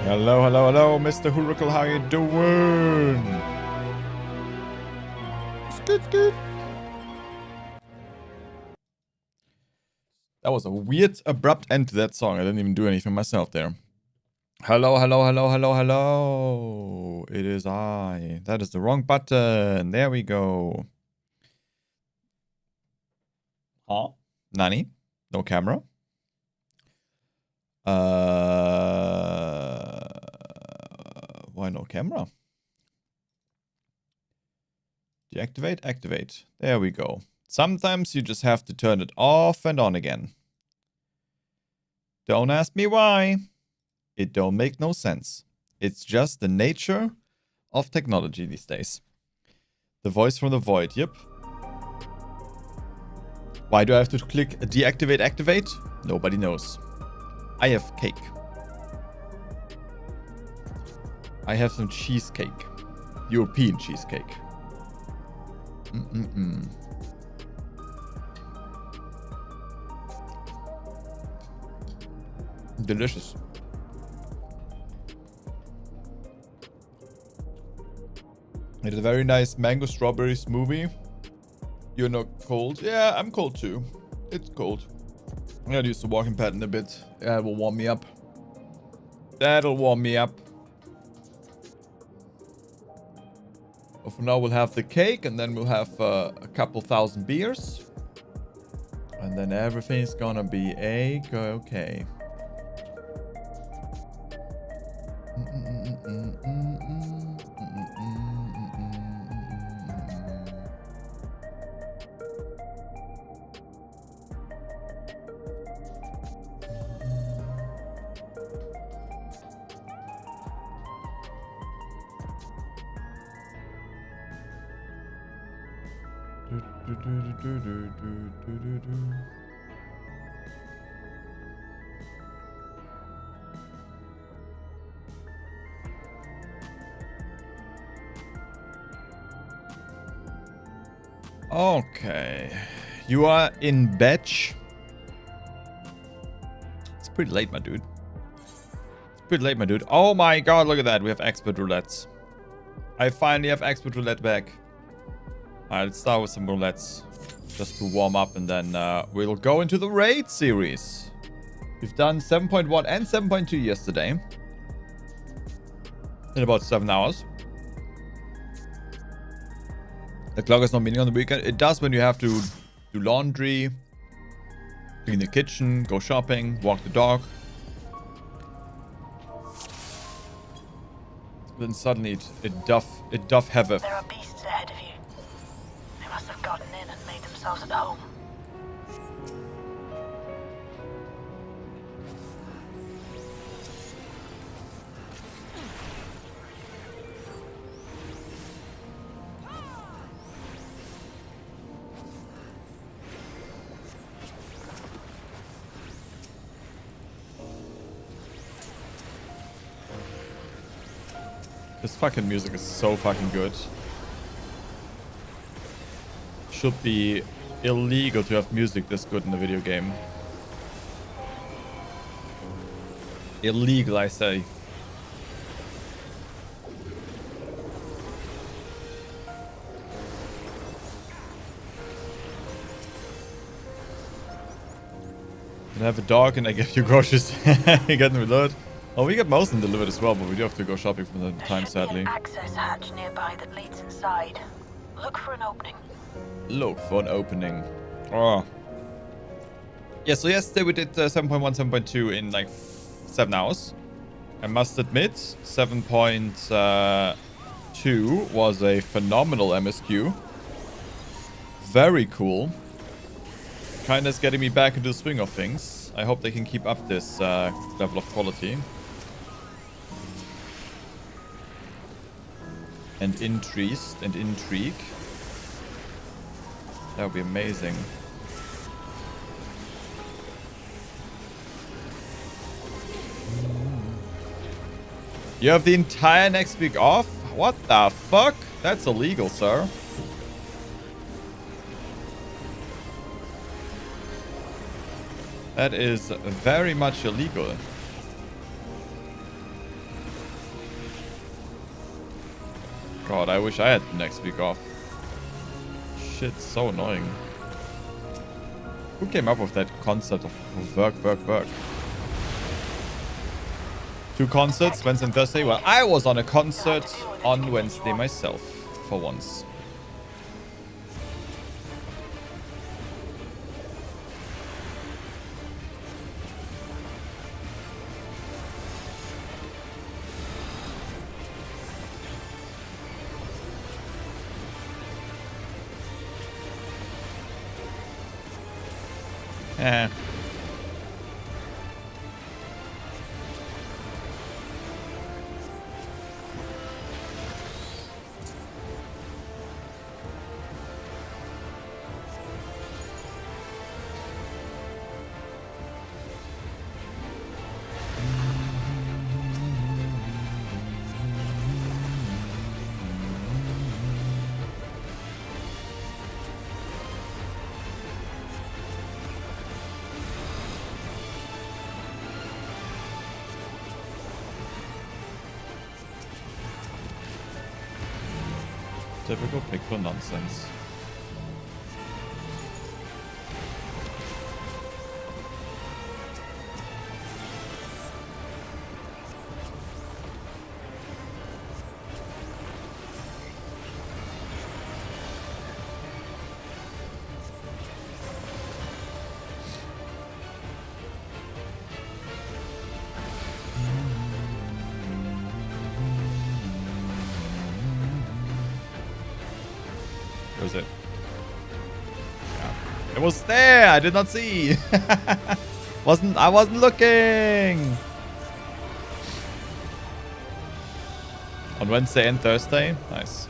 Hello, hello, hello, Mr. Huracle, how you doing? Scoot, scoot. That was a weird, abrupt end to that song. I didn't even do anything myself there. Hello, hello, hello, hello, hello. It is I. That is the wrong button. There we go. Huh? Nani? No camera? Why no camera? Deactivate, activate. There we go. Sometimes you just have to turn it off and on again. Don't ask me why. It don't make no sense. It's just the nature of technology these days. The voice from the void, yep. Why do I have to click deactivate, activate? Nobody knows. I have cake. I have some cheesecake. European cheesecake. Delicious. It is a very nice mango strawberry smoothie. You're not cold? Yeah, I'm cold too. It's cold. I'm gonna use the walking pad in a bit. Yeah, it will warm me up. That'll warm me up. But for now, we'll have the cake, and then we'll have a couple thousand beers. And then everything's gonna be okay. Okay. You are in batch. It's pretty late, my dude. It's pretty late, my dude. Oh my god, look at that. We have expert roulettes. I finally have expert roulette back. Alright, let's start with some roulettes. Just to warm up, and then we'll go into the raid series. We've done 7.1 and 7.2 yesterday. In about 7 hours. The clock is not meeting on the weekend. It does when you have to do laundry, clean the kitchen, go shopping, walk the dog. Then suddenly it doth heaveth. There are beasts ahead of you. They must have gotten in and made themselves at home. This fucking music is so fucking good. Should be illegal to have music this good in a video game. Illegal, I say. I have a dog and I give you groceries. You get them delivered. Oh, we get most of them delivered as well, but we do have to go shopping from time to time, sadly. An access hatch nearby that leads inside. Look for an opening. Look for an opening. Oh. Yeah, so yesterday we did 7.1, 7.2 in like 7 hours. I must admit, 7.2 was a phenomenal MSQ. Very cool. Kinda is getting me back into the swing of things. I hope they can keep up this level of quality. And intrigue. That would be amazing. You have the entire next week off? What the fuck? That's illegal, sir. That is very much illegal. God, I wish I had next week off. Shit, so annoying. Who came up with that concept of work? 2 concerts, Wednesday and Thursday. Well, I was on a concert on Wednesday myself, for once. Eh. Typical pixel nonsense. Was it? Yeah. It was there. I did not see. I wasn't looking. On Wednesday and Thursday. Nice.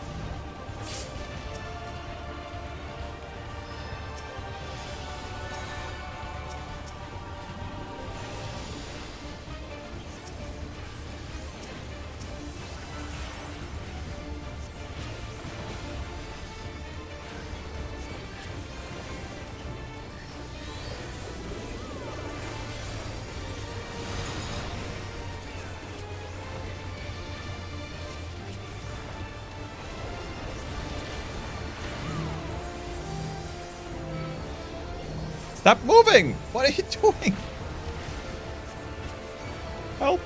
Stop moving! What are you doing? Help!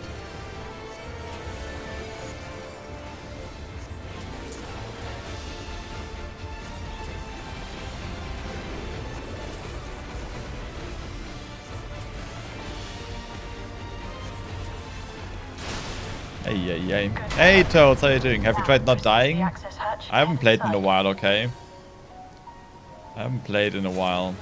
Hey. Hey, Toads, how you doing? Have you tried not dying? I haven't played in a while, okay? I haven't played in a while.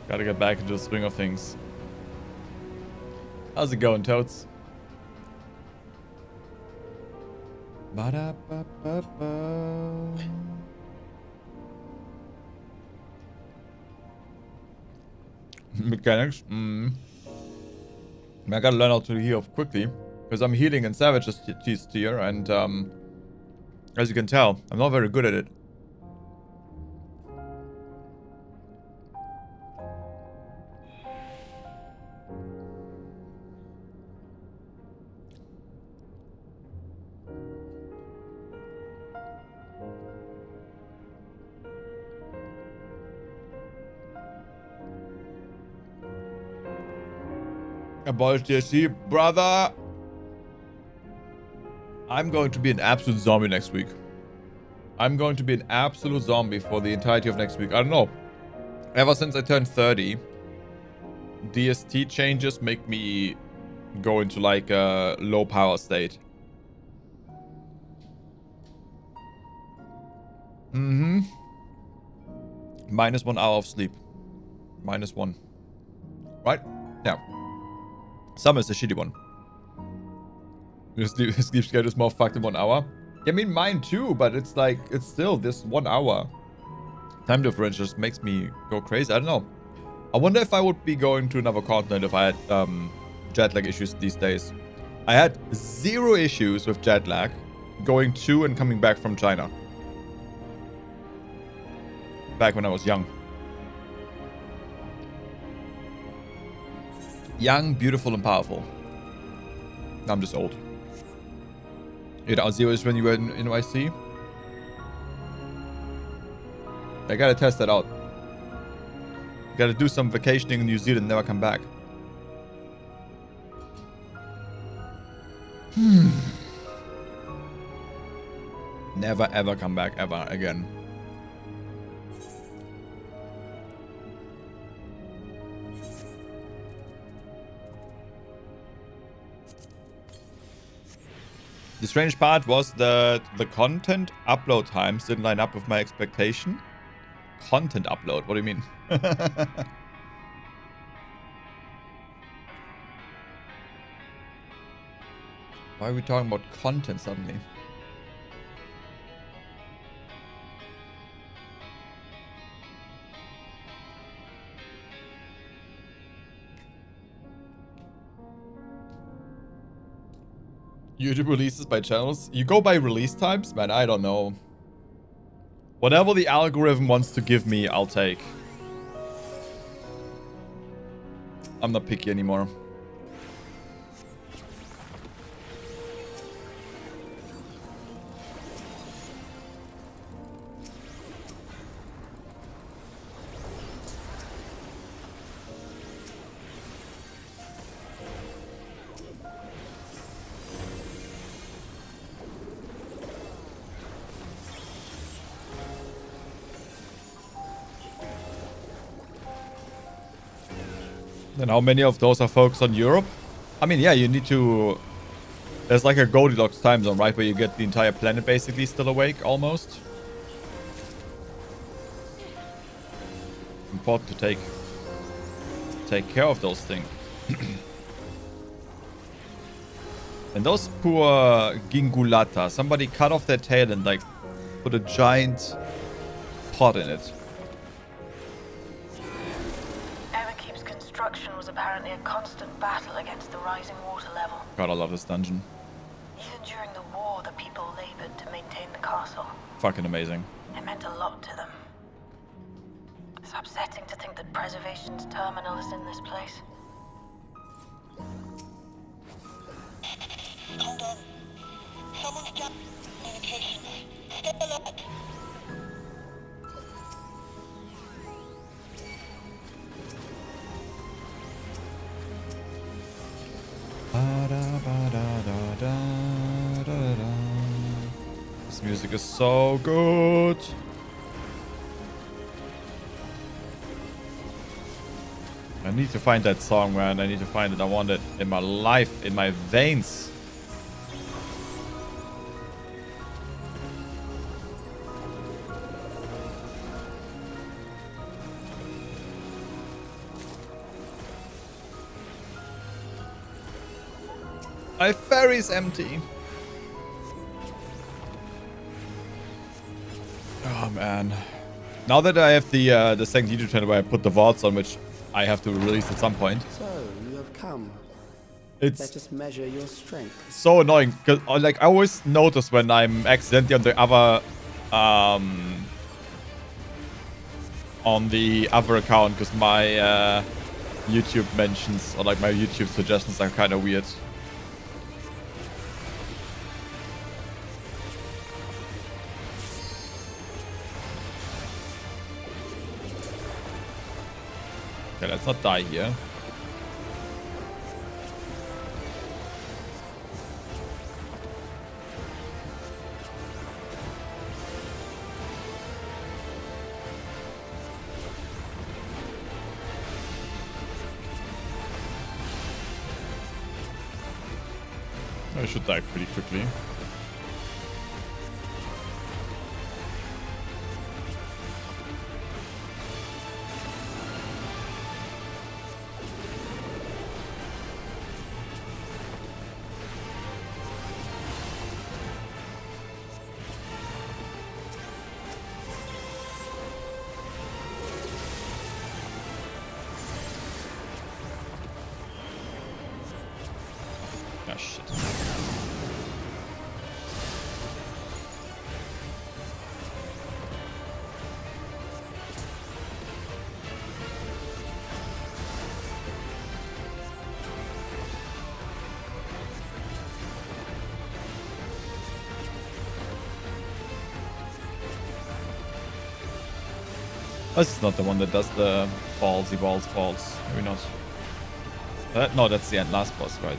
Gotta get back into the swing of things. How's it going, Toads? Ba-da-ba-ba-ba. Mechanics? I gotta learn how to heal quickly. Because I'm healing in Savage's tier, and as you can tell, I'm not very good at it. Abolish DSC, brother. I'm going to be an absolute zombie next week. I'm going to be an absolute zombie for the entirety of next week. I don't know. Ever since I turned 30, DST changes make me go into like a low power state. -1 hour of sleep. -1. Right? Yeah. Summer is the shitty one. Your sleep schedule is more fucked in 1 hour. I mean, mine too, but it's like, it's still this 1 hour. Time difference just makes me go crazy. I don't know. I wonder if I would be going to another continent if I had jet lag issues these days. I had 0 issues with jet lag going to and coming back from China. Back when I was young. Young, beautiful, and powerful. I'm just old. 8.0 is when you were in NYC. I gotta test that out. Gotta do some vacationing in New Zealand, never come back. Never ever come back ever again. The strange part was that the content upload times didn't line up with my expectation. Content upload? What do you mean? Why are we talking about content suddenly? YouTube releases by channels. You go by release times? Man, I don't know. Whatever the algorithm wants to give me, I'll take. I'm not picky anymore. And how many of those are focused on Europe? I mean, yeah, you need to... There's like a Goldilocks time zone, right? Where you get the entire planet basically still awake, almost. Important to take care of those things. And those poor Gingulata. Somebody cut off their tail and like put a giant pot in it. Was apparently a constant battle against the rising water level. God, I love this dungeon. Even during the war, the people labored to maintain the castle. Fucking amazing. It meant a lot to them. It's upsetting to think that preservation's terminal is in this place. Hold on. Someone's got communications. Stay alert. This music is so good. I need to find that song, man. I need to find it. I want it in my life, in my veins. My ferry's empty. Oh man. Now that I have the second YouTube channel where I put the vaults on, which I have to release at some point. So you have come. It's Let us measure your strength. so annoying because like I always notice when I'm accidentally on the other account because my YouTube mentions or like my YouTube suggestions are kind of weird. Okay, let's not die here. I should die pretty quickly. Ah, shit. This is not the one that does the balls. Maybe not. No, that's the end last boss, right?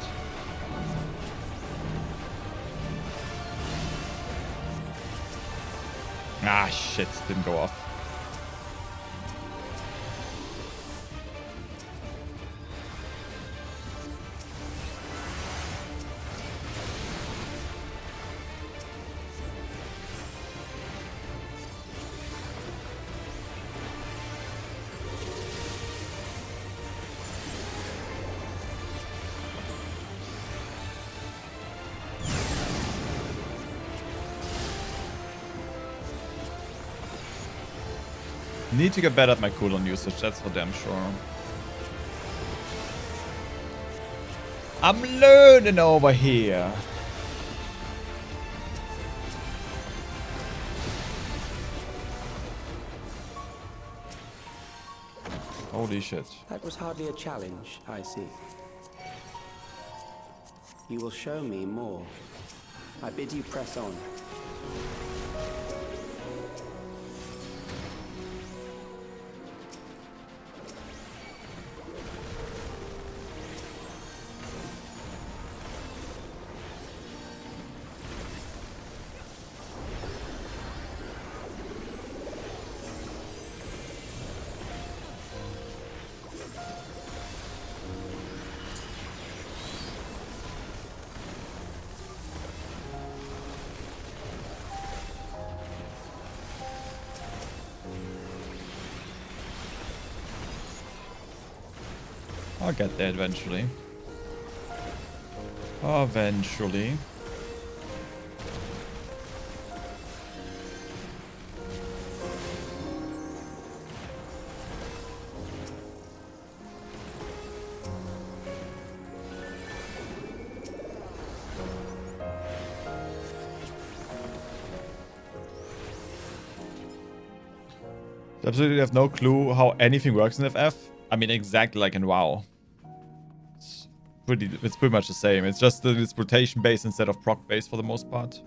Ah, shit. Didn't go off. Need to get better at my cooldown usage, that's for damn sure. I'm learning over here. Holy shit. That was hardly a challenge, I see. You will show me more. I bid you press on. I'll get there eventually. Eventually. Absolutely have no clue how anything works in FF. I mean, exactly like in WoW. It's pretty much the same. It's just that it's rotation based instead of proc based for the most part.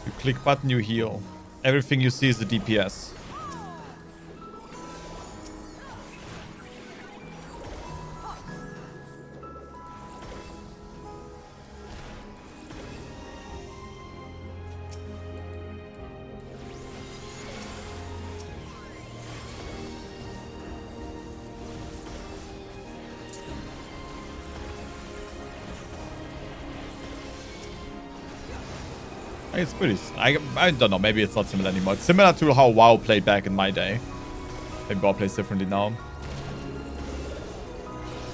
You click button, you heal. Everything you see is the DPS. It's pretty... I don't know, maybe it's not similar anymore. It's similar to how WoW played back in my day. Maybe WoW plays differently now.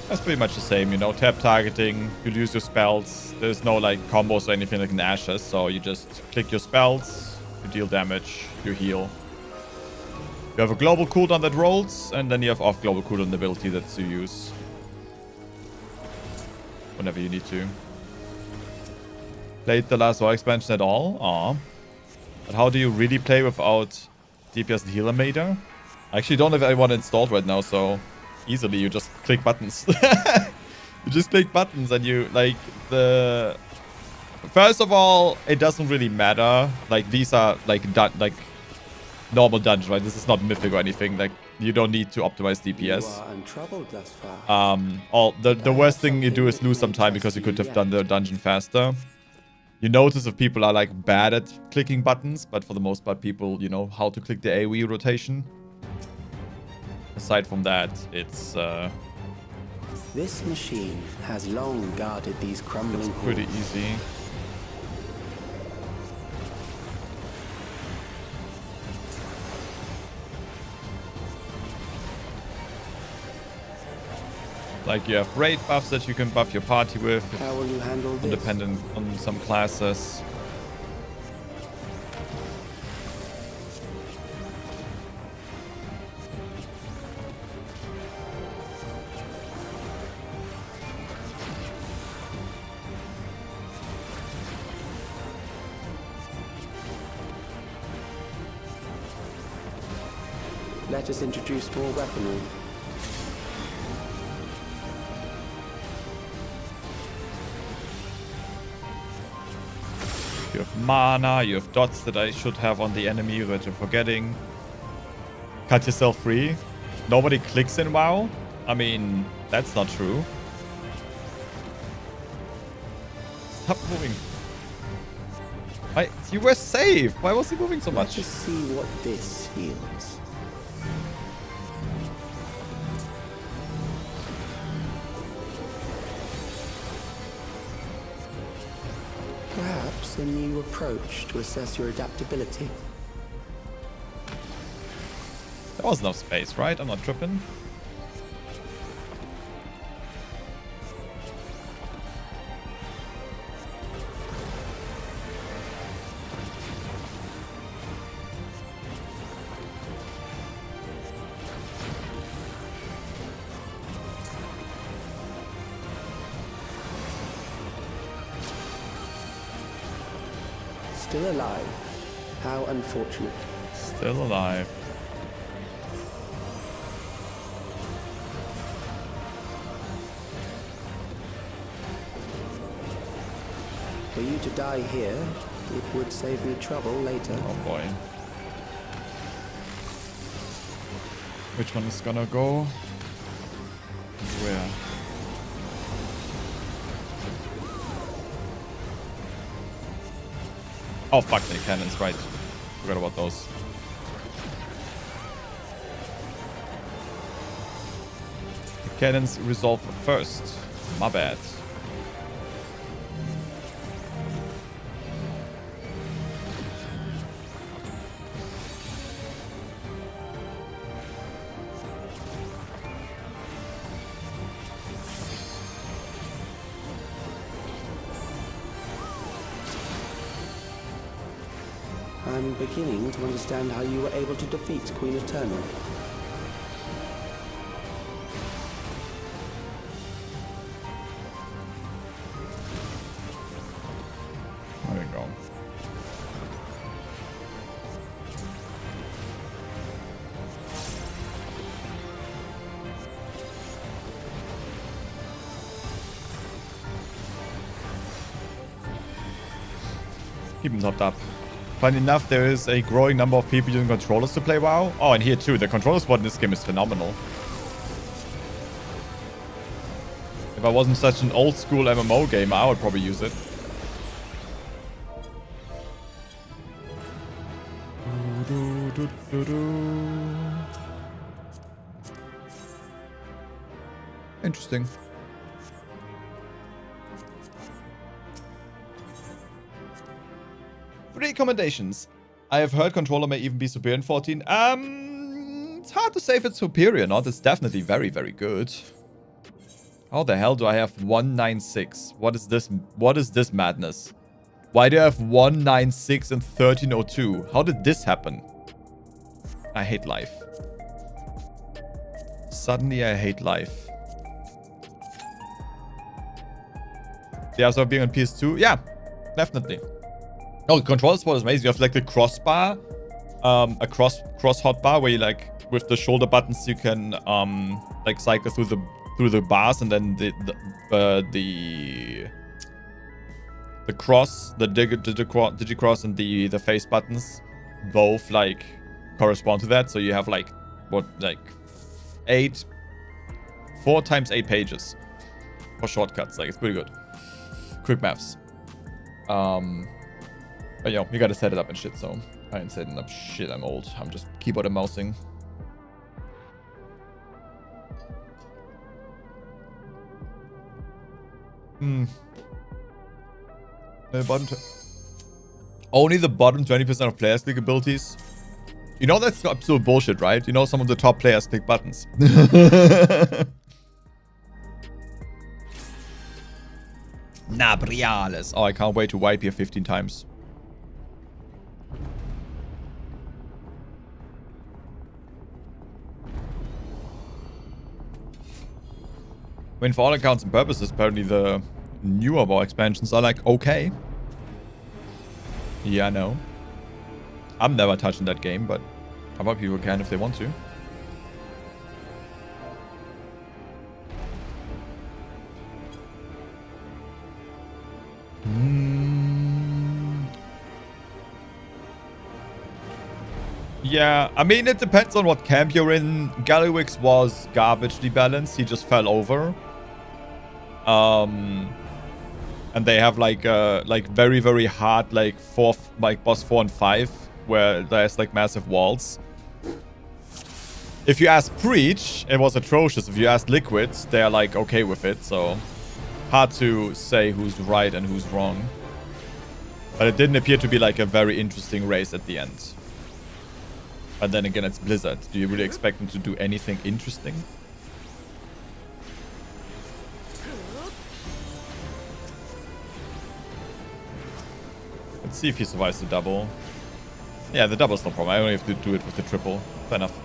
That's pretty much the same, you know. Tap targeting, you use your spells. There's no like combos or anything like in Ashes, so you just click your spells, you deal damage, you heal. You have a global cooldown that rolls, and then you have off global cooldown ability that you use whenever you need to. Played the last WoW expansion at all? Aw. But how do you really play without DPS and healer meter? I actually don't have anyone installed right now, so easily you just click buttons. You just click buttons and you, like, the... First of all, it doesn't really matter. Like, these are, like, normal dungeons, right? This is not mythic or anything. Like, you don't need to optimize DPS. You are untroubled thus far. The worst thing you do is lose some time because you could have done the dungeon faster. You notice if people are like bad at clicking buttons, but for the most part people, you know, how to click the AoE rotation. Aside from that, it's This machine has long guarded these crumbling pretty halls. easy. Like you have raid buffs that you can buff your party with. How will you handle this? Dependent on some classes. Let us introduce more weaponry. You have mana. You have dots that I should have on the enemy, which I'm forgetting. Cut yourself free. Nobody clicks in WoW. I mean, that's not true. Stop moving. You were safe. Why was he moving so much? Let's see what this heals. Perhaps a new approach to assess your adaptability. There was enough space, right? I'm not tripping. Still alive. How unfortunate. Still alive. For you to die here, it would save me trouble later. Oh boy. Which one is gonna go? Where? Oh fuck, the cannons, right. Forgot about those. The cannons resolve first. My bad. I'm beginning to understand how you were able to defeat Queen Eternal. There we go. Keep them topped up. Funny enough, there is a growing number of people using controllers to play WoW. Oh, and here too. The controller spot in this game is phenomenal. If I wasn't such an old school MMO gamer, I would probably use it. Interesting. Recommendations. I have heard controller may even be superior in 14. It's hard to say if it's superior or not. It's definitely very, very good. How the hell do I have 196? What is this? What is this madness? Why do I have 196 and 1302? How did this happen? I hate life. Suddenly I hate life. Yeah, so being on PS2? Yeah, definitely. Oh, the control spot is amazing. You have like the crossbar, a cross hotbar where you like with the shoulder buttons you can like cycle through the bars, and then the cross, the digicross and the face buttons both like correspond to that. So you have like what, like 4 times 8 pages for shortcuts. Like, it's pretty good. Quick maths. But yo, you gotta set it up and shit, so I ain't setting up shit. I'm old. I'm just keyboard and mousing. Only the bottom 20% of players click abilities. You know that's absolute bullshit, right? You know some of the top players click buttons. Nabriales. Oh, I can't wait to wipe here 15 times. I mean, for all accounts and purposes, apparently the newer WoW expansions are like okay. Yeah, I know. I'm never touching that game, but other people can if they want to. Yeah, I mean, it depends on what camp you're in. Gallywix was garbagely balanced. He just fell over. And they have like very, very hard like boss 4 and 5 where there's like massive walls. If you ask Preach, it was atrocious. If you ask Liquid, they're like okay with it. So hard to say who's right and who's wrong. But it didn't appear to be like a very interesting race at the end. But then again, it's Blizzard. Do you really expect them to do anything interesting? Let's see if he survives the double. Yeah, the double's no problem. I only have to do it with the triple. Fair enough.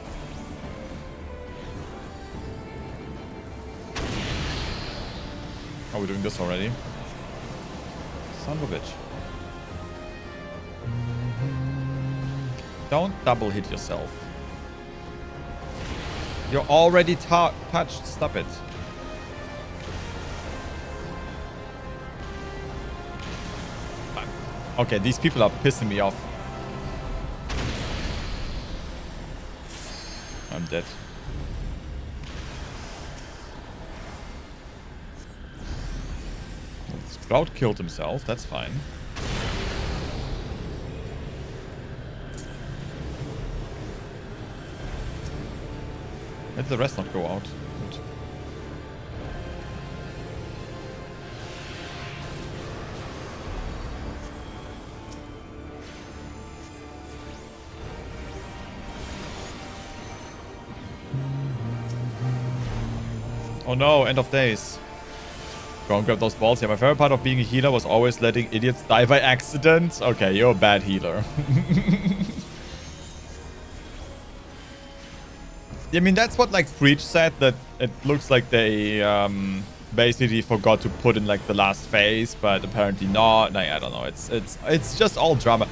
Are we doing this already? Son of a bitch. Don't double hit yourself. You're already touched. Stop it. Okay, these people are pissing me off. I'm dead. Sprout killed himself. That's fine. Let the rest not go out. Good. Oh no, end of days. Go and grab those balls. Yeah, my favorite part of being a healer was always letting idiots die by accident. Okay, you're a bad healer. I mean, that's what like Preach said, that it looks like they basically forgot to put in like the last phase, but apparently not. Like, I don't know. It's just all drama.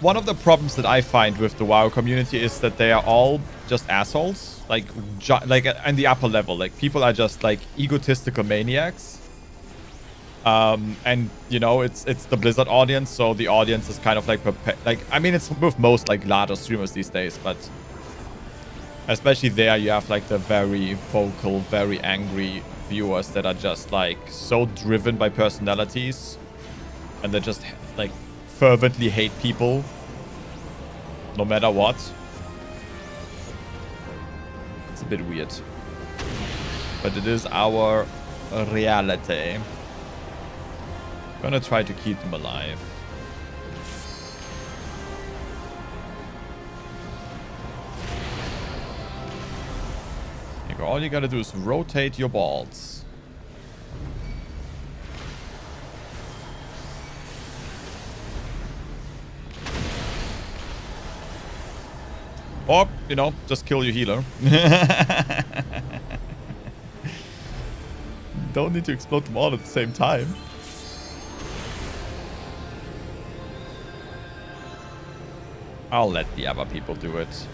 One of the problems that I find with the WoW community is that they are all just assholes. Like in the upper level, like people are just like egotistical maniacs. And you know, it's the Blizzard audience, so the audience is kind of like I mean, it's with most like larger streamers these days, but especially there you have like the very vocal, very angry viewers that are just like so driven by personalities, and they just like fervently hate people no matter what. It's a bit weird, but it is our reality. Gonna try to keep them alive. All you gotta do is rotate your balls. Or, you know, just kill your healer. Don't need to explode them all at the same time. I'll let the other people do it.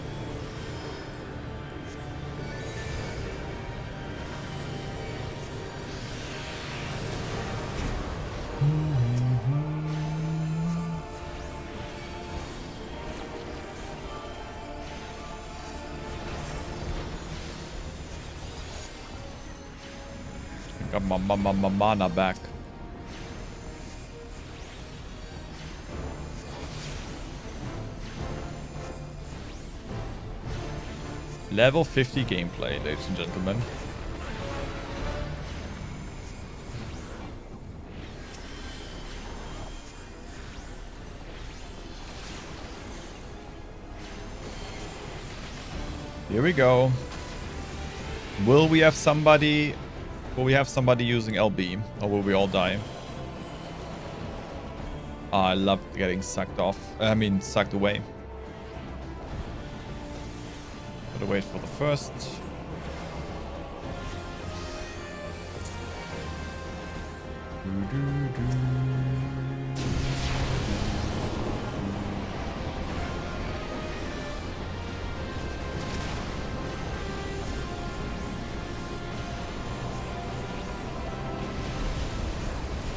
Got my mana back. Level 50 gameplay, ladies and gentlemen. Here we go. Will we have somebody using LB, or will we all die? Oh, I love getting sucked off. I mean, sucked away. Gotta wait for the first.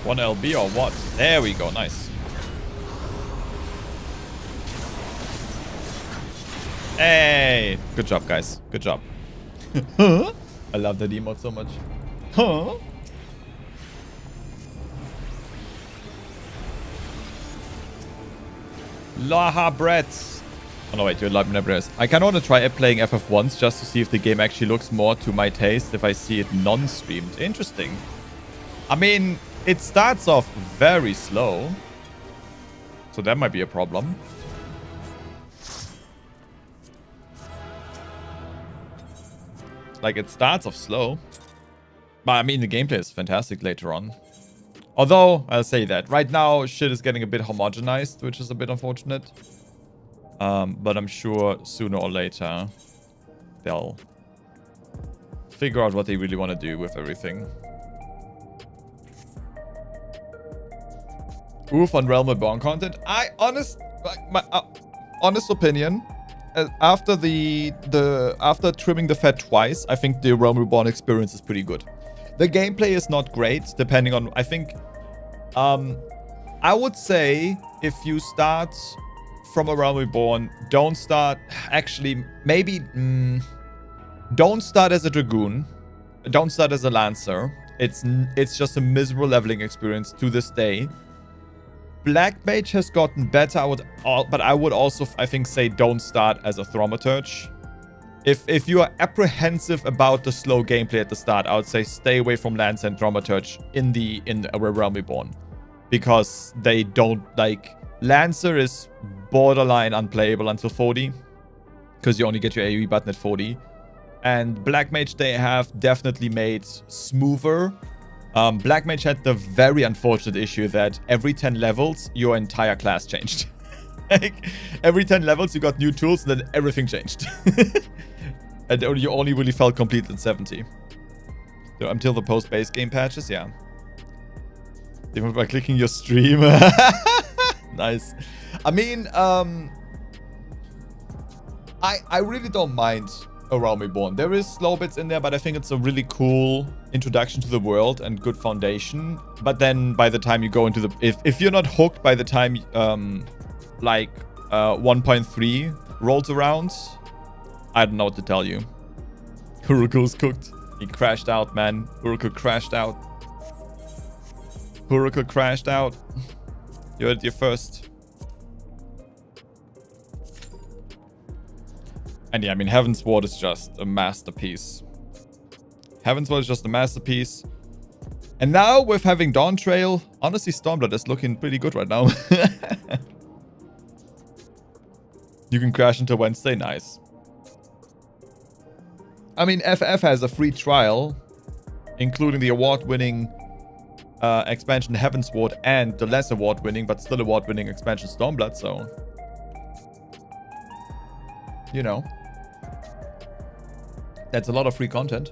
One LB or what? There we go, nice. Hey, good job, guys. Good job. Huh? I love that emote so much. Huh? Laha Brett. Oh no, wait, you're Laha Brett. I kind of want to try playing FF once just to see if the game actually looks more to my taste if I see it non-streamed. Interesting. I mean, it starts off very slow. So that might be a problem. Like, it starts off slow. But I mean, the gameplay is fantastic later on. Although, I'll say that. Right now, shit is getting a bit homogenized, which is a bit unfortunate. But I'm sure sooner or later, they'll figure out what they really want to do with everything. Oof on Realm Reborn content. My honest opinion, after after trimming the fat twice, I think the Realm Reborn experience is pretty good. The gameplay is not great, depending on, I think, I would say if you start from a Realm Reborn, don't start, actually, maybe, don't start as a Dragoon, don't start as a Lancer. It's just a miserable leveling experience to this day. Black Mage has gotten better, but I would also, I think, say don't start as a Thaumaturge. If you are apprehensive about the slow gameplay at the start, I would say stay away from Lance and Thaumaturge in Realm Reborn. Because they don't, like, Lancer is borderline unplayable until 40. Because you only get your AoE button at 40. And Black Mage they have definitely made smoother. Black Mage had the very unfortunate issue that every 10 levels, your entire class changed. Like, every 10 levels, you got new tools, and then everything changed. And you only really felt complete at 70. So until the post-base game patches, yeah. Even by clicking your stream. Nice. I mean, I really don't mind a Realm Reborn. There is slow bits in there, but I think it's a really cool introduction to the world and good foundation. But then by the time you go into the... If you're not hooked by the time, 1.3 rolls around, I don't know what to tell you. Huruku's cooked. He crashed out, man. Huruku crashed out. Huruku crashed out. You heard it here first. And yeah, I mean, Heaven's Ward is just a masterpiece. Heaven's Ward is just a masterpiece. And now with having Dawn Trail, honestly, Stormblood is looking pretty good right now. You can crash until Wednesday. Nice. I mean, FF has a free trial, including the award-winning expansion Heaven's Ward and the less award-winning, but still award-winning expansion Stormblood, so... You know. That's a lot of free content.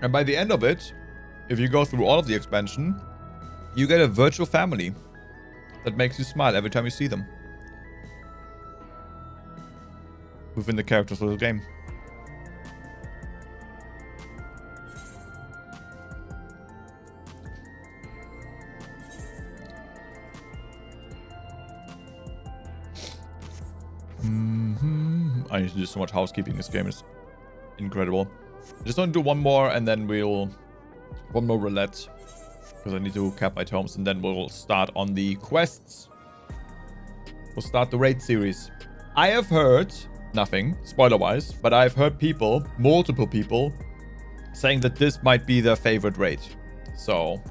And by the end of it, if you go through all of the expansion, you get a virtual family that makes you smile every time you see them. Within the characters of the game. I need to do so much housekeeping. This game is incredible. I just want to do one more and then one more roulette. Because I need to cap my tomes and then we'll start on the quests. We'll start the raid series. I have heard, nothing spoiler-wise, but I've heard people, multiple people, saying that this might be their favorite raid. So,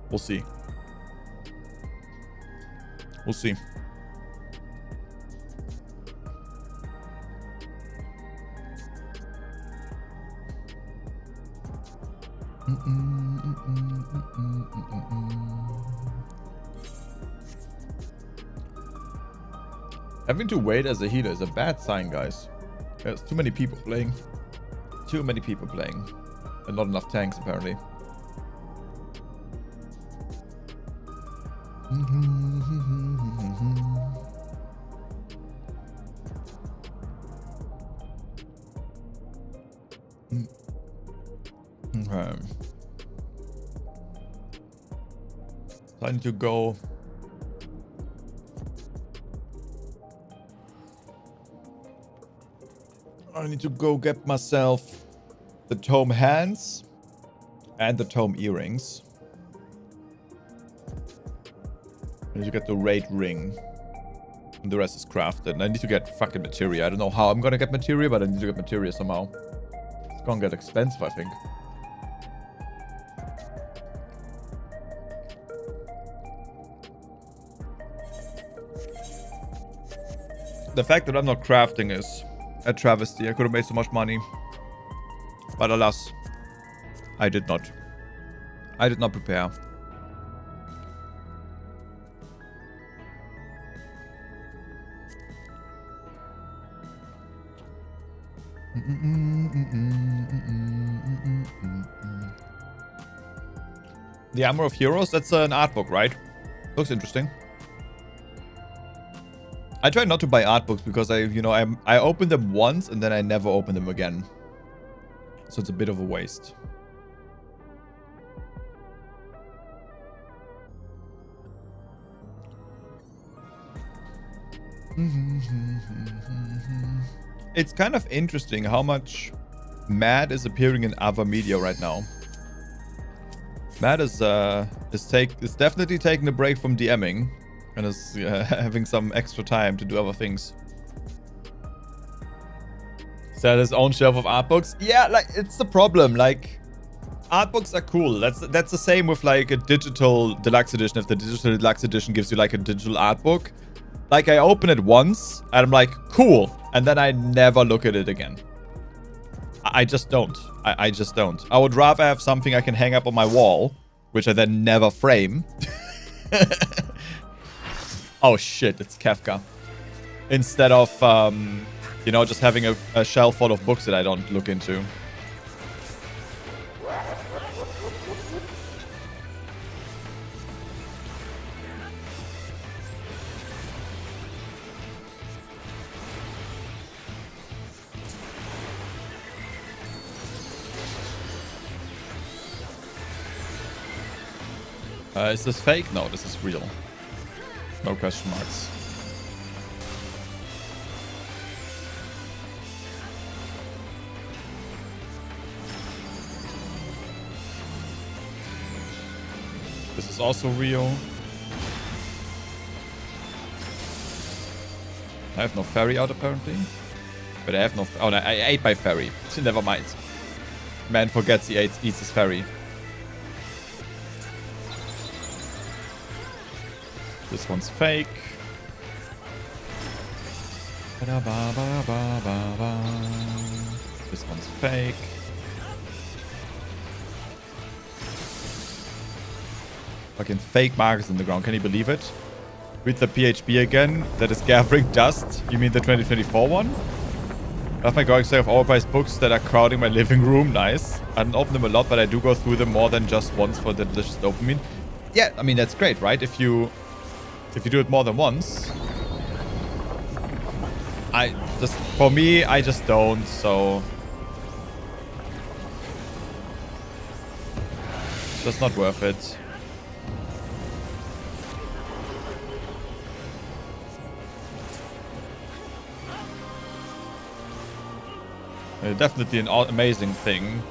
we'll see. We'll see. Having to wait as a healer is a bad sign, guys. There's too many people playing. Too many people playing. And not enough tanks, apparently. Okay. So I need to go. I need to go get myself the tome hands and the tome earrings. I need to get the raid ring. And the rest is crafted. And I need to get fucking materia. I don't know how I'm gonna get materia, but I need to get materia somehow. It's gonna get expensive, I think. The fact that I'm not crafting is a travesty. I could have made so much money. But alas, I did not. I did not prepare. The Armor of Heroes, that's an art book, right? Looks interesting. I try not to buy art books because I open them once and then I never open them again. So it's a bit of a waste. It's kind of interesting how much Mad is appearing in other media right now. Mad is definitely taking a break from DMing and is having some extra time to do other things. Set his own shelf of art books. Yeah, like it's the problem. Like art books are cool. That's the same with like a digital deluxe edition. If the digital deluxe edition gives you like a digital art book, like I open it once and I'm like, cool, and then I never look at it again. I just don't. I just don't. I would rather have something I can hang up on my wall, which I then never frame. Oh shit, it's Kafka. Instead of, just having a shelf full of books that I don't look into. Is this fake? No, this is real. No question marks. This is also real. I have no ferry out apparently. But I have no... Oh, no, I ate my ferry. Never mind. Man forgets he eats his ferry. This one's fake. This one's fake. Fucking fake markers in the ground. Can you believe it? Read the PHP again. That is gathering dust. You mean the 2024 one? I have my growing stack of overpriced books that are crowding my living room. Nice. I don't open them a lot, but I do go through them more than just once for the delicious dopamine. Yeah, I mean, that's great, right? If you do it more than once. For me, I just don't, so. It's just not worth it. Definitely an amazing thing.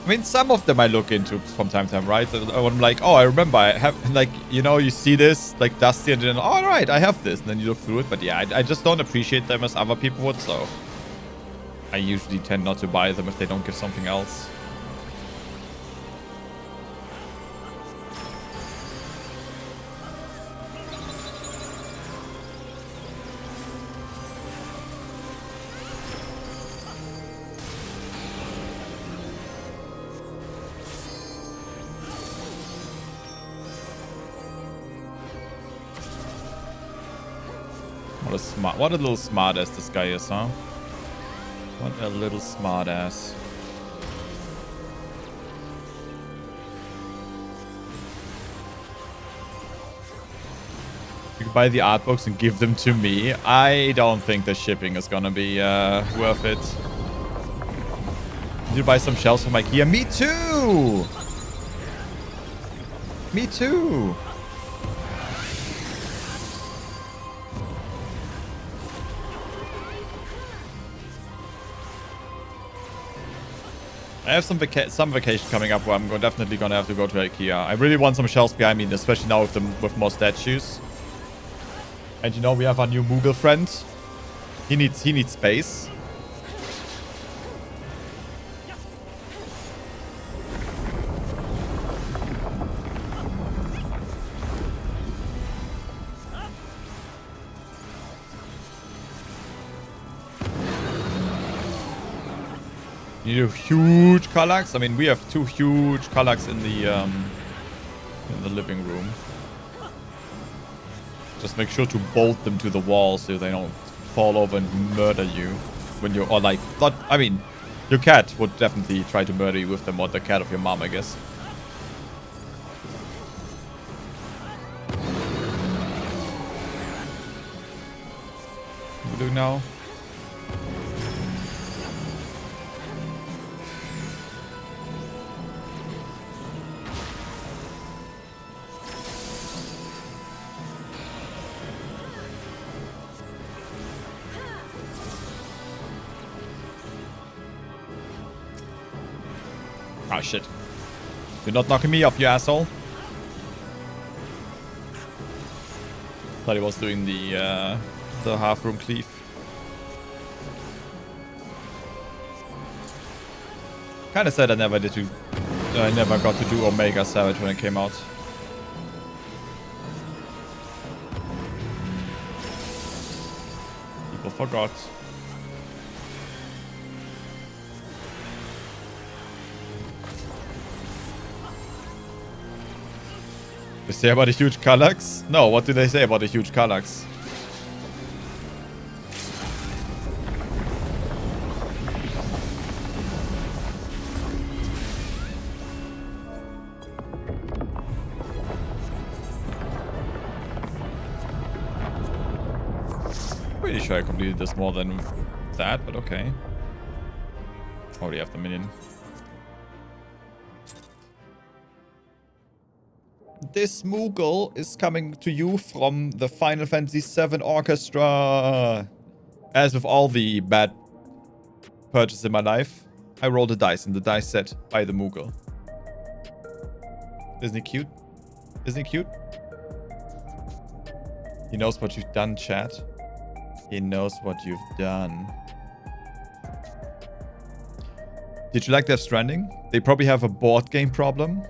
I mean, some of them I look into from time to time, right? I'm like, oh, I remember I have, like, you see this, like, Dusty, and then, all right, I have this. And then you look through it. But yeah, I just don't appreciate them as other people would, so I usually tend not to buy them if they don't give something else. What a little smart ass this guy is, huh? What a little smart ass. You can buy the art books and give them to me. I don't think the shipping is gonna be worth it. Need to buy some shells for my Kia. Me too! Me too! I have some vacation coming up where I'm definitely gonna have to go to IKEA. I really want some shells behind me, especially now with more statues. And you know, we have our new Moogle friend. He needs space. You need a huge Kallax. I mean, we have 2 huge Kallax in the living room. Just make sure to bolt them to the wall so they don't fall over and murder you when you're, or like, not, I mean, your cat would definitely try to murder you with them, or the cat of your mom, I guess. What do we do now? Oh shit. You're not knocking me off, you asshole. Thought he was doing the half room cleave. Kinda sad I never got to do Omega Savage when it came out. People forgot. They say about a huge Kallax? No, what do they say about a huge Kallax? Pretty sure I completed this more than that, but okay. Already have the minion. This Moogle is coming to you from the Final Fantasy VII Orchestra. As with all the bad purchases in my life, I rolled a dice and the dice said, buy the Moogle. Isn't he cute? Isn't he cute? He knows what you've done, chat. He knows what you've done. Did you like Death Stranding? They probably have a board game problem.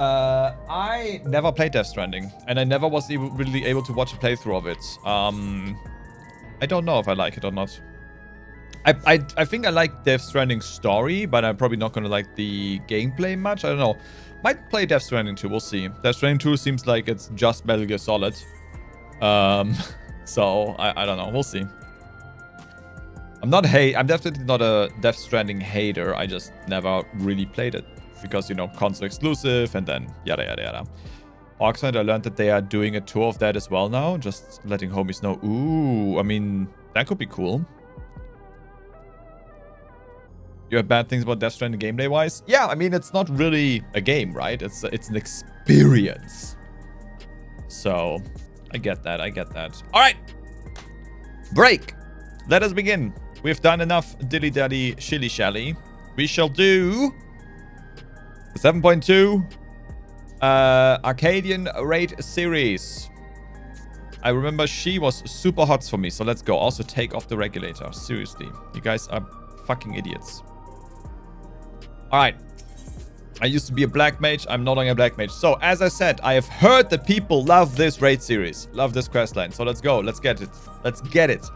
I never played Death Stranding, and I never was really able to watch a playthrough of it. I don't know if I like it or not. I think I like Death Stranding's story, but I'm probably not gonna like the gameplay much. I don't know. Might play Death Stranding 2, we'll see. Death Stranding 2 seems like it's just Metal Gear Solid. So I don't know, we'll see. I'm definitely not a Death Stranding hater. I just never really played it. Because, you know, console exclusive and then yada yada yada. Oxford, I learned that they are doing a tour of that as well now. Just letting homies know. Ooh, I mean, that could be cool. You have bad things about Death Stranding gameplay-wise? Yeah, I mean, it's not really a game, right? It's an experience. So, I get that, I get that. All right. Break. Let us begin. We've done enough dilly-dally shilly-shally. We shall do... 7.2 Arcadian Raid Series. I remember she was super hot for me, so let's go. Also take off the regulator. Seriously, you guys are fucking idiots. Alright. I used to be a black mage. I'm no longer a black mage. So, as I said, I have heard that people love this raid series. Love this questline. So let's go. Let's get it. Let's get it.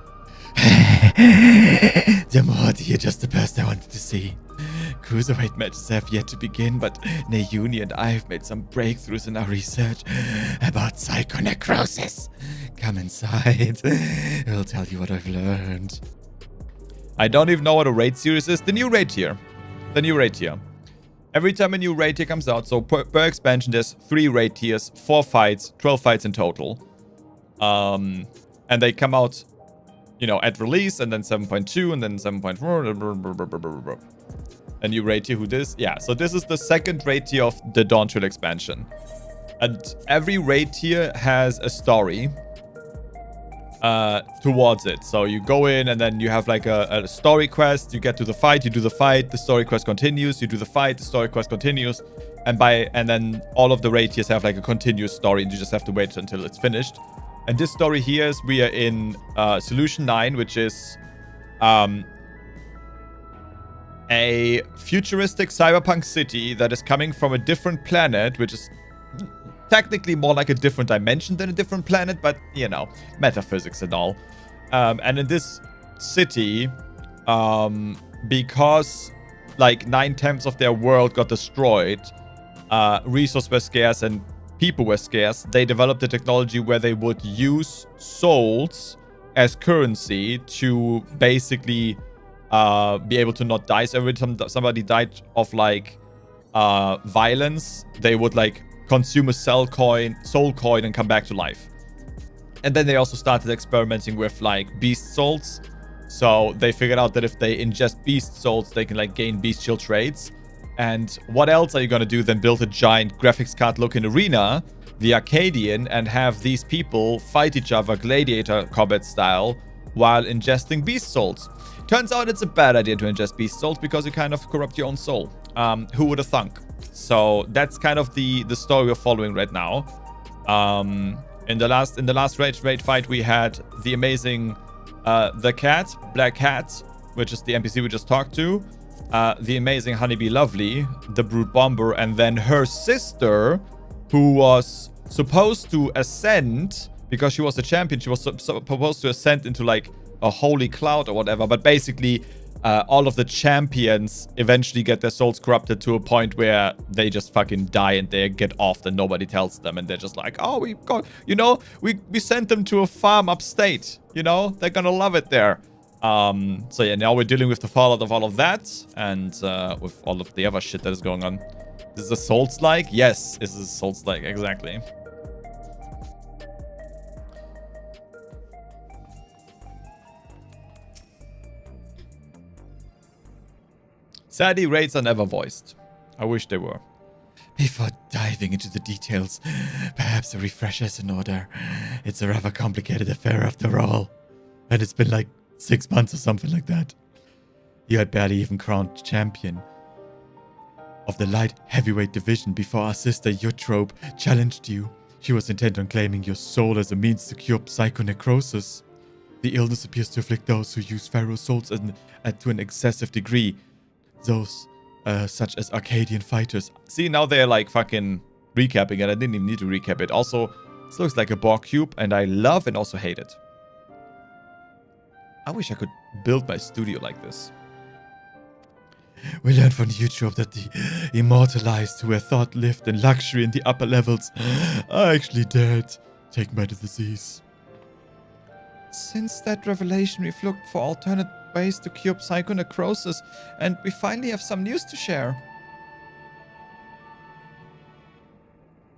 Demorti, you're just the person I wanted to see. Cruiserweight matches have yet to begin, but Nayuni and I have made some breakthroughs in our research about psychonecrosis. Come inside. I'll tell you what I've learned. I don't even know what a raid series is. The new raid tier. The new raid tier. Every time a new raid tier comes out, so per expansion, there's 3 raid tiers, 4 fights, 12 fights in total. And they come out you know, at release, and then 7.2, and then 7.4. A new raid tier, who this? Yeah, so this is the second raid tier of the Dawntrail expansion. And every raid tier has a story towards it. So you go in and then you have like a story quest. You get to the fight, you do the fight, the story quest continues. You do the fight, the story quest continues. And then all of the raid tiers have like a continuous story, and you just have to wait until it's finished. And this story here is we are in Solution 9, which is a futuristic cyberpunk city that is coming from a different planet, which is technically more like a different dimension than a different planet, but, you know, metaphysics and all. And in this city, because, like, 9/10 of their world got destroyed, resources were scarce and people were scarce, they developed a technology where they would use souls as currency to basically be able to not die. So every time somebody died of, like, violence, they would, like, consume a soul coin, and come back to life. And then they also started experimenting with, like, beast souls. So they figured out that if they ingest beast souls, they can, like, gain bestial traits. And what else are you gonna do than build a giant graphics card looking arena, the Arcadian, and have these people fight each other gladiator combat style while ingesting beast souls? Turns out it's a bad idea to ingest beast souls because you kind of corrupt your own soul. Who would have thunk? So that's kind of the story we're following right now. In the last raid fight, we had the amazing Black Cat, which is the NPC we just talked to, the amazing Honeybee Lovely, the Brute Bomber, and then her sister, who was supposed to ascend because she was a champion. She was supposed to ascend into like a holy cloud or whatever, but basically all of the champions eventually get their souls corrupted to a point where they just fucking die and they get off and nobody tells them, and they're just like, oh, we got, you know, we sent them to a farm upstate, you know, they're gonna love it there. So yeah, now we're dealing with the fallout of all of that, and with all of the other shit that is going on. This is a Souls-like? Yes, this is a Souls-like, exactly. Sadly, raids are never voiced. I wish they were. Before diving into the details, perhaps a refresher is in order. It's a rather complicated affair after all. And it's been like 6 months or something like that. You had barely even crowned champion of the light heavyweight division before our sister Eutrope challenged you. She was intent on claiming your soul as a means to cure psychonecrosis. The illness appears to afflict those who use pharaoh souls to an excessive degree. Those such as Arcadian fighters. See, now they're like fucking recapping it. I didn't even need to recap it. Also, this looks like a Borg cube, and I love and also hate it. I wish I could build my studio like this. We learned from YouTube that the immortalized who were thought lived in luxury in the upper levels are actually dead, taken by the disease. Since that revelation, we've looked for alternate ways to cure psychonecrosis, and we finally have some news to share.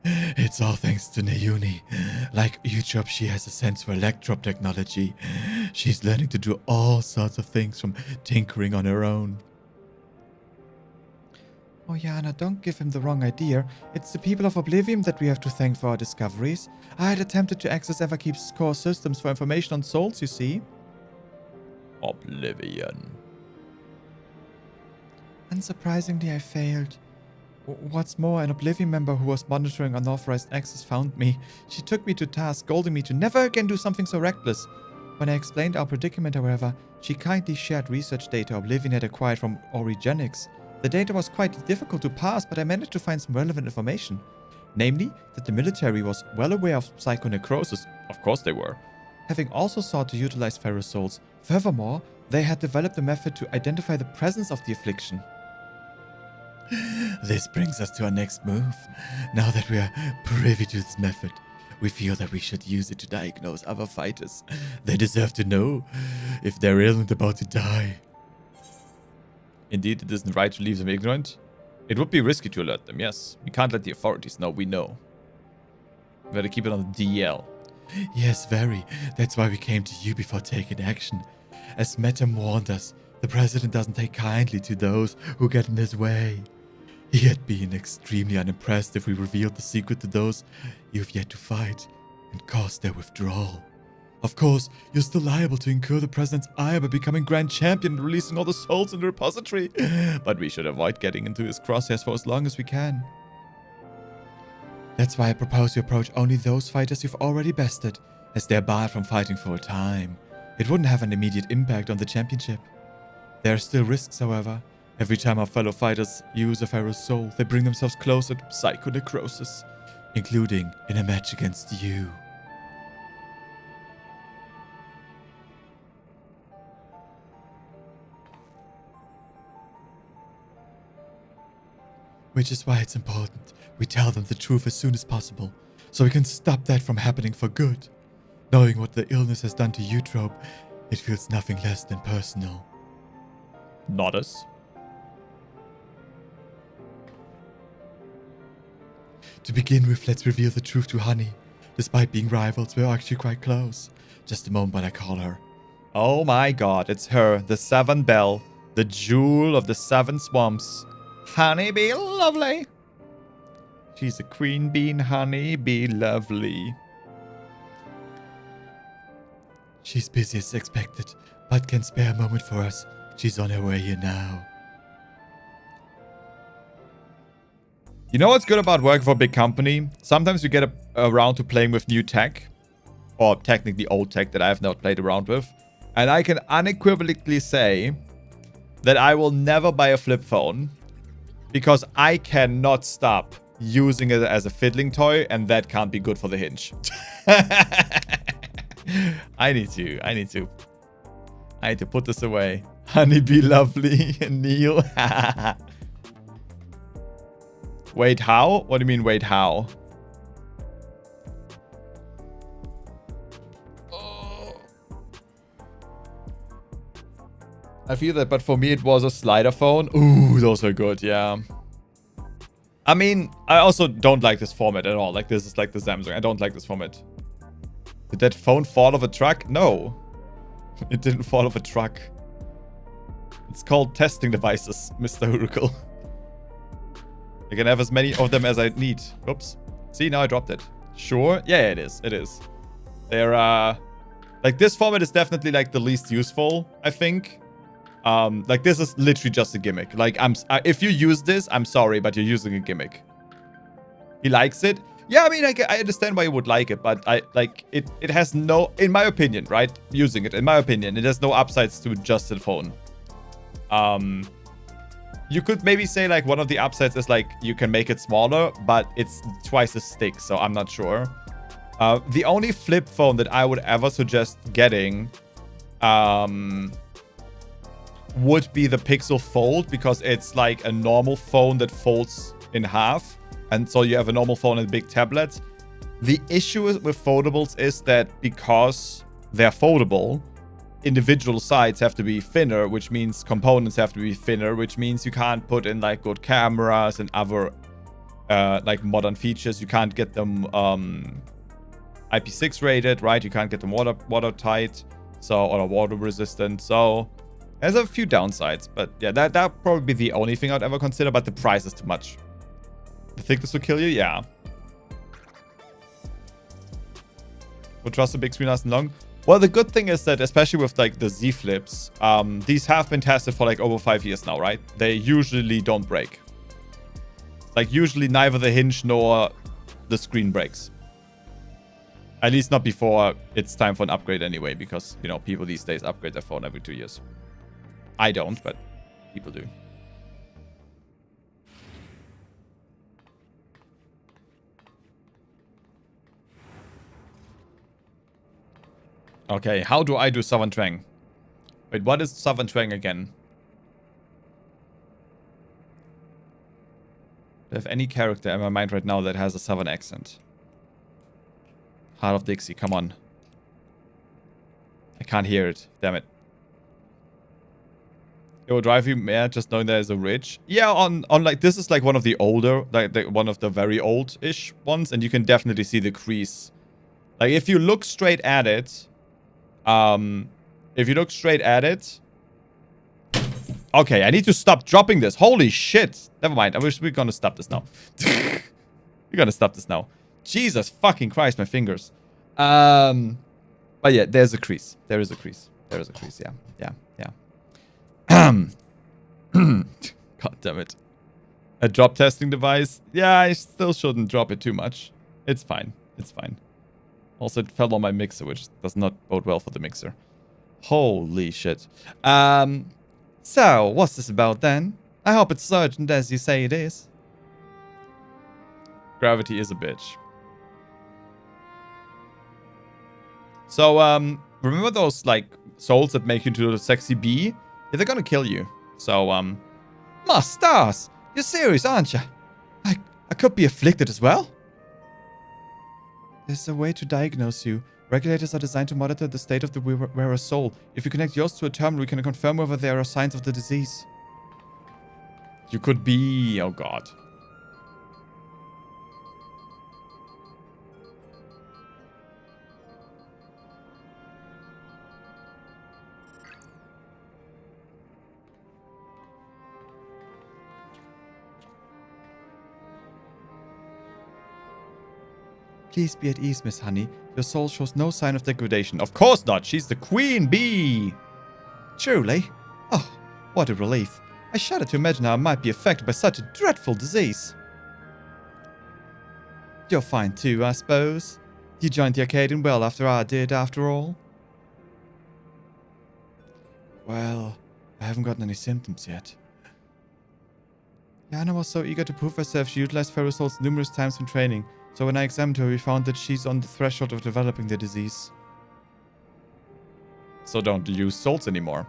It's all thanks to Nayuni. Like Eutrope, she has a sense for electrop technology. She's learning to do all sorts of things, from tinkering on her own. Oh, Yana, don't give him the wrong idea. It's the people of Oblivion that we have to thank for our discoveries. I had attempted to access Everkeep's core systems for information on souls, you see. Oblivion. Unsurprisingly, I failed. What's more, an Oblivion member who was monitoring unauthorized access found me. She took me to task, scolding me to never again do something so reckless. When I explained our predicament, however, she kindly shared research data Oblivion had acquired from Origenics. The data was quite difficult to pass, but I managed to find some relevant information. Namely, that the military was well aware of psychonecrosis. Of course they were. Having also sought to utilize pharaoh souls. Furthermore, they had developed a method to identify the presence of the affliction. This brings us to our next move. Now that we are privy to this method, we feel that we should use it to diagnose other fighters. They deserve to know if they're ill and about to die. Indeed, it isn't right to leave them ignorant. It would be risky to alert them, yes. We can't let the authorities know we know. We better keep it on the DL. Yes, very. That's why we came to you before taking action. As Metam warned us, the President doesn't take kindly to those who get in his way. He had been extremely unimpressed if we revealed the secret to those you've yet to fight and caused their withdrawal. Of course, you're still liable to incur the President's ire by becoming Grand Champion and releasing all the souls in the repository, but we should avoid getting into his crosshairs for as long as we can. That's why I propose you approach only those fighters you've already bested, as they're barred from fighting for a time. It wouldn't have an immediate impact on the championship. There are still risks, however. Every time our fellow fighters use a Pharaoh's soul, they bring themselves closer to psychonecrosis, including in a match against you. Which is why it's important we tell them the truth as soon as possible, so we can stop that from happening for good. Knowing what the illness has done to Eutrope, it feels nothing less than personal. Not us. To begin with, let's reveal the truth to Honey. Despite being rivals, we're actually quite close. Just a moment while I call her. Oh my god, it's her, the Seven Belle, the jewel of the Seven Swamps. Honey be lovely. She's a queen bean, honey be lovely. She's busy as expected, but can spare a moment for us. She's on her way here now. You know what's good about working for a big company? Sometimes you get around to playing with new tech. Or technically old tech that I have not played around with. And I can unequivocally say that I will never buy a flip phone. Because I cannot stop using it as a fiddling toy. And that can't be good for the hinge. I need to put this away. Honey be lovely. Neil. Wait, how? What do you mean, wait, how? Oh. I feel that, but for me, it was a slider phone. Ooh, those are good, yeah. I mean, I also don't like this format at all. Like, this is like the Samsung. I don't like this format. Did that phone fall off a truck? No. It didn't fall off a truck. It's called testing devices, Mr. Huracle. I can have as many of them as I need. Oops. See, now I dropped it. Sure. Yeah, it is. It is. They're, like, this format is definitely, like, the least useful, I think. Like, this is literally just a gimmick. Like, if you use this, I'm sorry, but you're using a gimmick. He likes it. Yeah, I mean, I understand why you would like it, but it has no, in my opinion, right? Using it, in my opinion, it has no upsides to just the phone. You could maybe say, like, one of the upsides is, like, you can make it smaller, but it's twice as thick, so I'm not sure. The only flip phone that I would ever suggest getting would be the Pixel Fold, because it's, like, a normal phone that folds in half. And so you have a normal phone and a big tablet. The issue with foldables is that because they're foldable, individual sides have to be thinner, which means components have to be thinner, which means you can't put in like good cameras and other like modern features. You can't get them IP6 rated, right? You can't get them watertight, so, or water resistant. So there's a few downsides, but yeah, that'd probably be the only thing I'd ever consider, but the price is too much. The thickness will kill you? Yeah. Would trust a big screen lasting long? Well, the good thing is that, especially with like the Z Flips, these have been tested for like over 5 years now, right? They usually don't break. Like, usually neither the hinge nor the screen breaks. At least not before it's time for an upgrade anyway, because, you know, people these days upgrade their phone every 2 years. I don't, but people do. Okay, how do I do Southern Twang? Wait, what is Southern Twang again? Do I have any character in my mind right now that has a Southern accent? Heart of Dixie, come on. I can't hear it, damn it. It will drive you mad just knowing there's a ridge. Yeah, on like, this is like one of the older, like one of the very old-ish ones, and you can definitely see the crease Like, if you look straight at it... if you look straight at it... Okay, I need to stop dropping this. Holy shit. Never mind. I wish we're gonna stop this now. We're gonna stop this now. Jesus fucking Christ, my fingers. But yeah, there's a crease. There is a crease. There is a crease, yeah. God damn it. A drop testing device? Yeah, I still shouldn't drop it too much. It's fine. It's fine. Also, it fell on my mixer, which does not bode well for the mixer. Holy shit. So, what's this about then? I hope it's so urgent as you say it is. Gravity is a bitch. So, remember those, like, souls that make you into a sexy bee? Yeah, they're gonna kill you. So, my stars! You're serious, aren't you? I could be afflicted as well? There's a way to diagnose you. Regulators are designed to monitor the state of the wearer's soul. If you connect yours to a terminal, we can confirm whether there are signs of the disease. You could be... Oh, God. Please be at ease, Miss Honey. Your soul shows no sign of degradation. Of course not. She's the queen bee. Truly? Oh, what a relief. I shudder to imagine how I might be affected by such a dreadful disease. You're fine too, I suppose. You joined the Arcadian well after I did, after all. Well, I haven't gotten any symptoms yet. Yana was so eager to prove herself, she utilized ferrosols numerous times in training. So when I examined her, we found that she's on the threshold of developing the disease. So don't use souls anymore.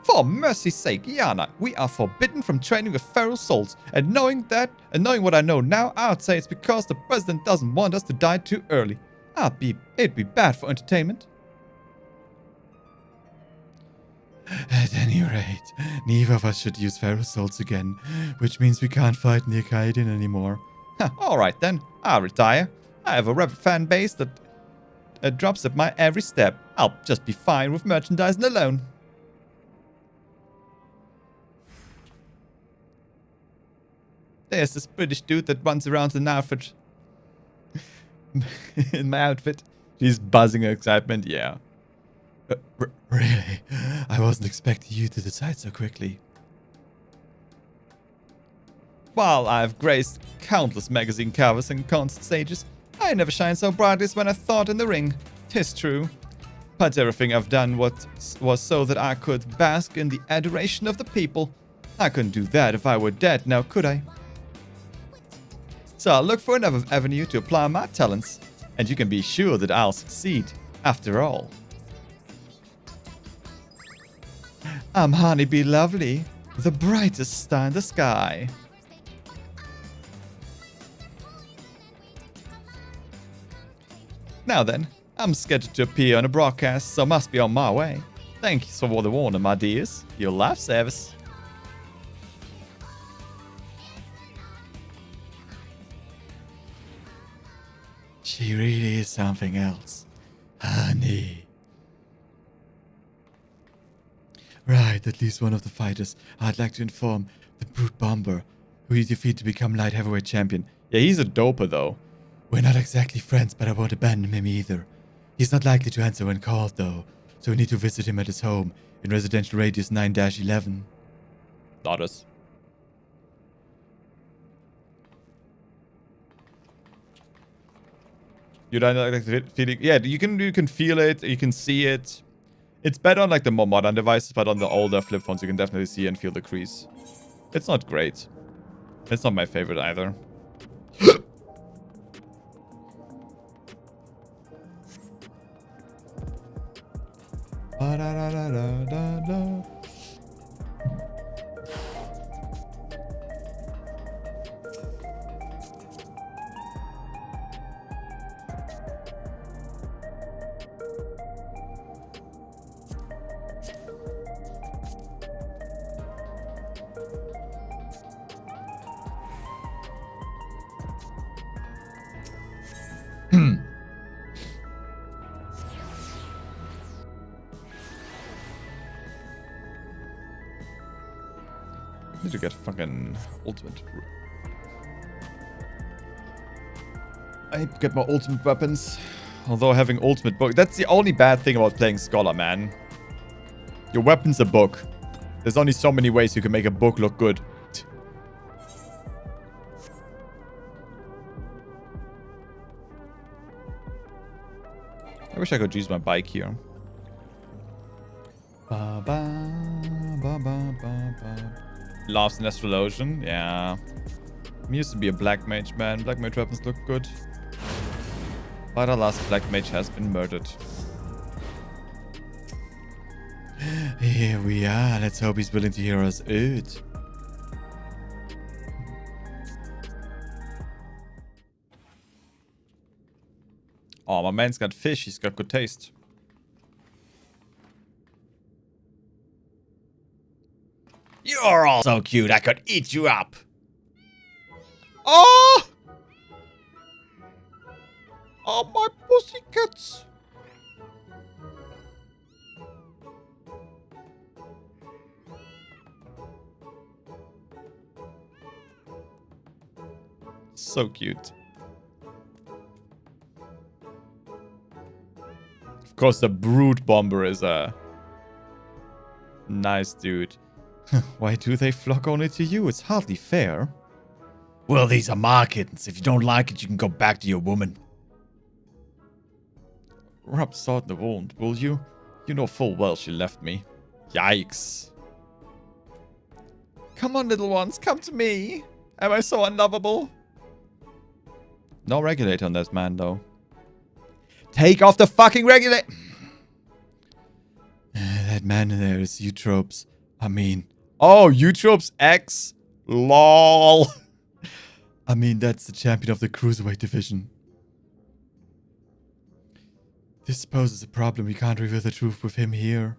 For mercy's sake, Yana, we are forbidden from training with feral souls. And knowing what I know now, I'd say it's because the president doesn't want us to die too early. It'd be bad for entertainment. At any rate, neither of us should use feral souls again, which means we can't fight in the Arcadian anymore. Alright then, I'll retire. I have a rabid fan base that drops at my every step. I'll just be fine with merchandising alone. There's this British dude that runs around in outfit. In my outfit. She's buzzing in excitement, yeah. Really? I wasn't expecting you to decide so quickly. While I've graced countless magazine covers and concert stages, I never shined so brightly as when I thought in the ring. 'Tis true. But everything I've done was so that I could bask in the adoration of the people. I couldn't do that if I were dead now, could I? So I'll look for another avenue to apply my talents, and you can be sure that I'll succeed, after all. I'm Honeybee Lovely, the brightest star in the sky. Now then, I'm scheduled to appear on a broadcast, so must be on my way. Thank you for the warning, my dears. Your life service. She really is something else. Honey. Right, at least one of the fighters. I'd like to inform the Brute Bomber, who you defeat to become light heavyweight champion. Yeah, he's a doper though. We're not exactly friends, but I won't abandon him either. He's not likely to answer when called though, so we need to visit him at his home in residential radius 9-11. Not us. You don't like the feeling? Yeah, you can feel it, you can see it. It's better on like the more modern devices, but on the older flip phones you can definitely see and feel the crease. It's not great. It's not my favorite either. Need to get fucking ultimate. I need to get more ultimate weapons. Although having ultimate book, that's the only bad thing about playing Scholar, man. Your weapon's a book. There's only so many ways you can make a book look good. I wish I could use my bike here. Ba, ba, ba, ba, ba, ba. Loves an Astrologian, yeah. I used to be a black mage, man. Black mage weapons look good. But our last black mage has been murdered. Here we are. Let's hope he's willing to hear us out. Oh, my man's got fish. He's got good taste. You're all so cute. I could eat you up. Oh! Oh, my pussycats. So cute. Of course, the Brood Bomber is a nice dude. Why do they flock only to you? It's hardly fair. Well, these are my kittens. If you don't like it, you can go back to your woman. Rub salt in the wound, will you? You know full well she left me. Yikes. Come on, little ones. Come to me. Am I so unlovable? No regulator on this man, though. Take off the fucking regulator! That man in there is Eutrope's. I mean... Oh, Eutrope's X? LOL. I mean, that's the champion of the Cruiserweight division. This poses a problem. We can't reveal the truth with him here.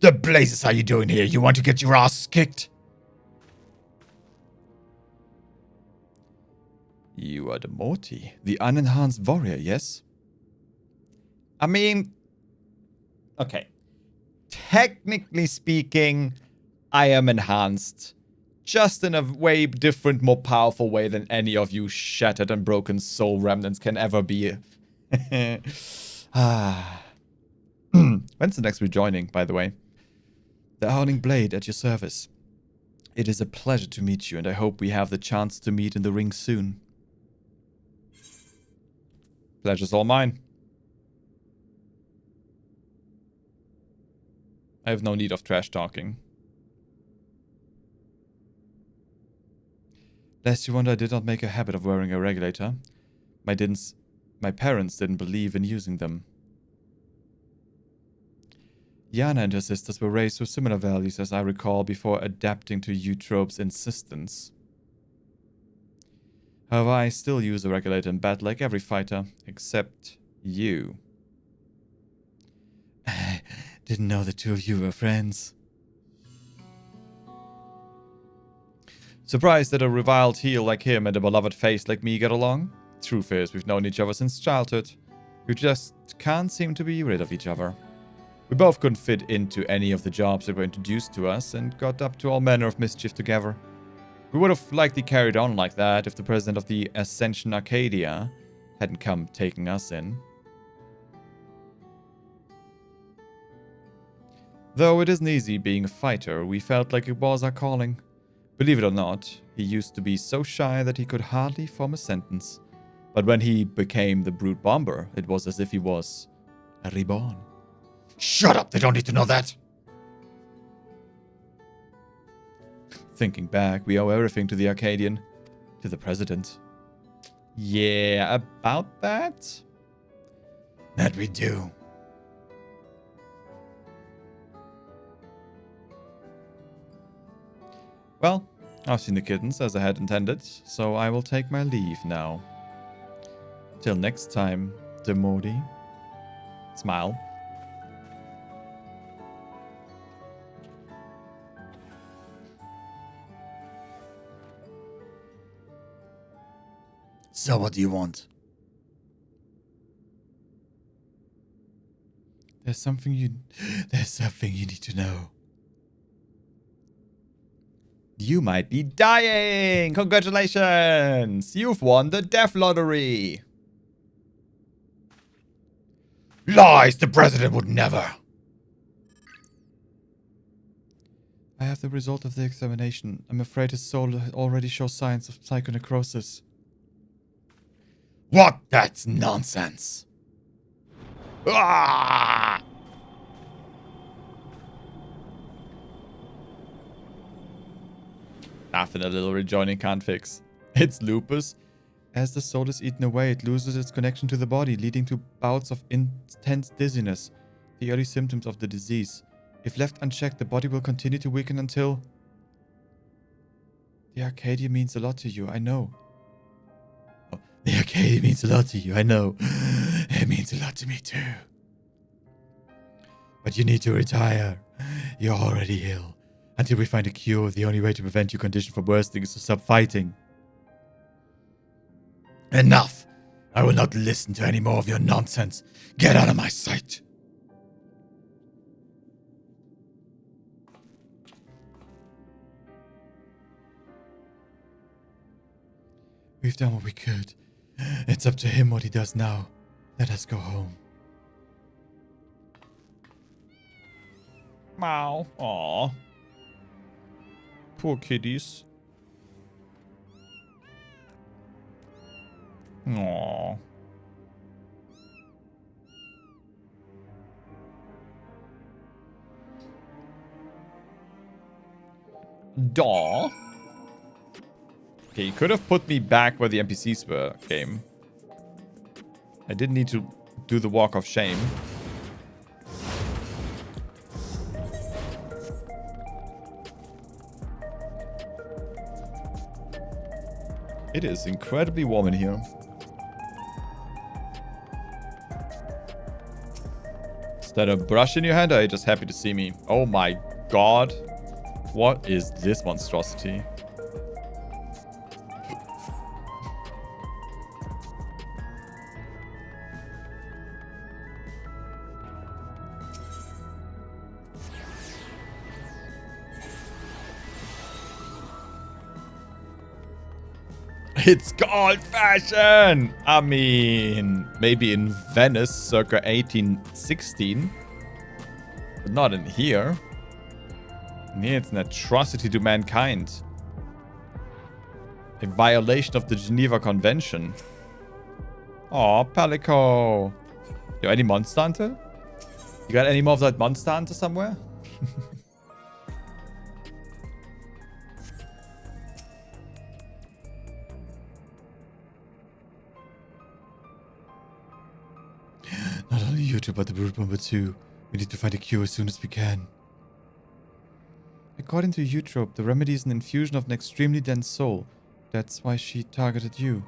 The blazes are you doing here? You want to get your ass kicked? You are the Morty, the unenhanced warrior, yes? I mean... Okay. Technically speaking, I am enhanced. Just in a way different, more powerful way than any of you shattered and broken soul remnants can ever be. When's the next rejoining, by the way? The Howling Blade at your service. It is a pleasure to meet you, and I hope we have the chance to meet in the ring soon. Pleasure's all mine. I have no need of trash talking. Lest you wonder, I did not make a habit of wearing a regulator. My parents didn't believe in using them. Yana and her sisters were raised with similar values as I recall before adapting to Eutrope's insistence. However, I still use a regulator in battle like every fighter, except you. I didn't know the two of you were friends. Surprised that a reviled heel like him and a beloved face like me get along? Truth is, we've known each other since childhood. We just can't seem to be rid of each other. We both couldn't fit into any of the jobs that were introduced to us and got up to all manner of mischief together. We would have likely carried on like that if the president of the Ascension Arcadia hadn't come taking us in. Though it isn't easy being a fighter, we felt like it was our calling. Believe it or not, he used to be so shy that he could hardly form a sentence. But when he became the Brute Bomber, it was as if he was reborn. Shut up! They don't need to know that! Thinking back, we owe everything to the Arcadian. To the president. Yeah, about that? That we do. Well, I've seen the kittens as I had intended, so I will take my leave now. Till next time, Demordi. Smile. So what do you want? There's something you need to know. You might be dying! Congratulations! You've won the death lottery! Lies! The president would never! I have the result of the examination. I'm afraid his soul already shows signs of psychonecrosis. What? That's nonsense! Ah! Nothing a little rejoining can't fix. It's lupus. As the soul is eaten away, it loses its connection to the body, leading to bouts of intense dizziness, the early symptoms of the disease. If left unchecked, the body will continue to weaken until... The Arcadia means a lot to you, I know. Oh, the Arcadia means a lot to you, I know. It means a lot to me too. But you need to retire. You're already ill. Until we find a cure, the only way to prevent your condition from worsening is to stop fighting. Enough! I will not listen to any more of your nonsense. Get out of my sight! We've done what we could. It's up to him what he does now. Let us go home. Meow. Aww. Poor kitties. Aww. Daw. Okay, you could have put me back where the NPCs were, game. I didn't need to do the walk of shame. It is incredibly warm in here. Is that a brush in your hand, or are you just happy to see me? Oh my god. What is this monstrosity? It's old-fashioned! I mean, maybe in Venice circa 1816. But not in here. In here it's an atrocity to mankind. A violation of the Geneva Convention. Aw, Palico. Yo, any Monster Hunter? You got any more of that Monster Hunter somewhere? Not only you two, but the Brood Bomber too. We need to find a cure as soon as we can. According to Eutrope, the remedy is an infusion of an extremely dense soul. That's why she targeted you.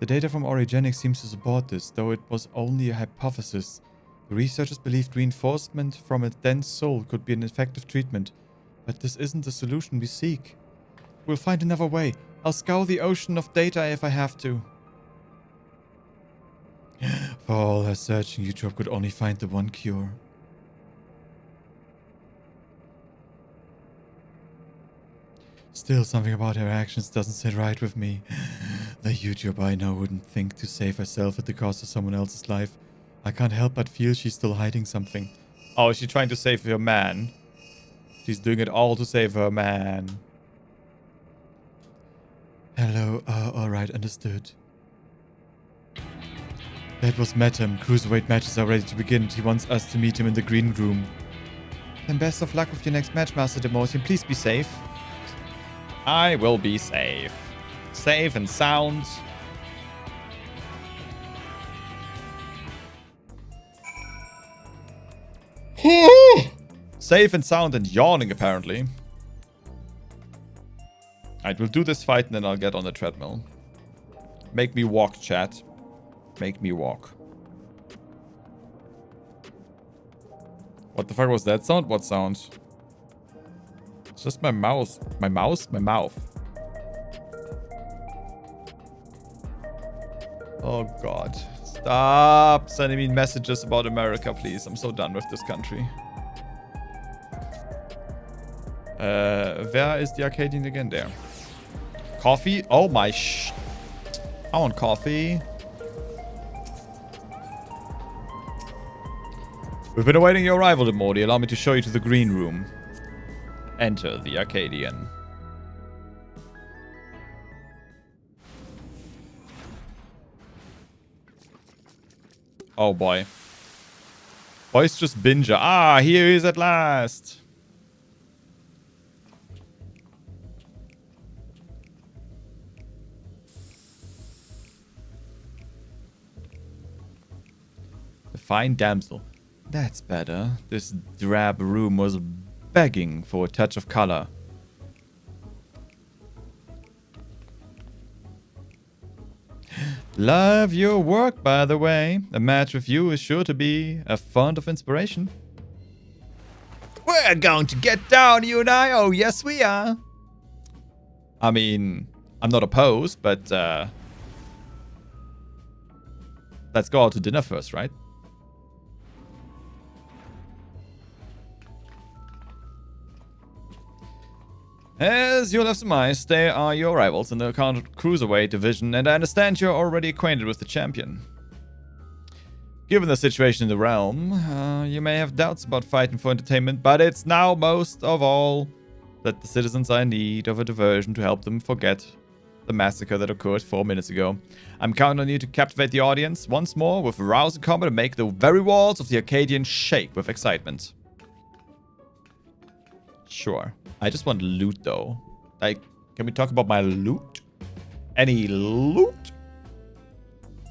The data from Origenics seems to support this, though it was only a hypothesis. The researchers believed reinforcement from a dense soul could be an effective treatment. But this isn't the solution we seek. We'll find another way. I'll scour the ocean of data if I have to. For all her searching, Eutrope could only find the one cure. Still, something about her actions doesn't sit right with me. The Eutrope I know wouldn't think to save herself at the cost of someone else's life. I can't help but feel she's still hiding something. Oh, is she trying to save her man? She's doing it all to save her man. Hello, alright, understood. That was Metam. Cruiserweight matches are ready to begin. He wants us to meet him in the green room. Then best of luck with your next match, Master Demotion. Please be safe. I will be safe. Safe and sound. Safe and sound and yawning, apparently. Alright, we'll do this fight and then I'll get on the treadmill. Make me walk, chat. Make me walk. What the fuck was that sound? What sound? It's just my mouse. My mouse? My mouth. Oh god. Stop sending me messages about America, please. I'm so done with this country. Where is the Arcadian again? There. Coffee? Oh my I want coffee. We've been awaiting your arrival, Demordi. Allow me to show you to the green room. Enter the Arcadian. Oh boy. Boisterous Binger. Ah, here he is at last. The fine damsel. That's better. This drab room was begging for a touch of color. Love your work, by the way. A match with you is sure to be a font of inspiration. We're going to get down, you and I. Oh, yes, we are. I mean, I'm not opposed, but let's go out to dinner first, right? As you'll have surmised, they are your rivals in the cruiserweight division, and I understand you're already acquainted with the champion. Given the situation in the realm, you may have doubts about fighting for entertainment, but it's now most of all that the citizens are in need of a diversion to help them forget the massacre that occurred 4 minutes ago. I'm counting on you to captivate the audience once more with rousing combat and make the very walls of the Arcadian shake with excitement. Sure. I just want loot, though. Like, can we talk about my loot? Any loot?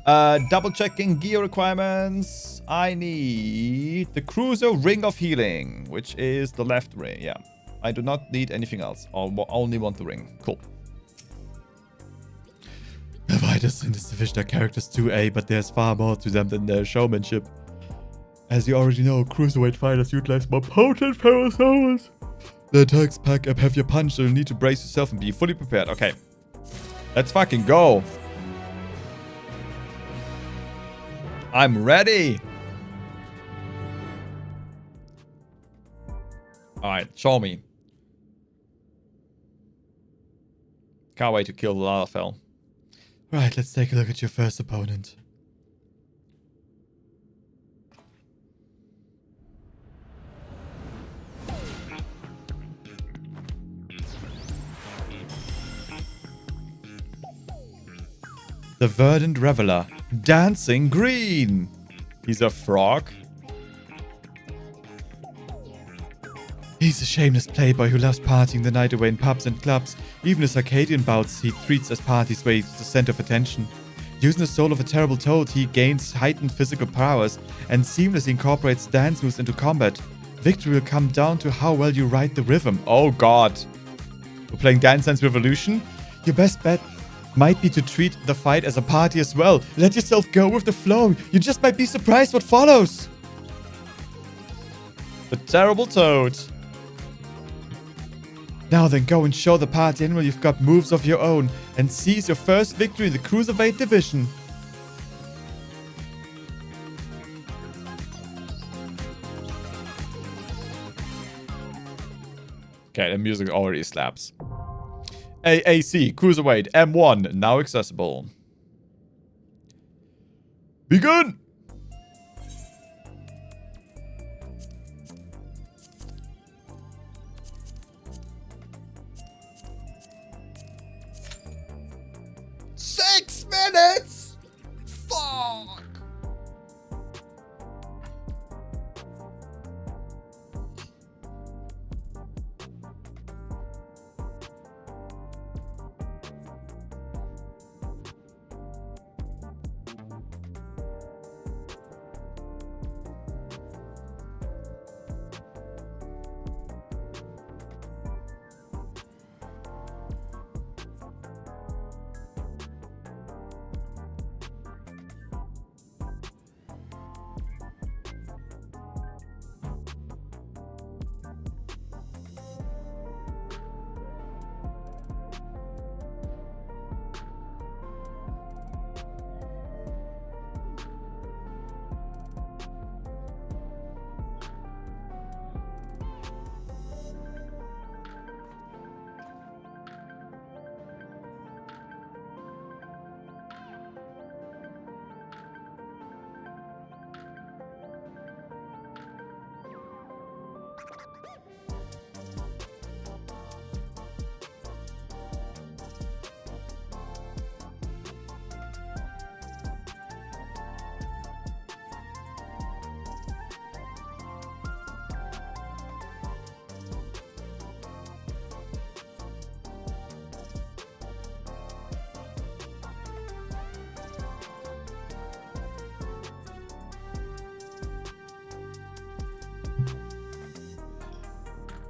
Double checking gear requirements. I need the Cruiser Ring of Healing, which is the left ring. Yeah. I do not need anything else. I only want the ring. Cool. The fighters in this division are characters 2A, but there's far more to them than their showmanship. As you already know, cruiserweight fighters utilize more potent pharosaurs. The attacks pack a heavier punch, so you'll need to brace yourself and be fully prepared. Okay. Let's fucking go. I'm ready. Alright, show me. Can't wait to kill the Lalafell. Right, let's take a look at your first opponent. The Verdant Reveler, Dancing Green. He's a frog. He's a shameless playboy who loves partying the night away in pubs and clubs. Even his Arcadian bouts he treats as parties where he's the center of attention. Using the soul of a terrible toad, he gains heightened physical powers and seamlessly incorporates dance moves into combat. Victory will come down to how well you ride the rhythm. Oh god. We're playing Dance Dance Revolution? Your best bet might be to treat the fight as a party as well. Let yourself go with the flow. You just might be surprised what follows. The terrible toad. Now then, go and show the party animal you've got moves of your own and seize your first victory in the Cruiserweight division. Okay, the music already slaps. AAC, Cruiserweight, M1, now accessible. Begin! Six minutes? Fuck!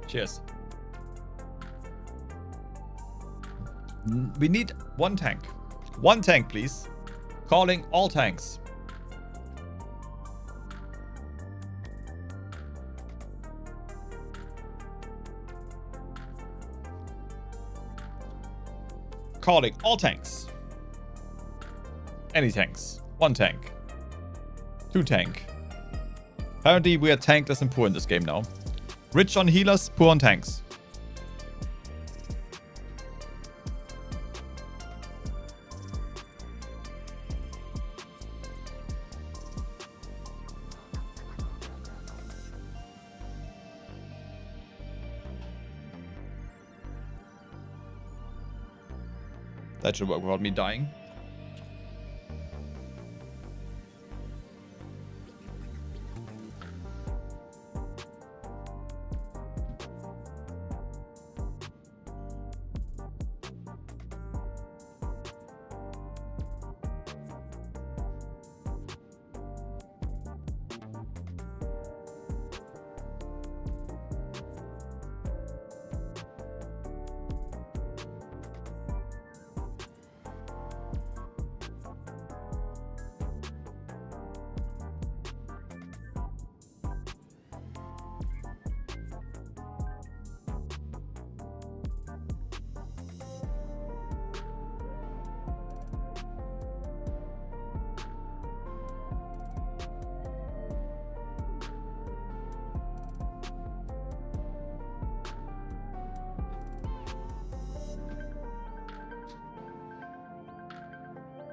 Cheers. We need one tank. One tank, please. Calling all tanks. Calling all tanks. Any tanks. One tank. Two tank. Apparently we are tankless and poor in this game now. Rich on healers, poor on tanks. That should work without me dying.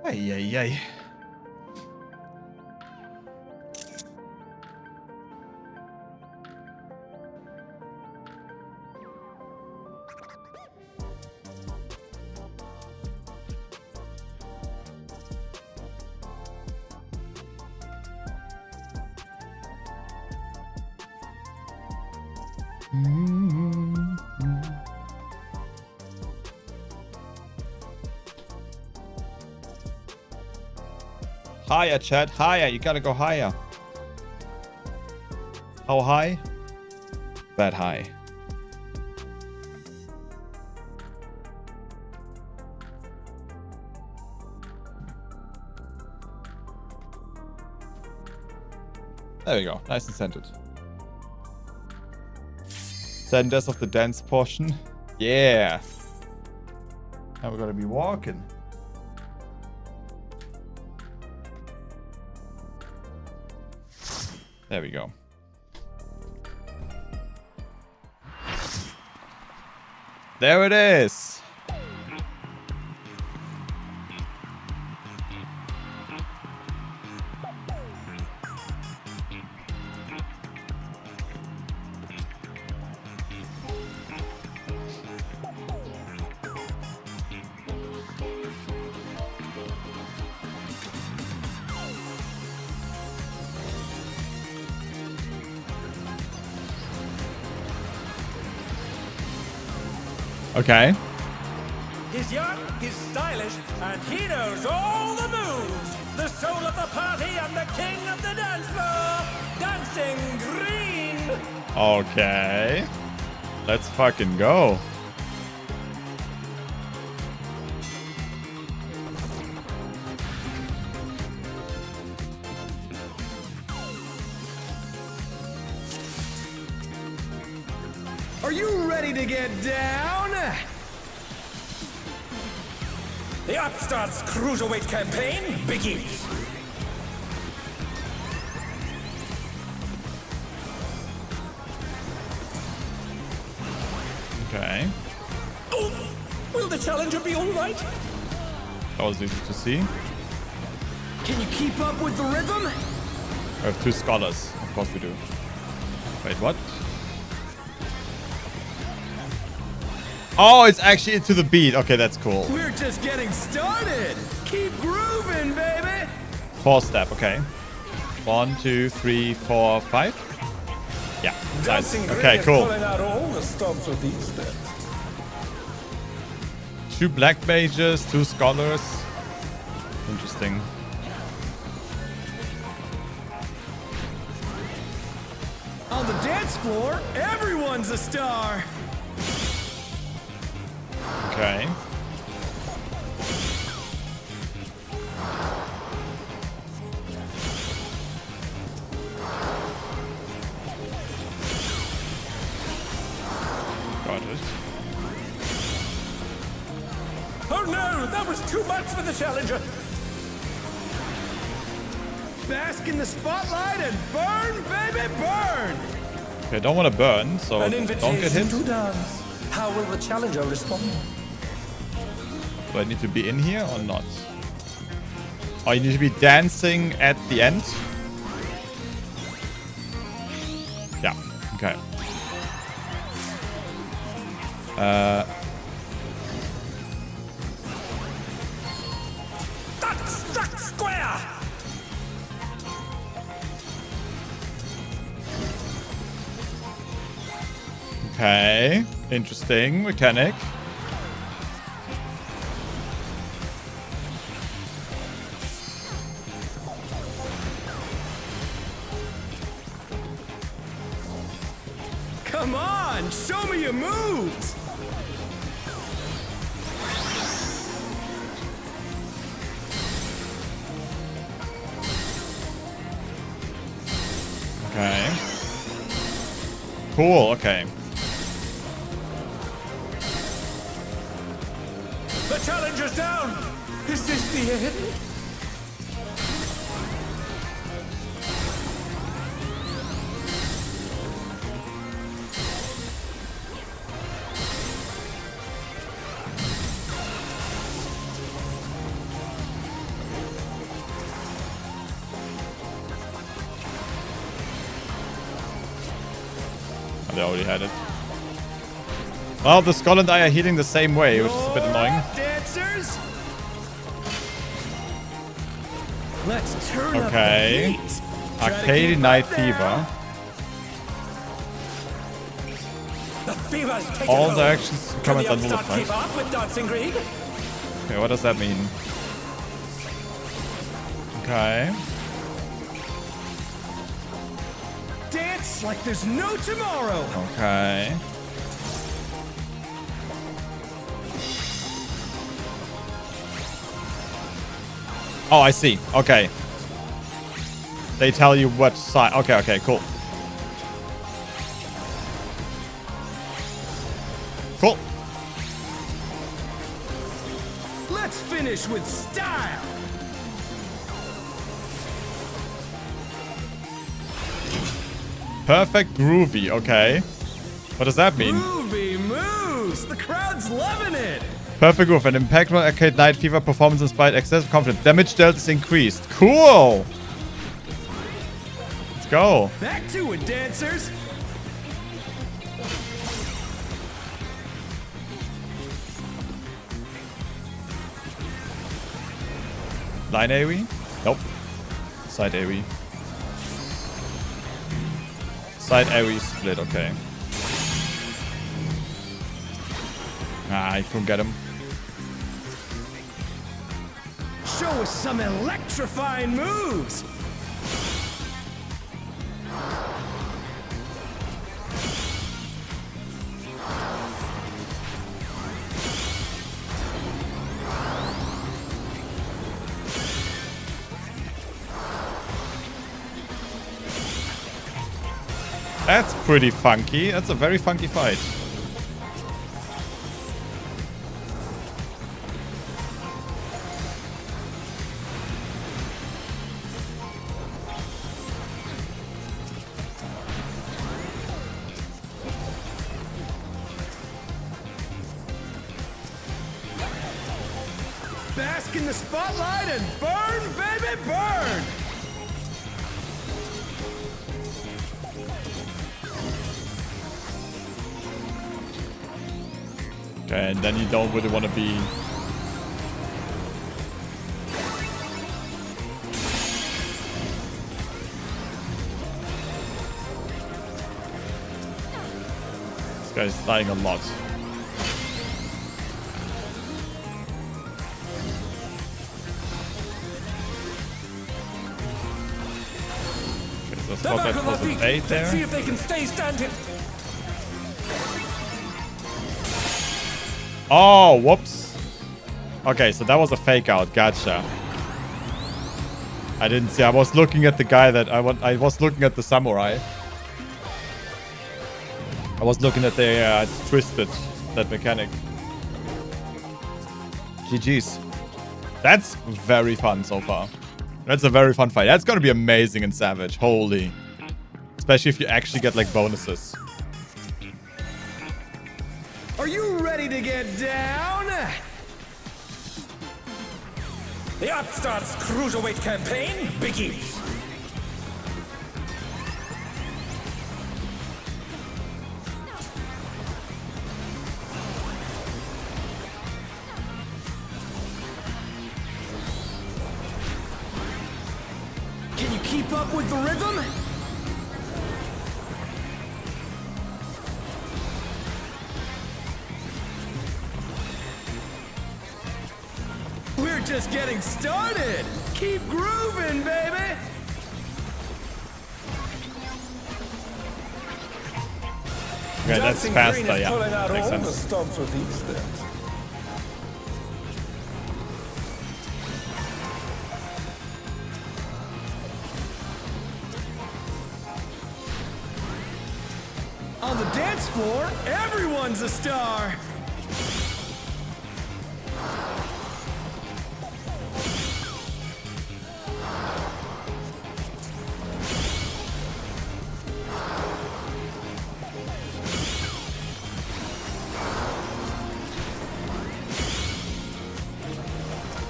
Ay, ay, ay. Higher, chat. Higher. You gotta go higher. How high? That high. There we go. Nice and centered. Senders of the dance portion. Yeah. Now we're gonna be walking. There we go. There it is. Okay. He's young, he's stylish, and he knows all the moves. The soul of the party and the king of the dance floor. Dancing Green. Okay. Let's fucking go. Are you ready to get down? The Upstarts Cruiserweight campaign begins. Okay. Oh, will the challenger be all right? That was easy to see. Can you keep up with the rhythm? We have 2 scholars. Of course we do. Wait, what? Oh, it's actually to the beat. Okay, that's cool. We're just getting started. Keep grooving, baby. 4-step, okay. 1, 2, 3, 4, 5. Yeah, nice. Okay, cool. Out all the stops with these steps. 2 black mages, 2 scholars. Interesting. On the dance floor, everyone's a star. Okay. Got it. Oh no, that was too much for the challenger. Bask in the spotlight and burn, baby, burn. Okay, I don't want to burn, so An don't get invitation hit. to dance. How will the challenger respond? Do I need to be in here or not? Oh, you need to be dancing at the end? Yeah, okay. That's square. Okay, interesting mechanic. Come on, show me your moves. Okay. Cool, okay. The challenger's down. Is this the end? They already had it. Well, the Skull and I are healing the same way, which is a bit annoying. Dancers. Let's turn Okay. up the heat. Arcade Night Fever. The fever's taken All hold. directions Can comments the are upstart nullified. keep up with dancing green? Okay, what does that mean? Okay. Dance like there's no tomorrow. Okay. Oh, I see. Okay. They tell you what side. Okay, okay, cool. Cool. Let's finish with style. Perfect groovy. Okay. What does that mean? Groovy moves. The crowd's loving it. Perfect groove. An impactful Arcade Night Fever performance inspired excessive confidence. Damage dealt is increased. Cool. Let's go. Back to it, dancers. Line AoE? Nope. Side AoE. Side AoE split, okay. Ah, I couldn't get him. Show us some electrifying moves. That's pretty funky. That's a very funky fight. Bask in the spotlight and burn, baby, burn. Okay, and then you don't really want to be... This guy's dying a lot. Okay, so They're Thought back that on was their a feet. bait Let's there. see if they can stay standing. Oh, whoops. Okay, so that was a fake out. Gotcha. I didn't see. I was looking at the guy that I was looking at the samurai. I was looking at the twisted that mechanic. GG's. That's very fun so far. That's a very fun fight. That's gonna be amazing in Savage. Holy. Especially if you actually get like bonuses. Are you ready to get down? The Upstart's Cruiserweight campaign begins. Can you keep up with the rhythm? We're just getting started. Keep grooving, baby. Okay, that's faster, yeah. Makes sense. stops with these things. On the dance floor, everyone's a star.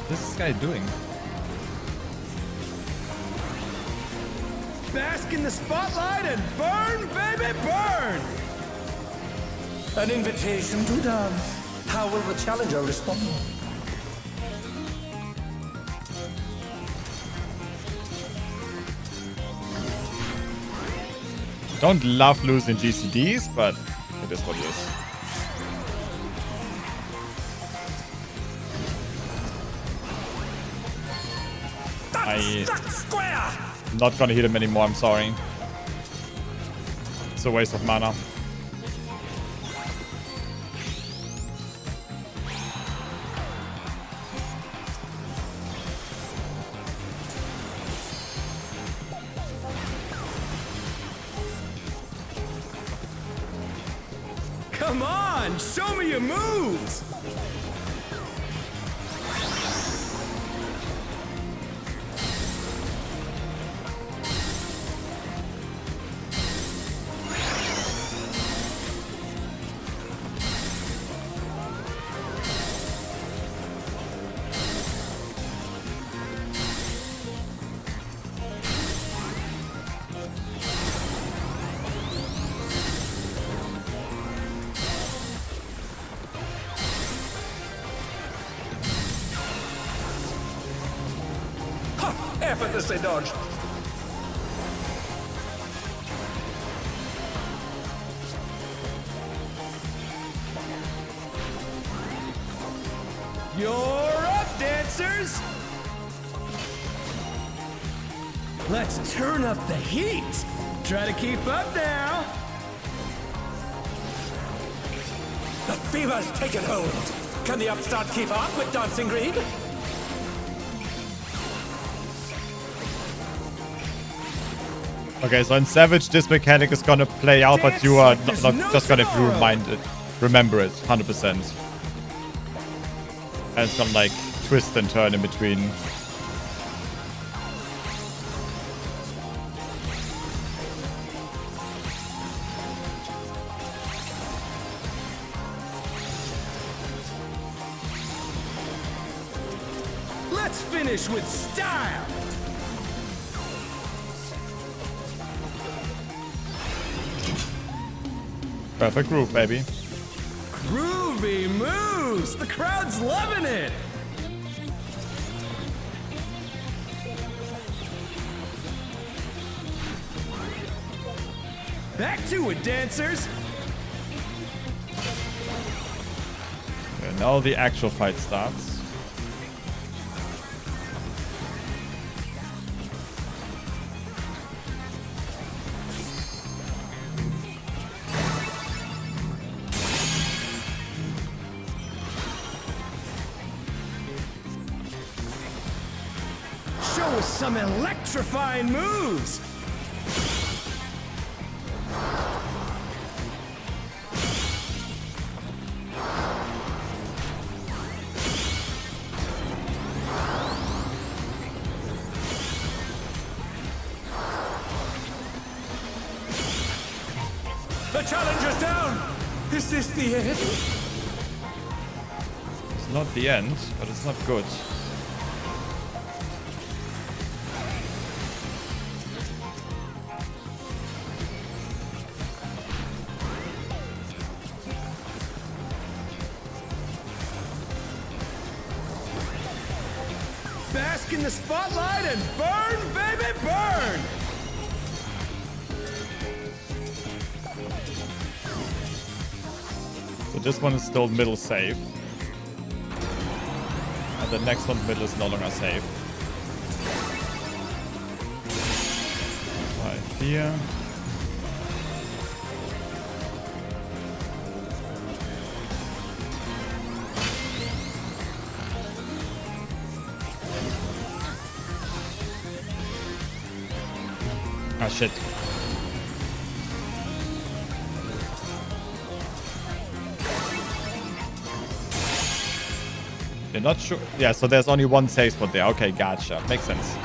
What's this guy doing? Bask in the spotlight and burn, baby, burn! An invitation to dance. How will the challenger respond? Don't love losing GCDs, but it is what it is. I'm not gonna hit him anymore, I'm sorry. It's a waste of mana. Come on, show me your moves! Effortlessly dodged. You're up, dancers! Let's turn up the heat! Try to keep up now! The fever's taken hold! Can the upstart keep up with Dancing Green? Okay, so in Savage, this mechanic is gonna play out, but you are not just gonna remember it 100%. And it's gonna like twist and turn in between. Let's finish with style! Perfect groove, baby. Groovy moves! The crowd's loving it! Back to it, dancers! Okay, now the actual fight starts. was some electrifying moves! The challenger's down! Is this the end? It's not the end, but it's not good. Bask in the spotlight and burn, baby, burn! So this one is still middle safe. And the next one middle is no longer safe. Right here. Ah, shit. You're not sure? Yeah, so there's only one safe spot there. Okay, gotcha. Makes sense.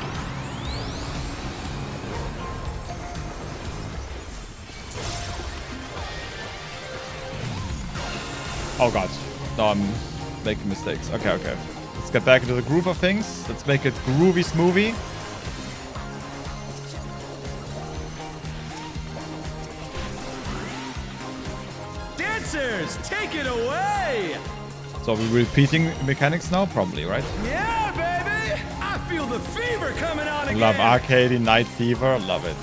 Oh god. No, I'm making mistakes. Okay, okay. Let's get back into the groove of things. Let's make it groovy smoothie. Dancers, take it away! So are we repeating mechanics now? Probably, right? Yeah, baby! I feel the fever coming on again! Love Arcade, Night Fever. Love it.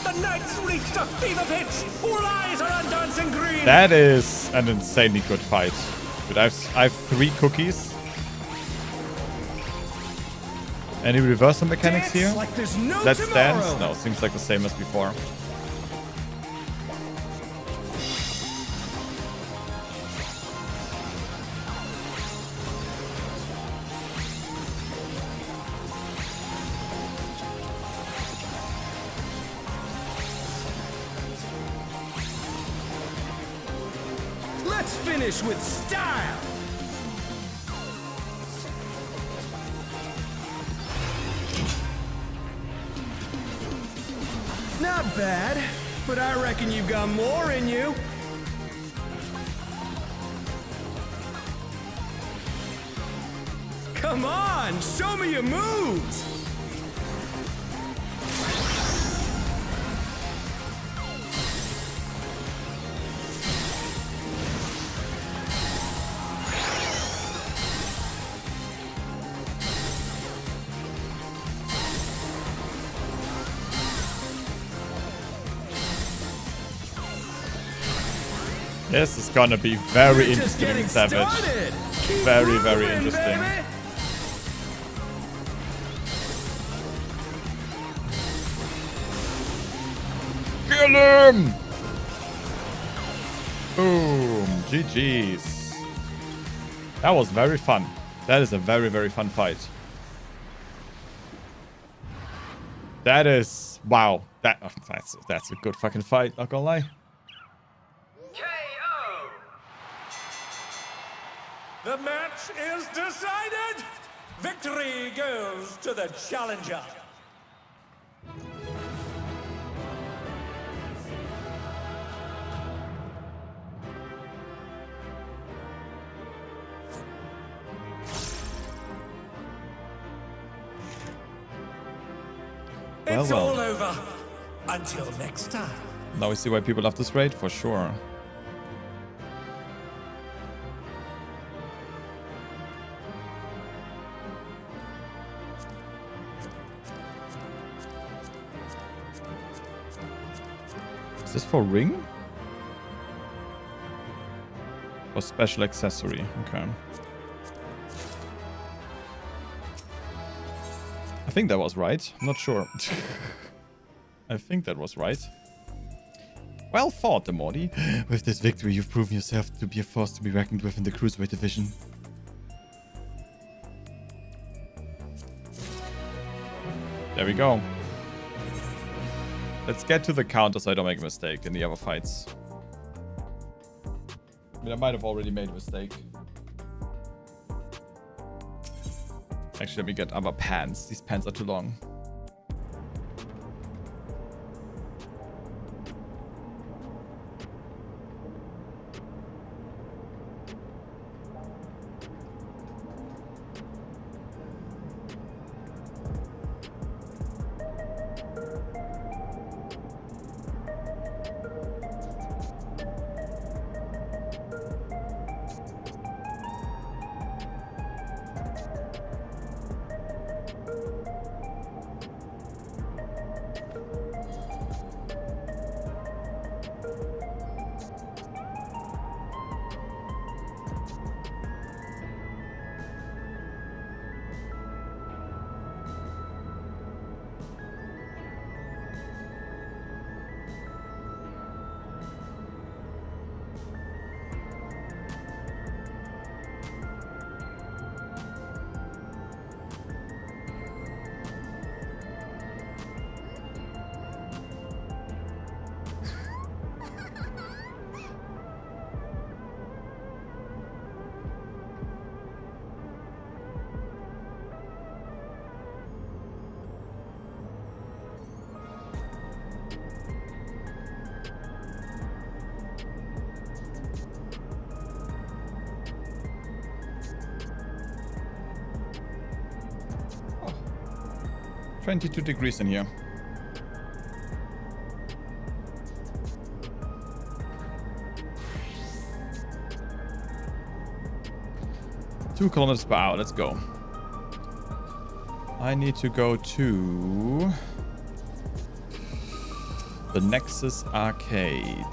The night's reached a fever pitch! All eyes are on Dancing Green! That is an insanely good fight. Dude, I have 3 cookies. Any reversal mechanics Dance here? like there's no Let's tomorrow. dance? No, seems like the same as before. Let's finish with style! Not bad, but I reckon you've got more in you. Come on, show me your moves! This is gonna be very We're just interesting getting and savage. started. Keep Very, very moving, interesting. baby. Kill him! Boom. GG's. That was very fun. That is a very, very fun fight. That is... Wow. That's a good fucking fight, not gonna lie. KO! The match is decided! Victory goes to the challenger. Well, It's well. all over. Until next time. Now we see why people love this raid, for sure. Is this for ring? Or special accessory? Okay. I think that was right. I'm not sure. I think that was right. Well fought, Demordi. With this victory, you've proven yourself to be a force to be reckoned with in the Cruiserweight division. There we go. Let's get to the counter so I don't make a mistake in the other fights. I mean, I might have already made a mistake. Actually, let me get other pants. These pants are too long. Oh, 22 degrees in here. Two kilometers per hour. Let's go. I need to go to the Nexus Arcade.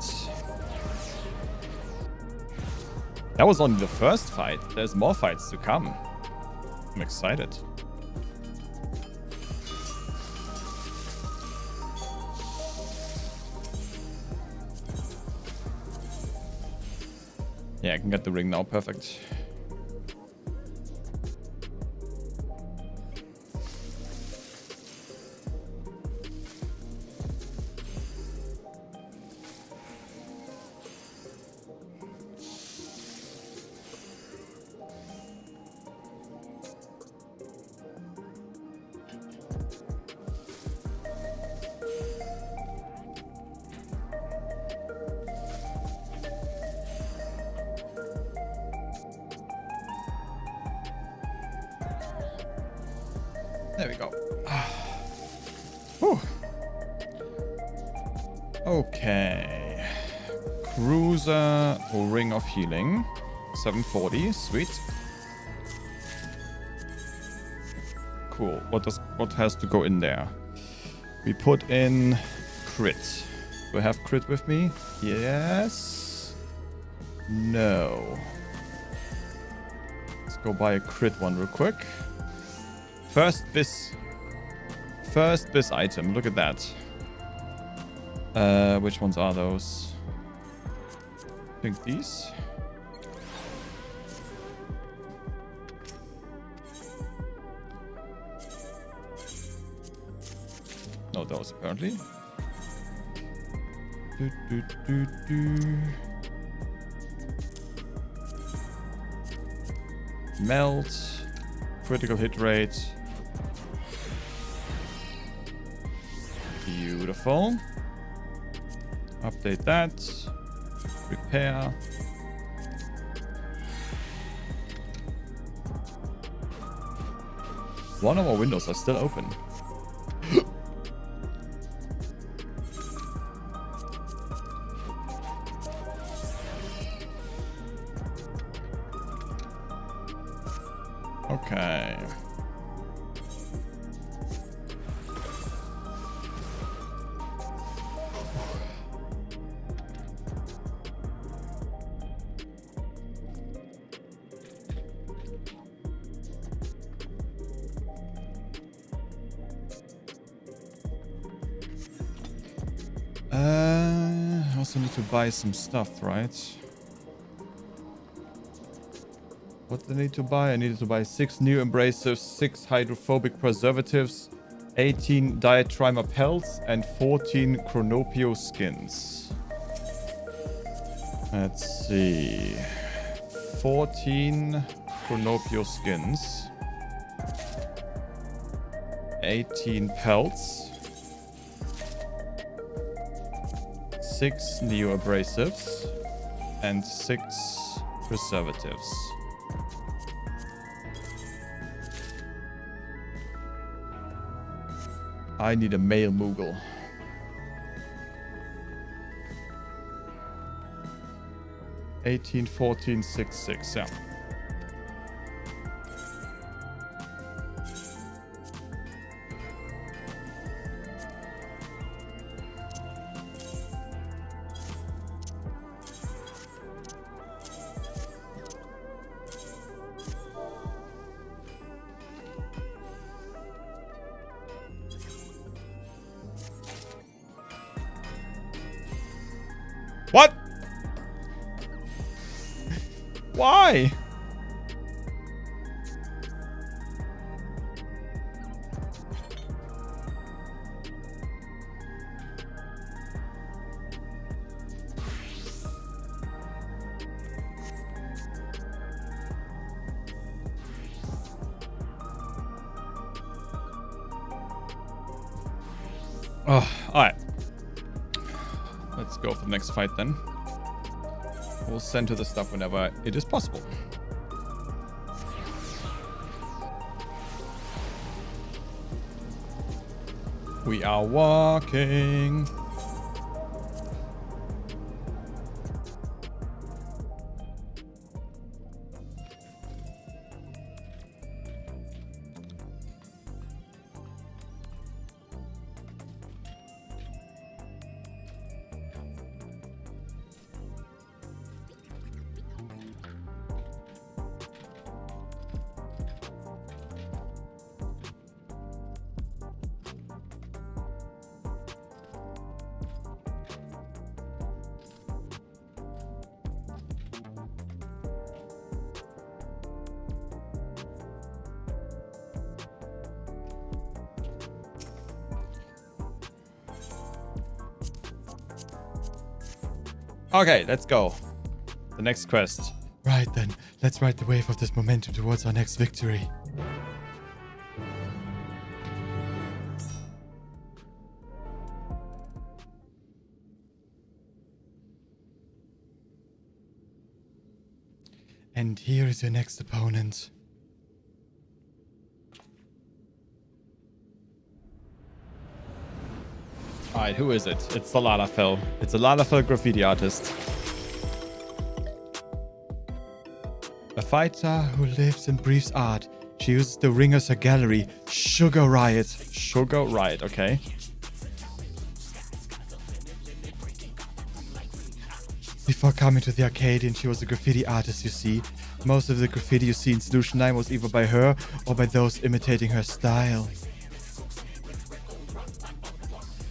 That was only the first fight. There's more fights to come. I'm excited. Yeah, I can get the ring now. Perfect. There we go. Whew. Okay. Cruiser Ring of Healing. 740. Sweet. Cool. What has to go in there? We put in crit. Do I have crit with me? Yes. No. Let's go buy a crit one real quick. First bis item. Look at that. Which ones are those? I think these. No, those apparently. Melt. Critical hit rate. Beautiful. Update that. Repair. One of our windows are still open. Okay. I also need to buy some stuff, right? What do I need to buy? I needed to buy 6 new abrasives, 6 hydrophobic preservatives, 18 Diatrimer pelts and 14 Chronopio skins. Let's see. 14 Chronopio skins. 18 pelts. 6 Neo Abrasives. And 6 Preservatives. I need a male Moogle. $18, $14, $6, yeah. What? Why? Oh, alright. Let's go for the next fight then. We'll send to the stuff whenever it is possible. We are walking. Okay, let's go. The next quest. Right then, let's ride the wave of this momentum towards our next victory. And here is your next opponent. Alright, who is it? It's the Lalafell. It's a Lalafell graffiti artist. A fighter who lives and breathes art. She uses the ring as her gallery. Sugar Riot. Sugar Riot, okay. Before coming to the Arcadian, she was a graffiti artist, you see. Most of the graffiti you see in Solution 9 was either by her or by those imitating her style.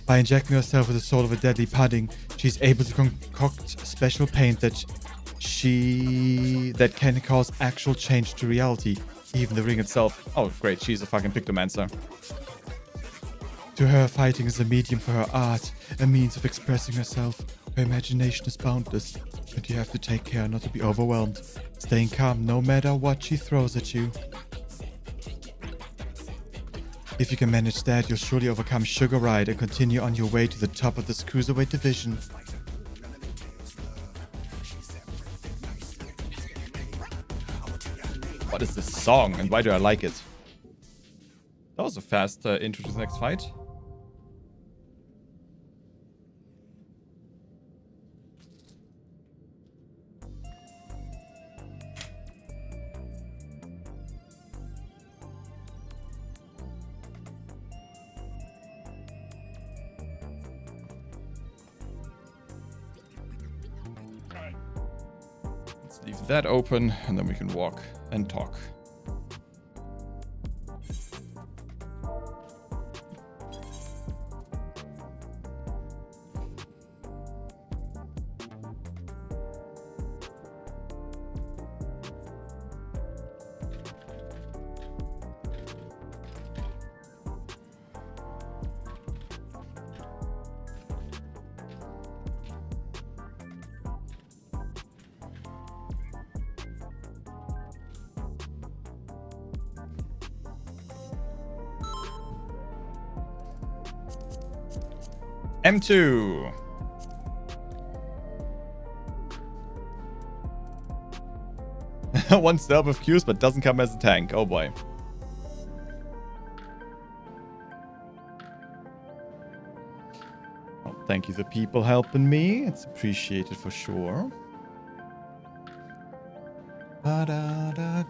By injecting herself with the soul of a deadly pudding, she's able to concoct special paint that can cause actual change to reality, even the ring itself. Oh, great, she's a fucking pictomancer. To her, fighting is a medium for her art, a means of expressing herself. Her imagination is boundless, but you have to take care not to be overwhelmed, staying calm no matter what she throws at you. If you can manage that, you'll surely overcome Sugar Riot and continue on your way to the top of this cruiserweight division. What is this song and why do I like it? That was a fast intro to the next fight. Leave that open and then we can walk and talk. M2. One stab of Qs, but doesn't come as a tank. Oh boy. Well, thank you to people helping me. It's appreciated for sure. Ba-da-da-da-da-da.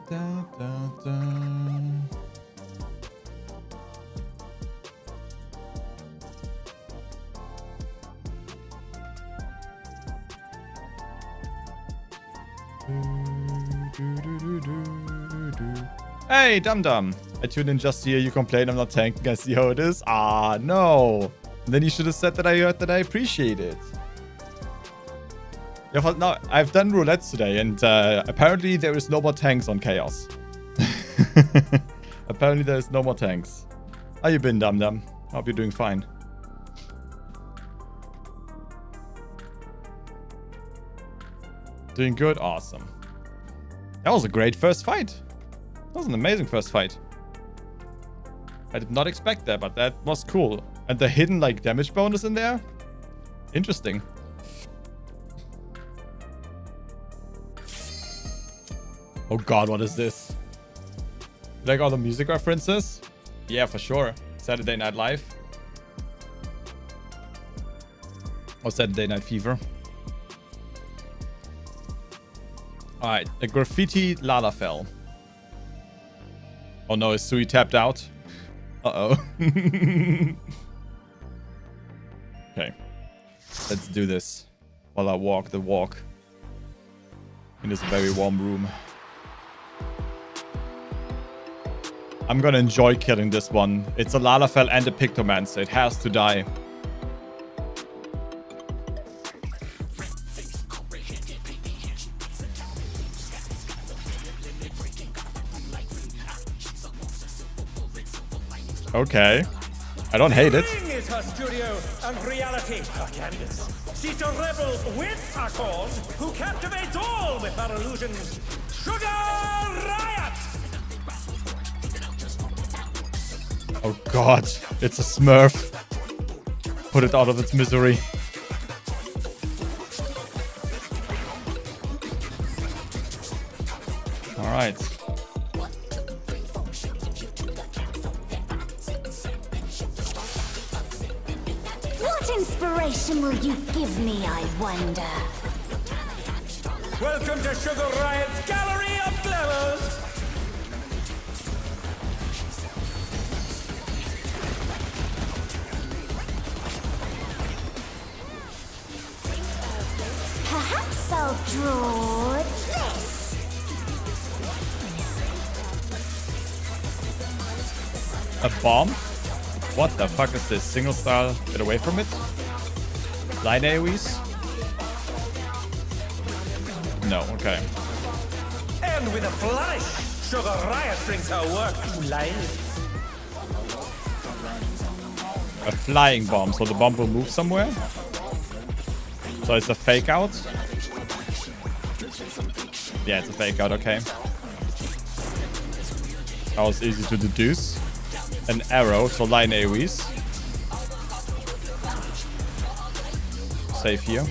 Hey, Dum Dum. I tuned in just to hear you complain I'm not tanking. I see how it is. Ah, no. And then you should have said that I heard that I appreciate it. Yeah, but no, I've done roulettes today, and apparently there is no more tanks on Chaos. Apparently there is no more tanks. How you been, Dum Dum? Hope you're doing fine. Doing good? Awesome. That was a great first fight. That was an amazing first fight. I did not expect that, but that was cool. And the hidden, like, damage bonus in there? Interesting. Oh god, what is this? You like all the music references? Yeah, for sure. Saturday Night Live. Or Saturday Night Fever. Alright, a graffiti Lalafell. Oh no, is Sui tapped out? Uh-oh. Okay. Let's do this. While I walk the walk. In this very warm room. I'm gonna enjoy killing this one. It's a Lalafell and a Pictomancer. It has to die. Okay. I don't hate it. Is her studio and reality her canvas. She's a rebel with a cause who captivates all with her illusions. Sugar Riot! Oh god, it's a Smurf. Put it out of its misery. Alright. What inspiration will you give me, I wonder? Welcome to Sugar Riot's Gallery of Glamours! Perhaps I'll draw this. A bomb? What the fuck is this? Single style? Get away from it? Line AoEs? No, okay. And with a flourish, Sugar Riot brings her work to life. A flying bomb, so the bomb will move somewhere? So it's a fake out? Yeah, it's a fake out, okay. That was easy to deduce. An arrow, so line AoEs. Save here.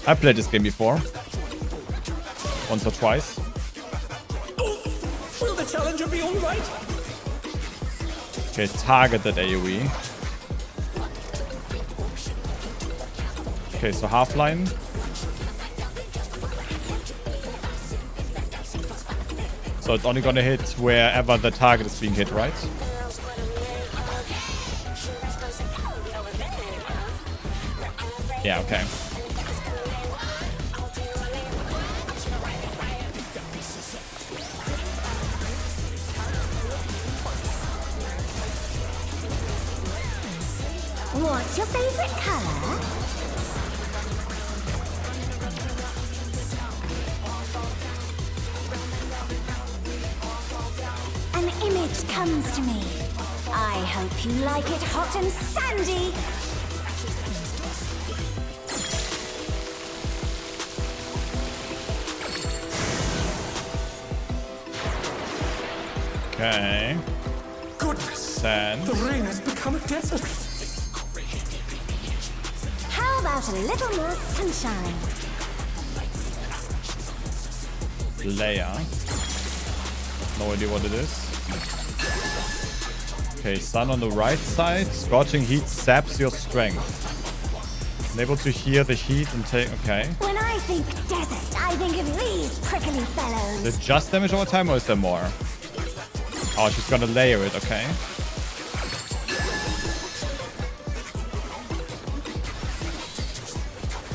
I played this game before. Once or twice. Oh, will the challenger be alright? Okay, targeted AoE. Okay, so half line. So it's only gonna hit wherever the target is being hit, right? Yeah, okay. What's your favorite color? An image comes to me. I hope you like it hot and sandy. Okay. Goodness! sand. The ring has become a desert. How about a little more sunshine? Layer. No idea what it is. Okay, sun on the right side. Scorching heat saps your strength. Unable to hear the heat and take... Okay. When I think desert, I think of these prickly fellows. Is it just damage over time or is there more? Oh, she's gonna layer it, okay.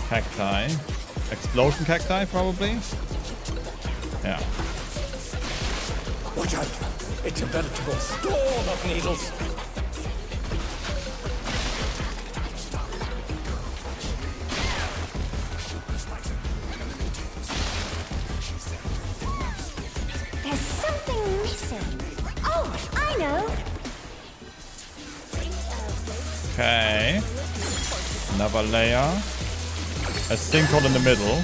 Cacti. Explosion cacti, probably? Yeah. Watch out! It's a veritable storm of needles. There's something missing. Oh, I know. Okay. Another layer. A sinkhole in the middle.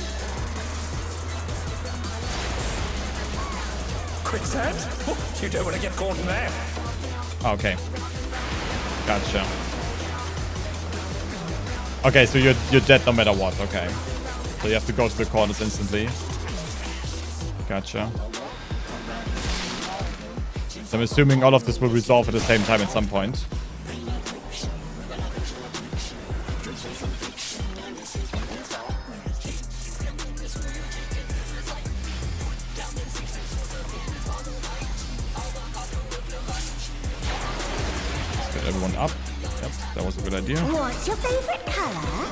Quicksand? Oh, you don't want to get caught in there. Okay. Gotcha. Okay, so you're dead no matter what. Okay. So you have to go to the corners instantly. Gotcha. So I'm assuming all of this will resolve at the same time at some point. Everyone up. Yep, that was a good idea. What's your favorite color?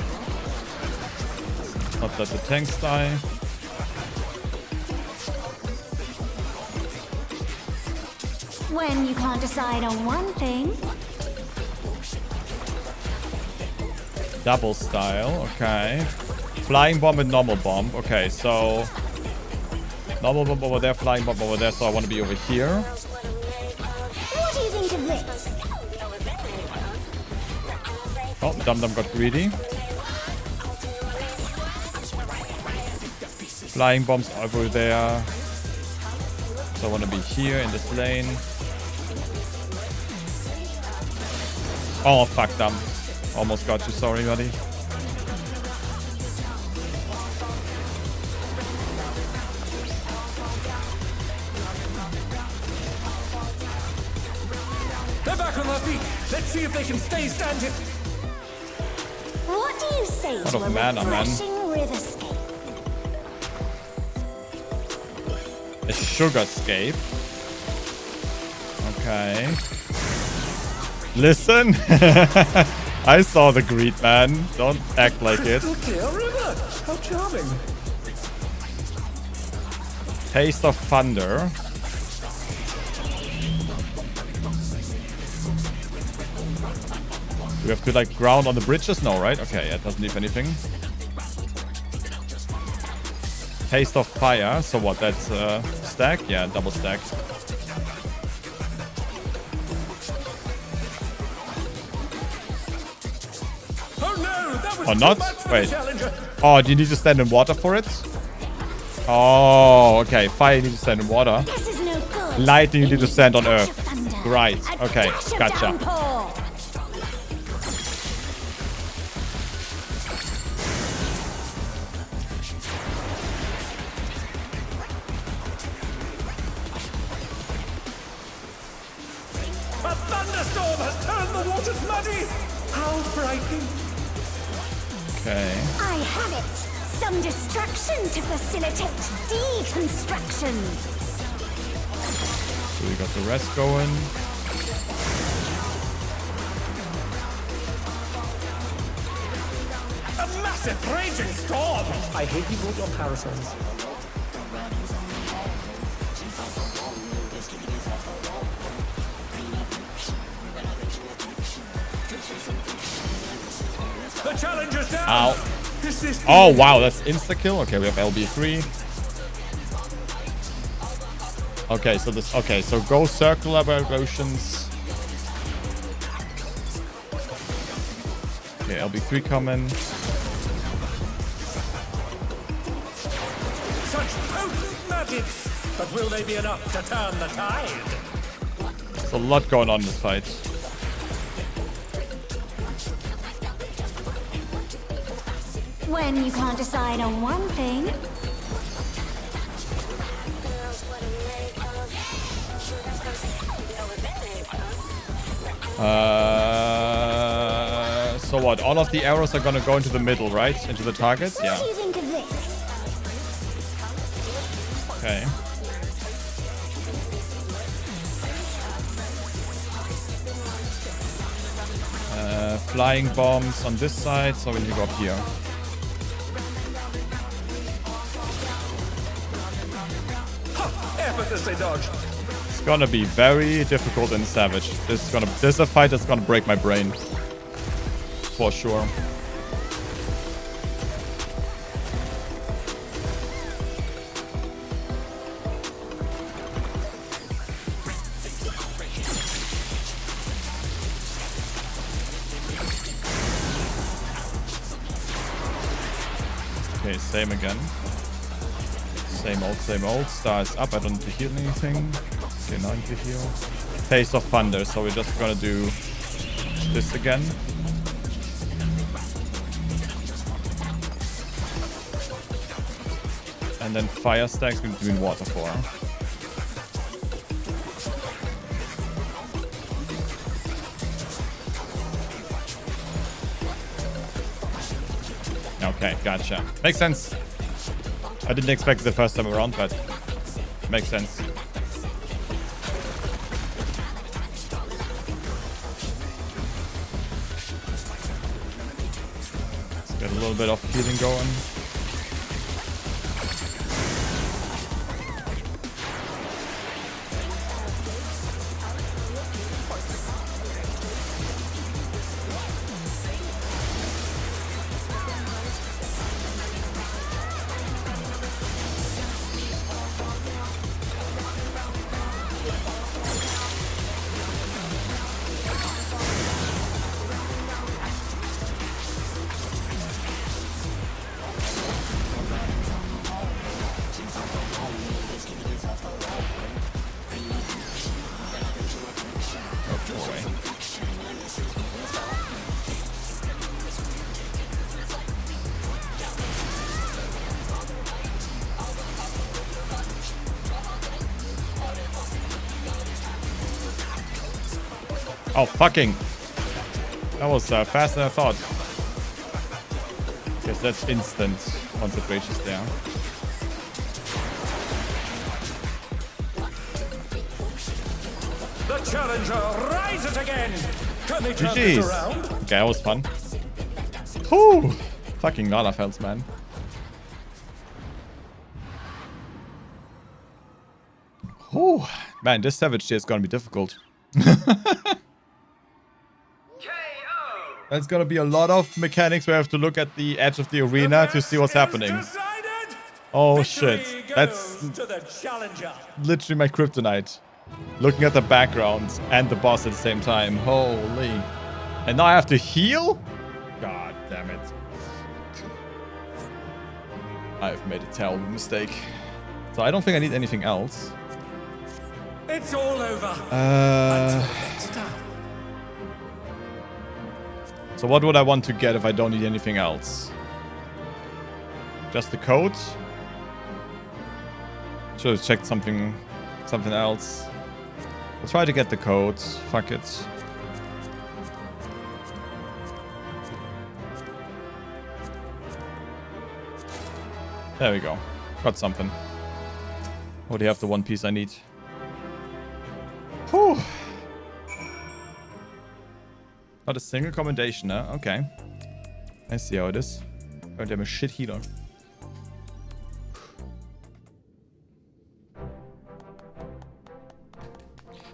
Not let the tanks die. When you can't decide on one thing. Double style, okay. Flying bomb and normal bomb. Okay, so normal bomb over there, flying bomb over there, so I want to be over here. What do you think of this? Oh, Dum Dum got greedy. Flying bombs over there. So I want to be here in this lane. Oh, fuck, Dum. Almost got you, sorry, buddy. They're back on their feet. Let's see if they can stay standing. What do you say Lot to of a mana, man. refreshing riverscape? A sugarscape. Okay. Listen. I saw the greed, man. Don't act like it. Crystal clear river. How charming. Taste of thunder. We have to like ground on the bridges? No, right? Okay, yeah, it doesn't leave anything. Taste of fire. So what? That's stack? Yeah, double stack. Oh no, that was Or too not? much for Wait. the challenger. Oh, do you need to stand in water for it? Oh, okay. Fire, you need to stand in water. This is no good. Lightning, you need to stand on A dash earth. of thunder, Right. a Okay. dash of Gotcha. downpour. A thunderstorm has turned the waters muddy. How frightening. Okay. I have it. Some destruction to facilitate deconstruction. So we got the rest going. A massive raging storm. I hate you brought on parasols. The challenger's down. Ow. Is this Oh, wow. That's insta-kill. Okay, we have LB3. Okay, so this... Okay, so go circular revolutions. Okay, LB3 coming. such potent magic? But will they be enough to turn the tide? There's a lot going on in this fight. When you can't decide on one thing, So what? All of the arrows are gonna go into the middle, right? Into the targets? what Yeah. do you think of this? Okay. Flying bombs on this side, so we need to go up here. Effortlessly dodged. It's gonna be very difficult and savage. This is a fight that's gonna break my brain. For sure. Okay, same again. Same old. Star is up. I don't need to heal anything. Okay, now I need to heal. Taste of Thunder. So we're just gonna do this again. And then Fire Stacks between Water 4. Okay, gotcha. Makes sense. I didn't expect it the first time around, but makes sense. Let's get a little bit of healing going. Oh, fucking. That was faster than I thought. Guess that's instant once it reaches there. The challenger rises again. Can they turn GG's. this around? Okay, that was fun. Whew. Fucking Lalafels, man. Whew. Man, this Savage tier is gonna be difficult. That's gonna be a lot of mechanics. We have to look at the edge of the arena to see what's happening. Decided. Oh Victory shit. goes That's to the challenger. literally my kryptonite. Looking at the background and the boss at the same time. Holy. And now I have to heal? God damn it. I've made a terrible mistake. So I don't think I need anything else. It's all over. Until next time. So what would I want to get if I don't need anything else? Just the code? Should have checked something else. I'll try to get the code. Fuck it. There we go. Got something. Already have the one piece I need. Whew. Not a single commendation, huh? Okay. I see how it is. Apparently I'm a shit healer.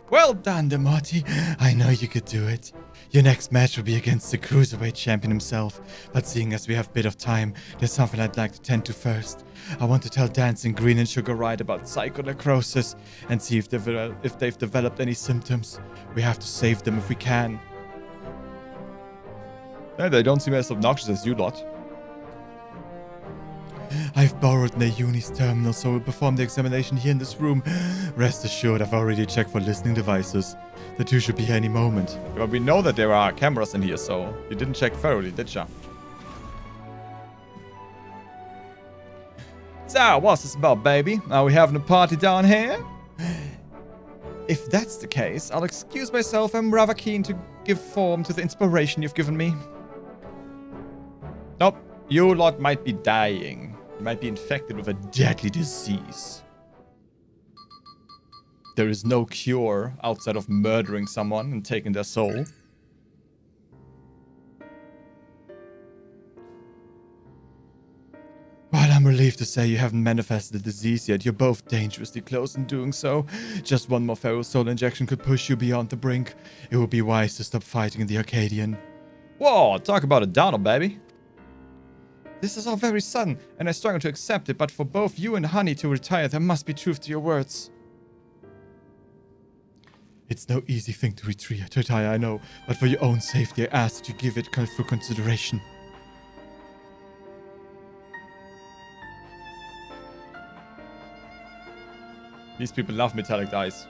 Well done, Demorty. I know you could do it. Your next match will be against the Cruiserweight Champion himself. But seeing as we have a bit of time, there's something I'd like to tend to first. I want to tell Dancing Green and Sugar Ride about psychonecrosis and see if they've developed any symptoms. We have to save them if we can. Yeah, they don't seem as obnoxious as you lot. I've borrowed Nayuni's terminal, so we'll perform the examination here in this room. Rest assured, I've already checked for listening devices. The two should be here any moment. Well, we know that there are cameras in here, so you didn't check thoroughly, did ya? So, what's this about, baby? Are we having a party down here? If that's the case, I'll excuse myself. I'm rather keen to give form to the inspiration you've given me. Nope, you lot might be dying. You might be infected with a deadly disease. There is no cure outside of murdering someone and taking their soul. While I'm relieved to say you haven't manifested the disease yet, you're both dangerously close in doing so. Just one more feral soul injection could push you beyond the brink. It would be wise to stop fighting in the Arcadian. Whoa, talk about a downer, baby. This is all very sudden, and I struggle to accept it, but for both you and Honey to retire, there must be truth to your words. It's no easy thing to retire, I know, but for your own safety, I ask that you give it full consideration. These people love metallic dice.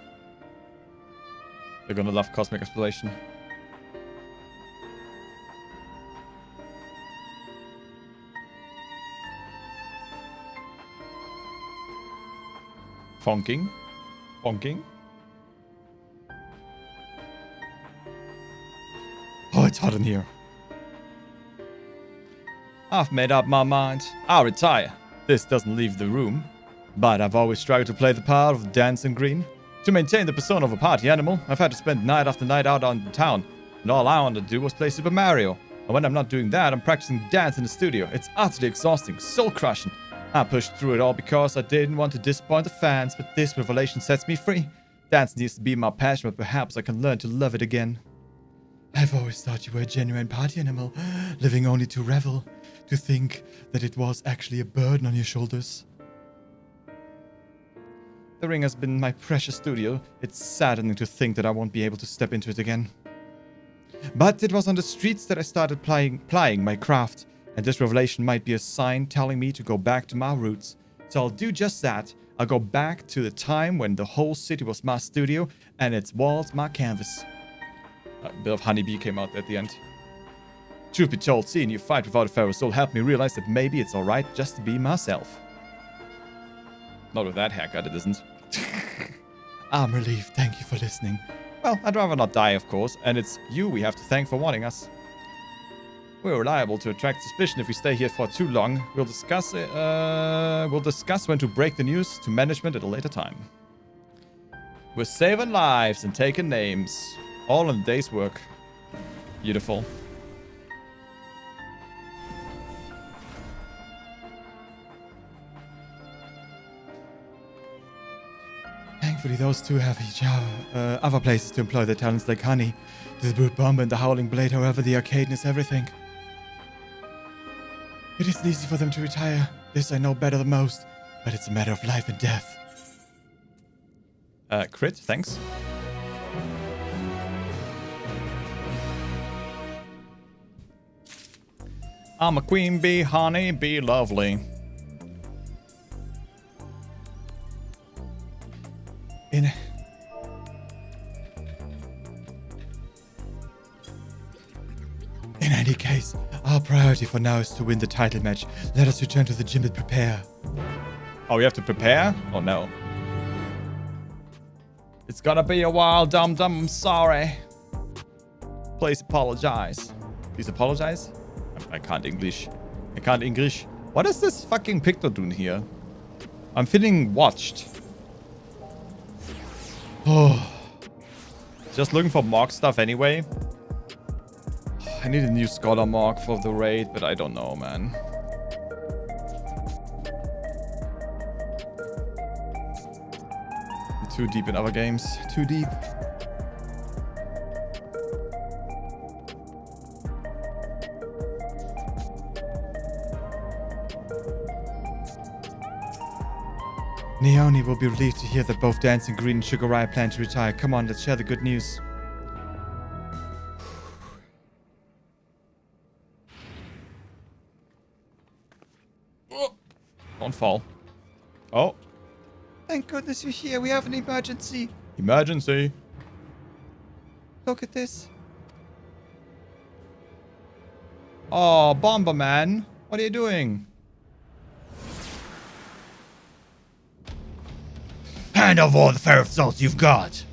They're gonna love cosmic exploration. Fonking. Fonking. Oh, it's hot in here. I've made up my mind. I'll retire. This doesn't leave the room. But I've always struggled to play the part of Dancing Green. To maintain the persona of a party animal, I've had to spend night after night out on town. And all I wanted to do was play Super Mario. And when I'm not doing that, I'm practicing dance in the studio. It's utterly exhausting, soul-crushing. I pushed through it all because I didn't want to disappoint the fans, but this revelation sets me free. Dance needs to be my passion, but perhaps I can learn to love it again. I've always thought you were a genuine party animal, living only to revel. To think that it was actually a burden on your shoulders. The ring has been my precious studio. It's saddening to think that I won't be able to step into it again. But it was on the streets that I started plying my craft, and this revelation might be a sign telling me to go back to my roots. So I'll do just that. I'll go back to the time when the whole city was my studio, and its walls my canvas. A bit of honeybee came out at the end. Truth be told, seeing you fight without a feral soul helped me realize that maybe it's alright just to be myself. Not with that haircut, it isn't. I'm relieved. Thank you for listening. Well, I'd rather not die, of course, and it's you we have to thank for warning us. We're liable to attract suspicion if we stay here for too long. We'll discuss when to break the news to management at a later time. We're saving lives and taking names. All in a day's work. Beautiful. Thankfully, those two have each other places to employ their talents like Honey. The Brute Bomber and the Howling Blade, however, the Arcadian is everything. It isn't easy for them to retire. This I know better than most, but it's a matter of life and death. Crit, thanks. I'm a queen bee, honey, be lovely. In any case, our priority for now is to win the title match. Let us return to the gym and prepare. Oh, we have to prepare? Oh no. It's gonna be a while, dum-dum, I'm sorry. Please apologize. Please apologize? I can't English. I can't English. What is this fucking picture doing here? I'm feeling watched. Oh. Just looking for Morg stuff anyway. I need a new Scholar Morg for the raid, but I don't know, man. I'm too deep in other games. Too deep. Naomi will be relieved to hear that both Dancing Green and Sugar Rye plan to retire. Come on, let's share the good news. Don't fall. Oh. Thank goodness you're here. We have an emergency. Emergency. Look at this. Oh, Bomberman. What are you doing? Hand over all the ferrous salts you've got.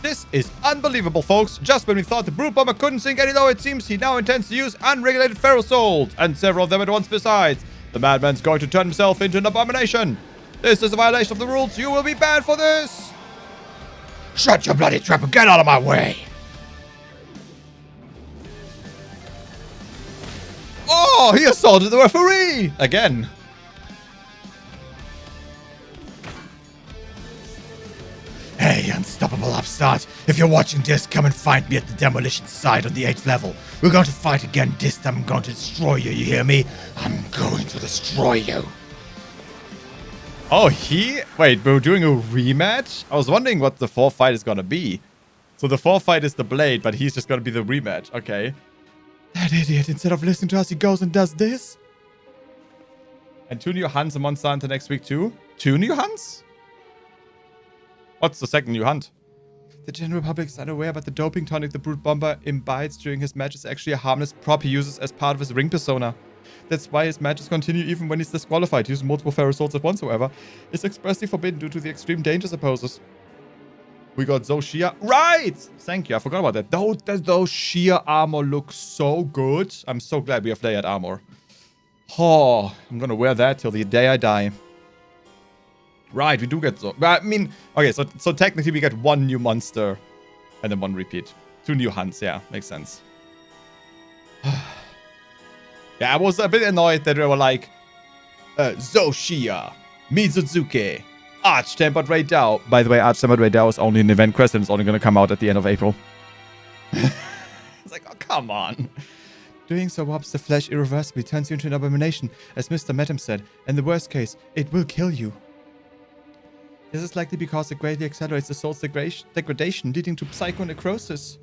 This is unbelievable, folks. Just when we thought the Brute Bomber couldn't sink any lower, it seems he now intends to use unregulated ferrous souls, and several of them at once besides. The madman's going to turn himself into an abomination. This is a violation of the rules. You will be banned for this. Shut your bloody trap and get out of my way. Oh, he assaulted the referee! Again. Hey, unstoppable upstart. If you're watching this, come and find me at the demolition site on the 8th level. We're going to fight again. This time I'm going to destroy you, you hear me? I'm going to destroy you. Oh, wait, we're doing a rematch? I was wondering what the fourth fight is going to be. So the fourth fight is the Blade, but he's just going to be the rematch. Okay. That idiot, instead of listening to us, he goes and does this. And 2 new hunts a Monster Hunter next week too? 2 new hunts? What's the second new hunt? The general public is unaware, but the doping tonic the Brute Bomber imbibes during his match is actually a harmless prop he uses as part of his ring persona. That's why his matches continue even when he's disqualified. Using multiple ferrous souls at once, however, is expressly forbidden due to the extreme dangers it poses. We got Zoshia. Right! Thank you. I forgot about that. Those sheer armor looks so good. I'm so glad we have layered armor. Oh, I'm gonna wear that till the day I die. Right, we do get I mean, okay, so technically we get 1 new monster and then 1 repeat. 2 new hunts, yeah, makes sense. Yeah, I was a bit annoyed that they were like, Zoshia, Mizuzuki, Arch-Tempered Ray Dao. By the way, Arch-Tempered Ray Dao is only an event quest and it's only going to come out at the end of April. It's like, oh, come on. Doing so warps the flesh irreversibly, turns you into an abomination, as Mr. Metam said. In the worst case, it will kill you. This is likely because it greatly accelerates the soul's degradation, leading to psychonecrosis.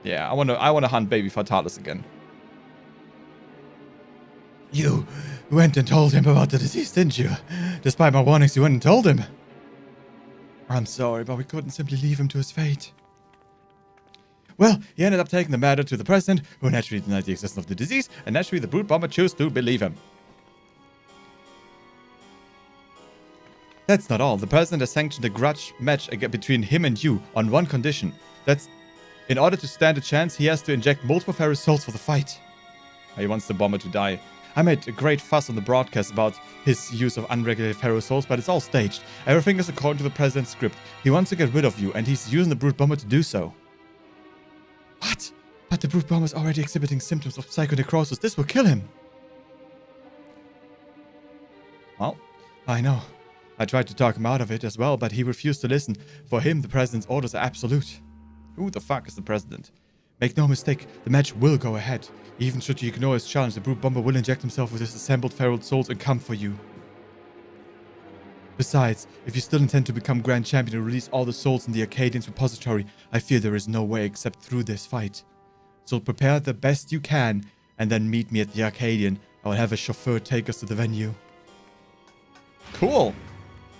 Yeah, I wanna hunt Baby Fatalis again. You went and told him about the disease, didn't you? Despite my warnings, you went and told him. I'm sorry, but we couldn't simply leave him to his fate. Well, he ended up taking the matter to the president, who naturally denied the existence of the disease, and naturally the Brute Bomber chose to believe him. That's not all. The president has sanctioned a grudge match between him and you on one condition. That's, in order to stand a chance, he has to inject multiple ferrous souls for the fight. He wants the bomber to die. I made a great fuss on the broadcast about his use of unregulated ferrous souls, but it's all staged. Everything is according to the president's script. He wants to get rid of you, and he's using the Brute Bomber to do so. What? But the Brute Bomber is already exhibiting symptoms of psychonecrosis. This will kill him. Well, I know. I tried to talk him out of it as well, but he refused to listen. For him, the president's orders are absolute. Who the fuck is the president? Make no mistake, the match will go ahead. Even should you ignore his challenge, the Brute Bomber will inject himself with his assembled feral souls and come for you. Besides, if you still intend to become Grand Champion and release all the souls in the Arcadian's repository, I fear there is no way except through this fight. So prepare the best you can, and then meet me at the Arcadian. I will have a chauffeur take us to the venue. Cool.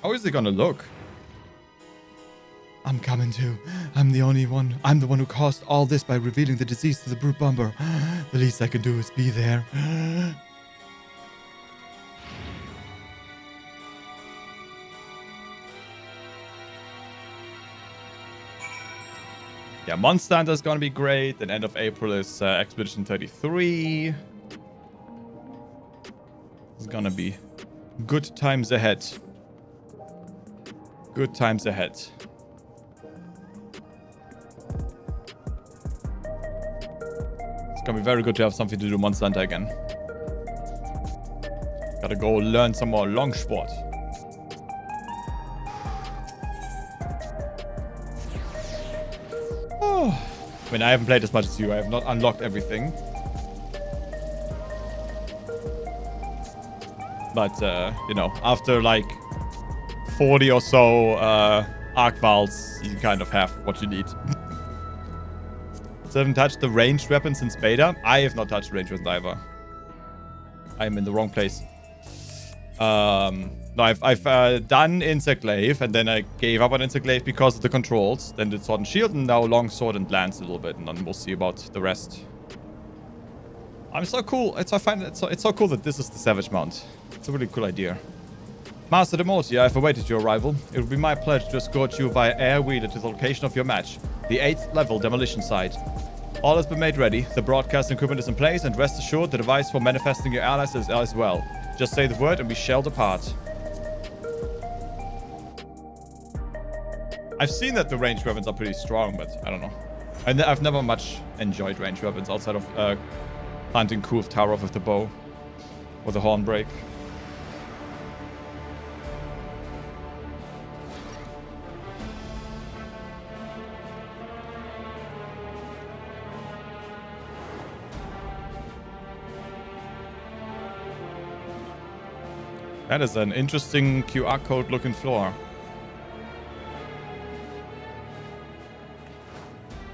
How is he gonna look? I'm coming too. I'm the one who caused all this by revealing the disease to the Brute Bomber. The least I can do is be there. Yeah, Monster Hunter is gonna be great. Then end of April is Expedition 33. It's gonna be good times ahead. Good times ahead. It's gonna be very good to have something to do Monster Hunter again. Gotta go learn some more Longsport. Oh. I mean, I haven't played as much as you. I have not unlocked everything. But, you know, after like 40 or so Arc Vials, you kind of have what you need. So I haven't touched the ranged weapon since beta. I have not touched the ranged weapon either. I'm in the wrong place. No, I've done Insect Glaive, and then I gave up on Insect Glaive because of the controls. Then did Sword and Shield, and now Long Sword and Lance a little bit, and then we'll see about the rest. I'm so cool. I find it's so cool that this is the Savage Mount. It's a really cool idea. Master Demotia, I've awaited your arrival. It will be my pleasure to escort you via air wheeler to the location of your match, the 8th level demolition site. All has been made ready, the broadcast equipment is in place, and rest assured the device for manifesting your allies is as well. Just say the word and we shall depart. I've seen that the ranged weapons are pretty strong, but I don't know. I've never much enjoyed ranged weapons outside of planting Kurv Tower with the bow or the Hornbreak. That is an interesting QR code looking floor.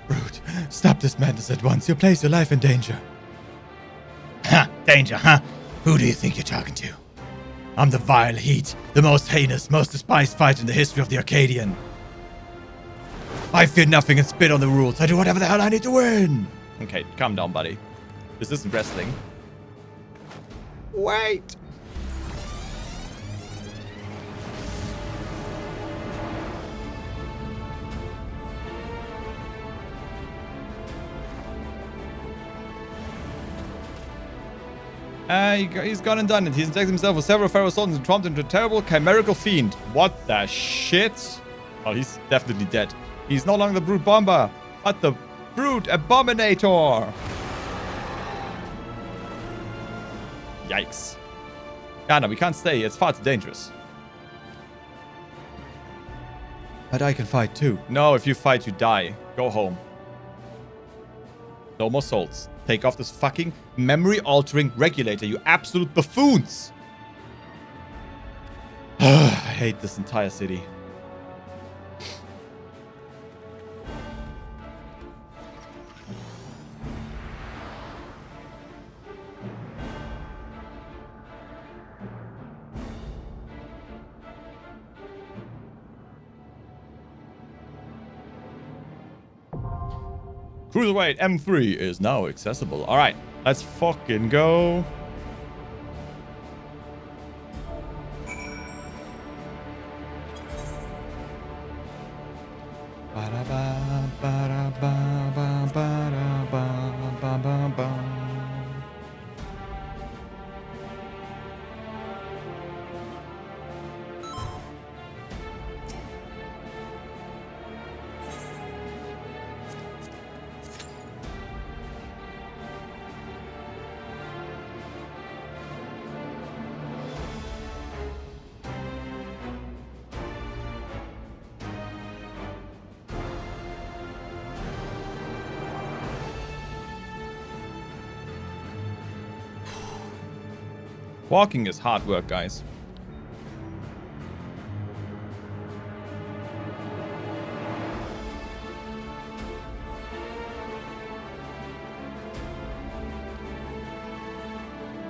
Brute, stop this madness at once. You'll place your life in danger. Ha! Danger, huh? Who do you think you're talking to? I'm the vile Heat, the most heinous, most despised fighter in the history of the Arcadian. I fear nothing and spit on the rules. I do whatever the hell I need to win. Okay, calm down, buddy. This isn't wrestling. Wait! He's gone and done it. He's injected himself with several Pharaoh soldiers and transformed into a terrible chimerical fiend. What the shit? Oh, he's definitely dead. He's no longer the Brute Bomber, but the Brute Abominator. Yikes. Yeah, no, we can't stay. It's far too dangerous. But I can fight too. No, if you fight, you die. Go home. No more souls. Take off this fucking memory-altering regulator, you absolute buffoons! I hate this entire city. Cruiserweight M3 is now accessible. All right, let's fucking go. Walking is hard work, guys.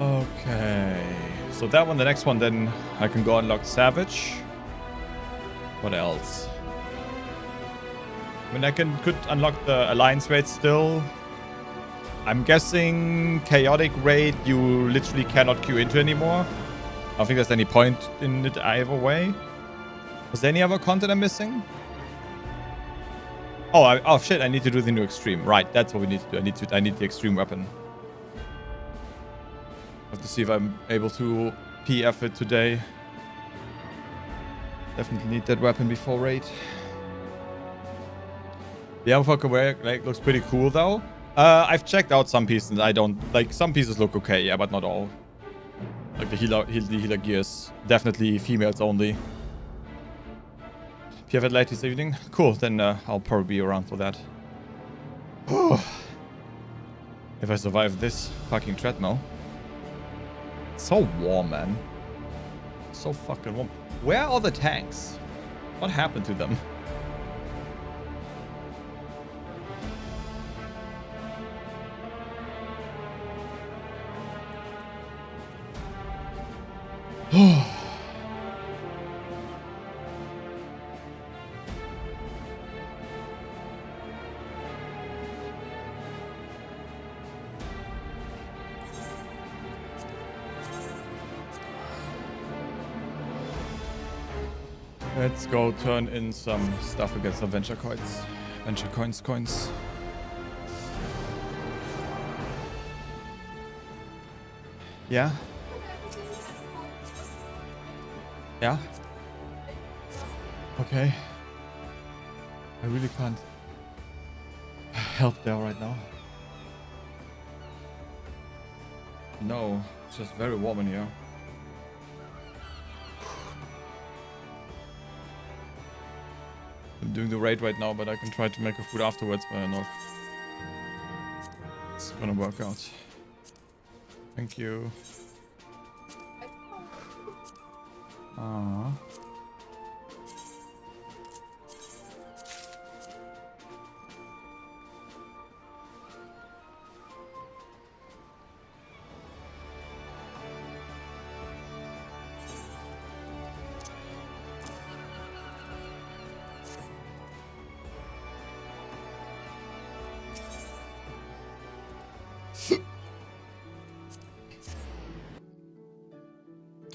Okay. So that one, the next one, then I can go unlock Savage. What else? I mean, I could unlock the Alliance raid still. I'm guessing Chaotic Raid you literally cannot queue into anymore. I don't think there's any point in it either way. Was there any other content I'm missing? Oh, shit, I need to do the new Extreme. Right, that's what we need to do. I need the Extreme weapon. I have to see if I'm able to PF it today. Definitely need that weapon before raid. The armor for Kawaii like, looks pretty cool though. I've checked out some pieces and I don't like some pieces look okay, yeah, but not all. Like the healer gears, definitely females only. PF at late this evening, cool. Then I'll probably be around for that. If I survive this fucking treadmill. It's so warm, man. So fucking warm. Where are the tanks? What happened to them? Let's go turn in some stuff against some venture coins. Venture coins. Yeah? Yeah? Okay. I really can't help there right now. No, it's just very warm in here. I'm doing the raid right now, but I can try to make a food afterwards, but I don't know if it's gonna work out. Thank you. Aww.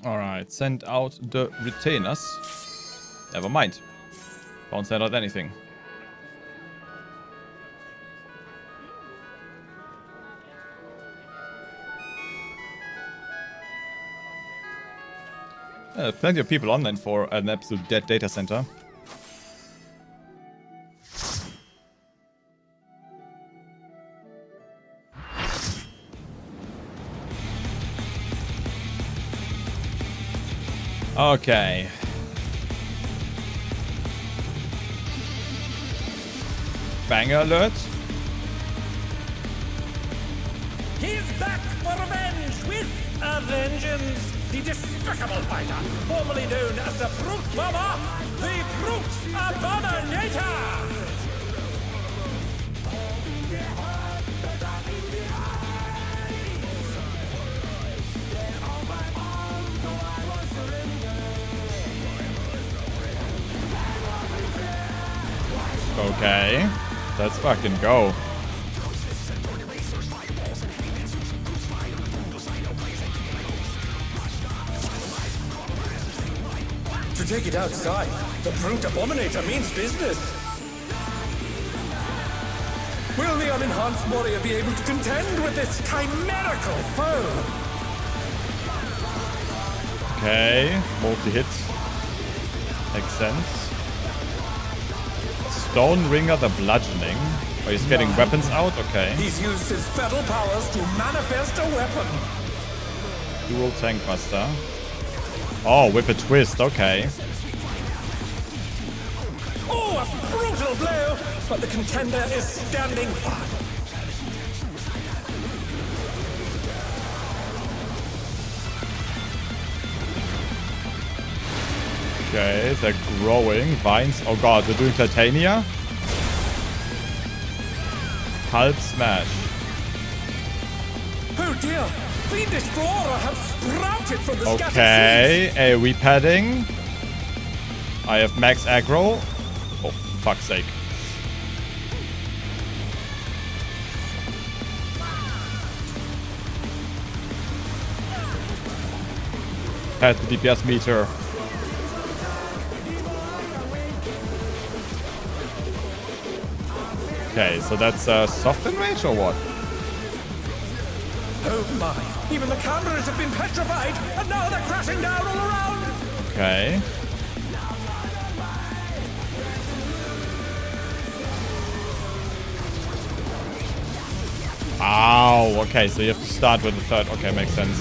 Alright, send out the retainers. Never mind. Don't send out anything. Plenty of people online for an absolute dead data center. Okay. Banger alert. He's back for revenge with a vengeance. The despicable fighter, formerly known as the Brute Bomber, the Brute Abominator! Okay, let's fucking go. To take it outside, the Brute Abominator means business. Will the unenhanced warrior be able to contend with this chimerical foe? Okay, multi-hit. Makes sense. Stone Ringer the Bludgeoning. Oh, he's getting weapons out? Okay. He's used his feral powers to manifest a weapon. Dual Tank Buster. Oh, with a twist. Okay. Oh, a brutal blow! But the contender is standing fine. Okay, they're growing. Vines. Oh god, they're doing Titania. Pulp Smash. Oh dear! Fiendish Flora have sprouted from the scattered Okay, AoE padding. I have max aggro. Oh, fuck's sake. Pad the DPS meter. Okay, so that's soft enrage or what? Oh my! Even the cameras have been petrified, and now they're crashing down all around! Okay. Ow, okay, so you have to start with the third. Okay, makes sense.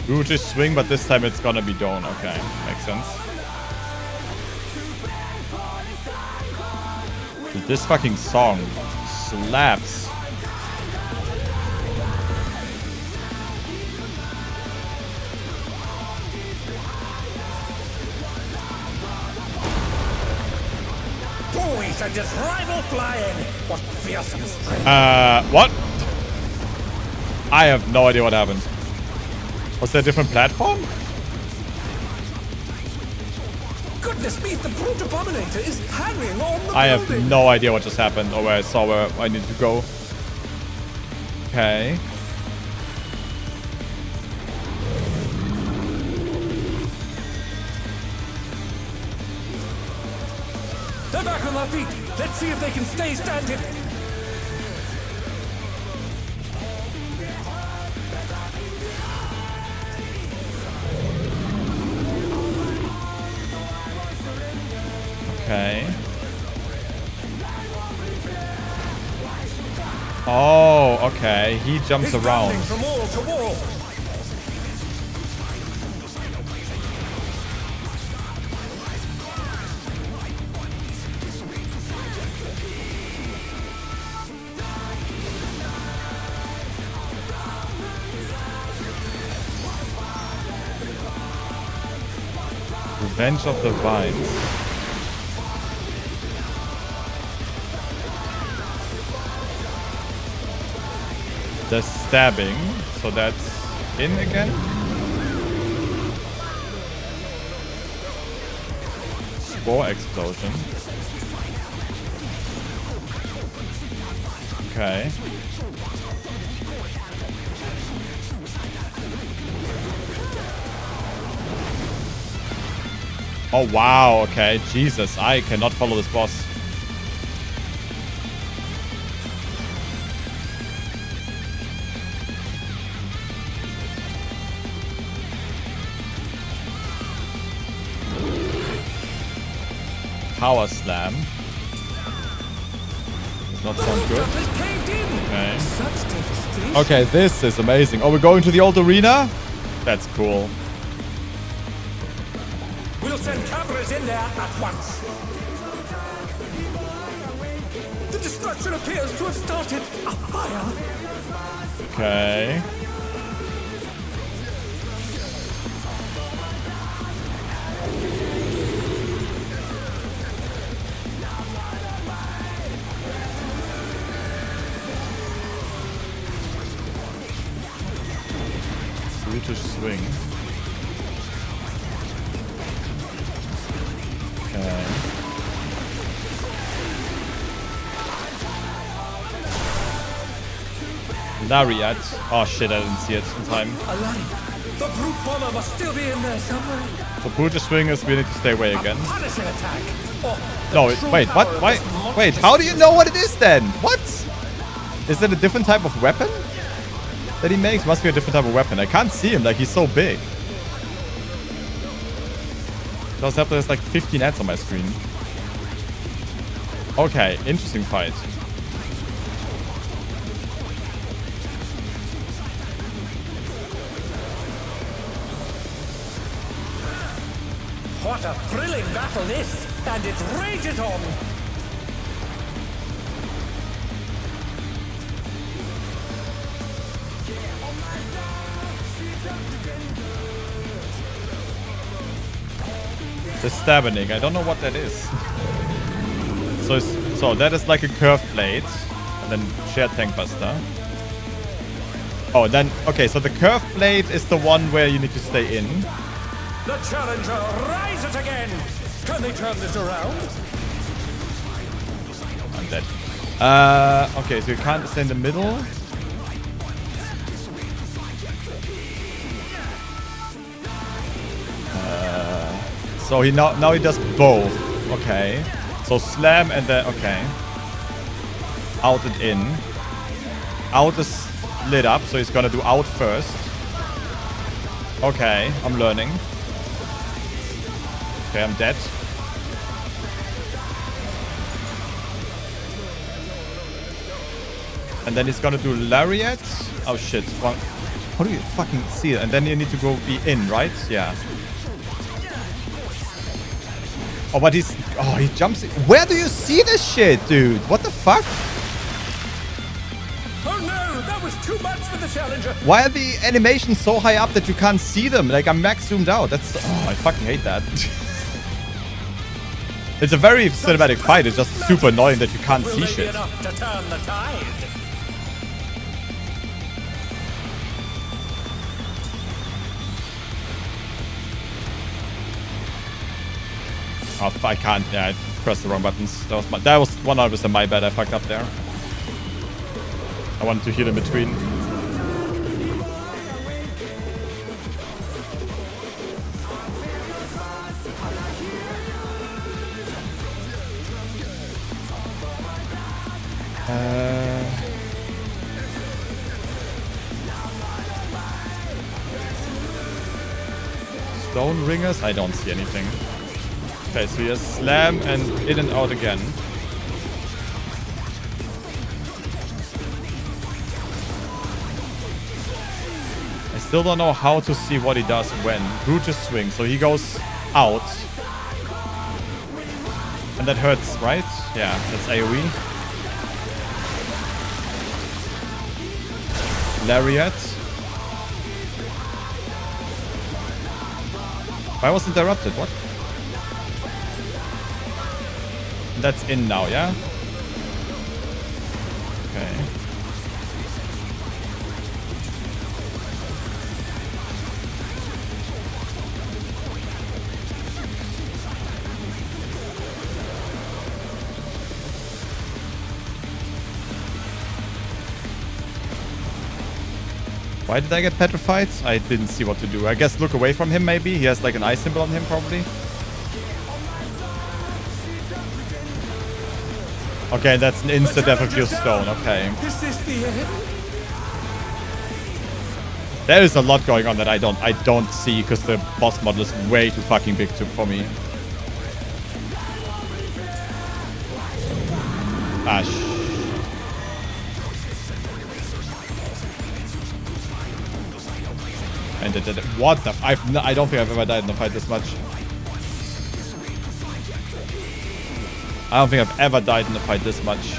Do just swing, but this time it's gonna be Dawn. Okay, makes sense. Dude, this fucking song slaps. Oh, he sent his rival flying! What fearsome strength! What? I have no idea what happened. Was there a different platform? Goodness me, the Brute Abominator is hanging on the I have building. no idea what just happened or where I saw where I need to go. Okay. They're back on their feet. Let's see if they can stay standing. Okay. Oh, okay. He jumps He's around. bounding from wall to wall. Revenge of the Vines. The stabbing, so that's in again. Spore explosion. Okay. Oh wow, okay. Jesus, I cannot follow this boss. Power slam. Does not sound good. Okay. Okay, this is amazing. Oh, we're going to the old arena? That's cool. We'll send cameras in there at once. The destruction appears to have started a fire. Okay. British swing. Okay. Lariat. Oh shit, I didn't see it in time. The brute bomber must still be in there somewhere. So British swing is we need to stay away again. Punishing attack. No, wait, what? Why? Wait, how do you know what it is then? What? Is it a different type of weapon that he makes? Must be a different type of weapon. I can't see him, like he's so big. Does have there's like 15 ads on my screen. Okay, interesting fight. What a thrilling battle this, and it rages on. The stabbing, I don't know what that is. So that is like a curved blade, and then shared tank buster. Oh, then okay. So the curved blade is the one where you need to stay in. The challenger rises again. Can they turn this around? I'm dead. Okay, so you can't stay in the middle. So he now he does both. Okay. So slam and then okay. Out and in. Out is lit up, so he's gonna do out first. Okay, I'm learning. Okay, I'm dead. And then he's gonna do lariat. Oh shit. How do you fucking see it? And then you need to go be in, right? Yeah. Oh, but he jumps in. Where do you see this shit, dude? What the fuck? Oh no, that was too much for the challenger. Why are the animations so high up that you can't see them? Like, I'm max zoomed out. That's... Oh, I fucking hate that. It's a very cinematic fight. It's just super annoying that you can't see shit. Enough to turn the tide. Oh, I can't. Yeah, I pressed the wrong buttons. That was 100% my bad. I fucked up there. I wanted to heal in between. Stone ringers? I don't see anything. Okay, so he has slam and in and out again. I still don't know how to see what he does when. Brutus swing, so he goes out. And that hurts, right? Yeah, that's AoE. Lariat. I was interrupted, what? That's in now, yeah? Okay. Why did I get petrified? I didn't see what to do. I guess look away from him maybe. He has like an ice symbol on him probably. Okay, that's an instant death of your stone. Okay. Is this the end? There is a lot going on that I don't see because the boss model is way too fucking big for me. Ash. And what the? I don't think I've ever died in a fight this much. I don't think I've ever died in a fight this much.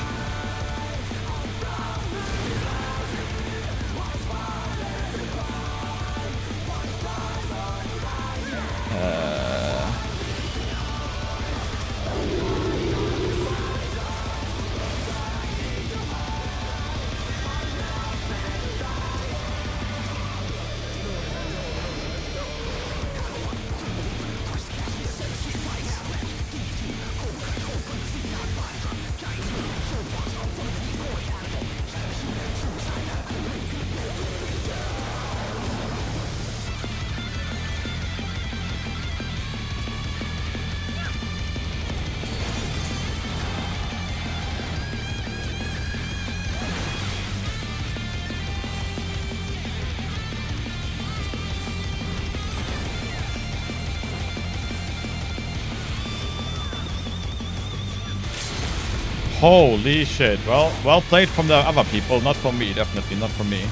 Holy shit. Well played from the other people. Not from me. Definitely not from me.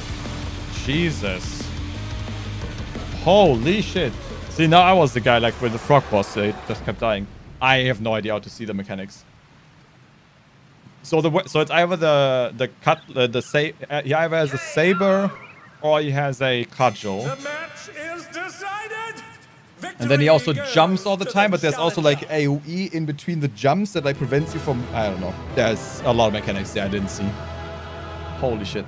Jesus. Holy shit. See, now I was the guy like with the frog boss. It just kept dying. I have no idea how to see the mechanics. So it's either he either has a saber or he has a cudgel. The match is decided. And then he also jumps all the time, but there's also like AoE in between the jumps that like prevents you from, I don't know. There's a lot of mechanics there I didn't see. Holy shit.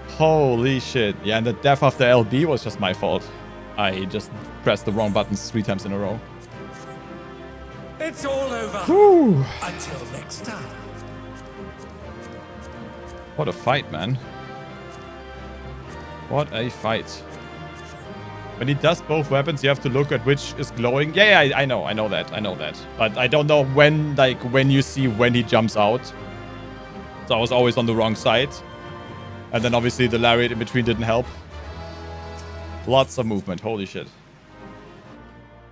Holy shit. Yeah, and the death of the LB was just my fault. I just pressed the wrong buttons 3 times in a row. It's all over. Whew. Until next time. What a fight, man. What a fight. When he does both weapons, you have to look at which is glowing. Yeah, I know that. But I don't know when you see when he jumps out. So I was always on the wrong side. And then obviously the lariat in between didn't help. Lots of movement, holy shit.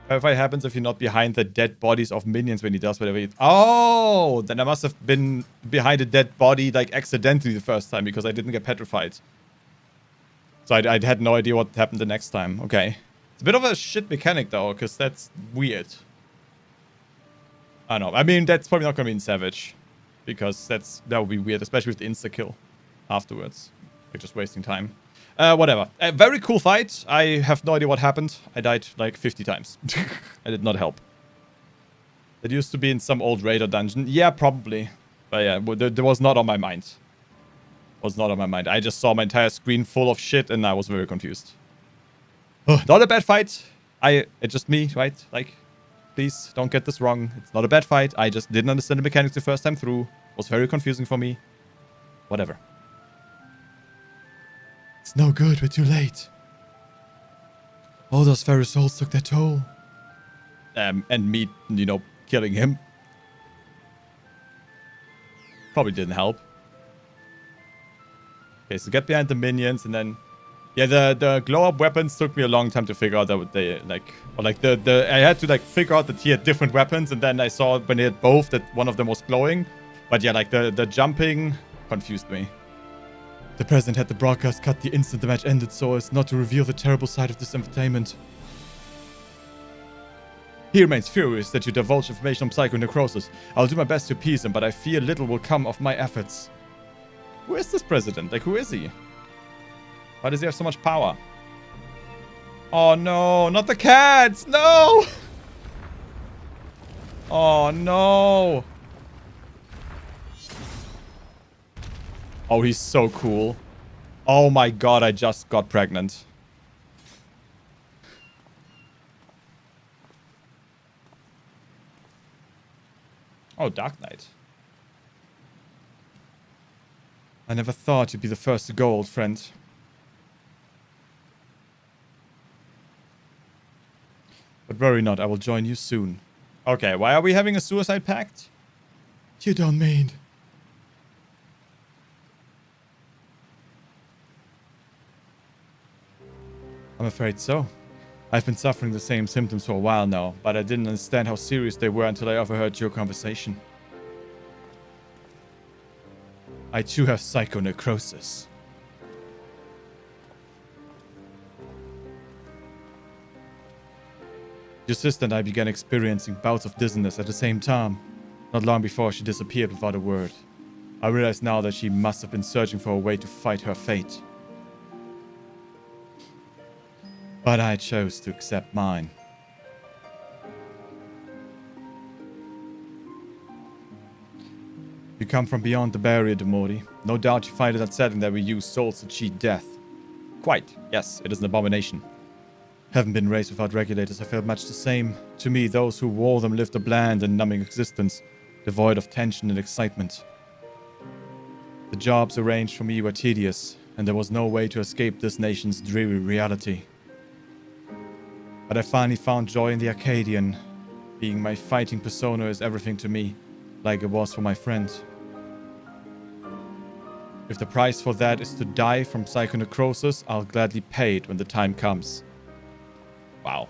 What happens if you're not behind the dead bodies of minions when he does whatever he... Oh, then I must have been behind a dead body like accidentally the first time because I didn't get petrified. So I had no idea what happened the next time. Okay. It's a bit of a shit mechanic, though, because that's weird. I don't know. I mean, that's probably not going to be in Savage. Because that would be weird, especially with the insta-kill afterwards. You're just wasting time. Whatever. A very cool fight. I have no idea what happened. I died like 50 times. I did not help. It used to be in some old Raider dungeon. Yeah, probably. But yeah, there was not on my mind. Was not on my mind. I just saw my entire screen full of shit and I was very confused. Not a bad fight. It's just me, right? Like, please don't get this wrong. It's not a bad fight. I just didn't understand the mechanics the first time through. It was very confusing for me. Whatever. It's no good. We're too late. All those fairy souls took their toll. And me, you know, killing him. Probably didn't help. Okay, so get behind the minions and then... Yeah, the glow-up weapons took me a long time to figure out that they, like... Or like, I had to, like, figure out that he had different weapons, and then I saw when they had both that one of them was glowing. But yeah, like, the jumping confused me. The president had the broadcast cut the instant the match ended so as not to reveal the terrible side of this entertainment. He remains furious that you divulge information on psychonecrosis. I'll do my best to appease him, but I fear little will come of my efforts. Who is this president? Like, who is he? Why does he have so much power? Oh no, not the cats! No! Oh no! Oh, he's so cool. Oh my god, I just got pregnant. Oh, Dark Knight. I never thought you'd be the first to go, old friend. But worry not, I will join you soon. Okay, why are we having a suicide pact? You don't mean... I'm afraid so. I've been suffering the same symptoms for a while now, but I didn't understand how serious they were until I overheard your conversation. I too have psychonecrosis. Your sister and I began experiencing bouts of dizziness at the same time, not long before she disappeared without a word. I realize now that she must have been searching for a way to fight her fate. But I chose to accept mine. You come from beyond the barrier, Demori. No doubt you find it unsettling that we use souls to cheat death. Quite, yes, it is an abomination. Haven't been raised without regulators, I felt much the same. To me, those who wore them lived a bland and numbing existence, devoid of tension and excitement. The jobs arranged for me were tedious, and there was no way to escape this nation's dreary reality. But I finally found joy in the Arcadian. Being my fighting persona is everything to me, like it was for my friend. If the price for that is to die from psychonecrosis, I'll gladly pay it when the time comes. Wow.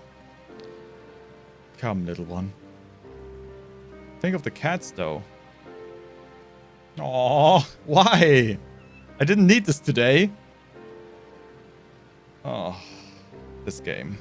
Come, little one. Think of the cats, though. Aww, why? I didn't need this today. Oh, this game.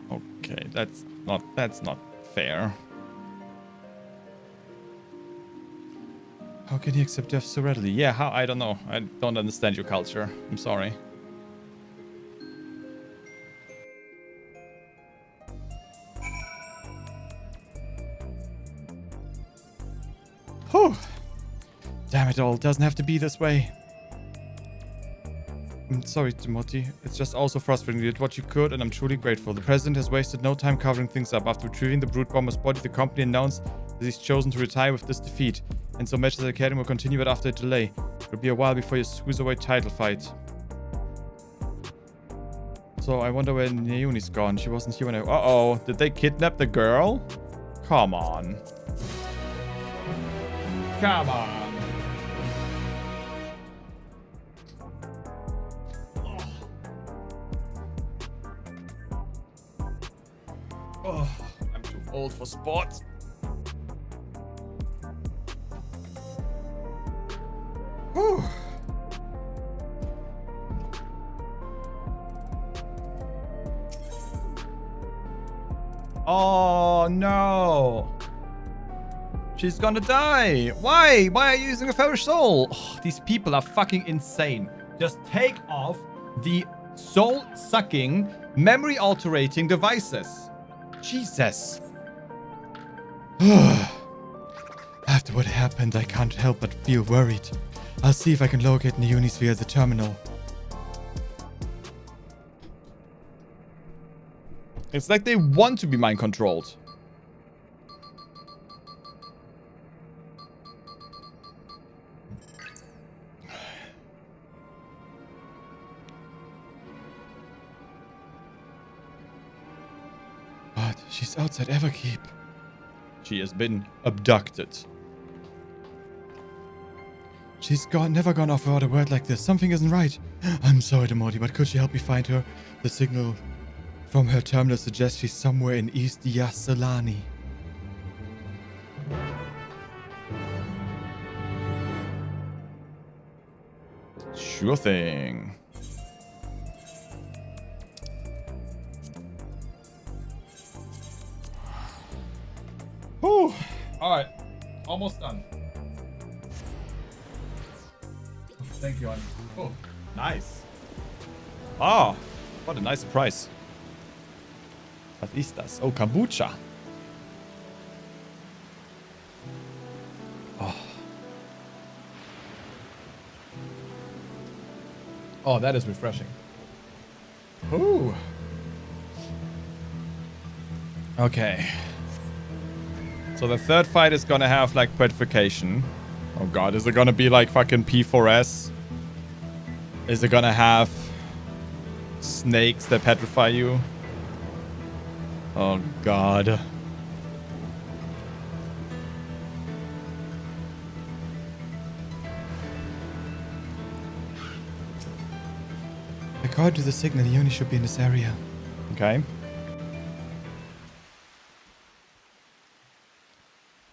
Okay, that's not fair. How can he accept death so readily? Yeah, how? I don't know. I don't understand your culture. I'm sorry. Whew. Damn it all, doesn't have to be this way. I'm sorry, Timothy. It's just also frustrating. You did what you could, and I'm truly grateful. The president has wasted no time covering things up. After retrieving the Brute Bomber's body, the company announced that he's chosen to retire with this defeat. And so matches at the Academy will continue, but after a delay. It'll be a while before your Cruiserweight title fight. So I wonder where Naomi's gone. She wasn't here when I... Uh-oh. Did they kidnap the girl? Come on. Come on. Oh, I'm too old for sports. Whew. Oh no. She's gonna die. Why? Why are you using a fetish soul? Oh, these people are fucking insane. Just take off the soul-sucking, memory-alterating devices. Jesus. After what happened, I can't help but feel worried. I'll see if I can locate Neunis via the terminal. It's like they want to be mind controlled. But she's outside Everkeep. She has been abducted. She's never gone off without a word like this. Something isn't right. I'm sorry, Demorty, but could you help me find her? The signal from her terminal suggests she's somewhere in East Yasselani. Sure thing. Whew. Alright. Almost done. Thank you, Annie. Oh, nice. Ah, what a nice surprise. What is das? Oh, Kombucha. Oh. Oh, that is refreshing. Ooh. Okay. So the third fight is gonna have like petrification. Oh god, is it gonna be like fucking P4S? Is it gonna have snakes that petrify you? Oh god. According to the signal, the Uni should be in this area. Okay.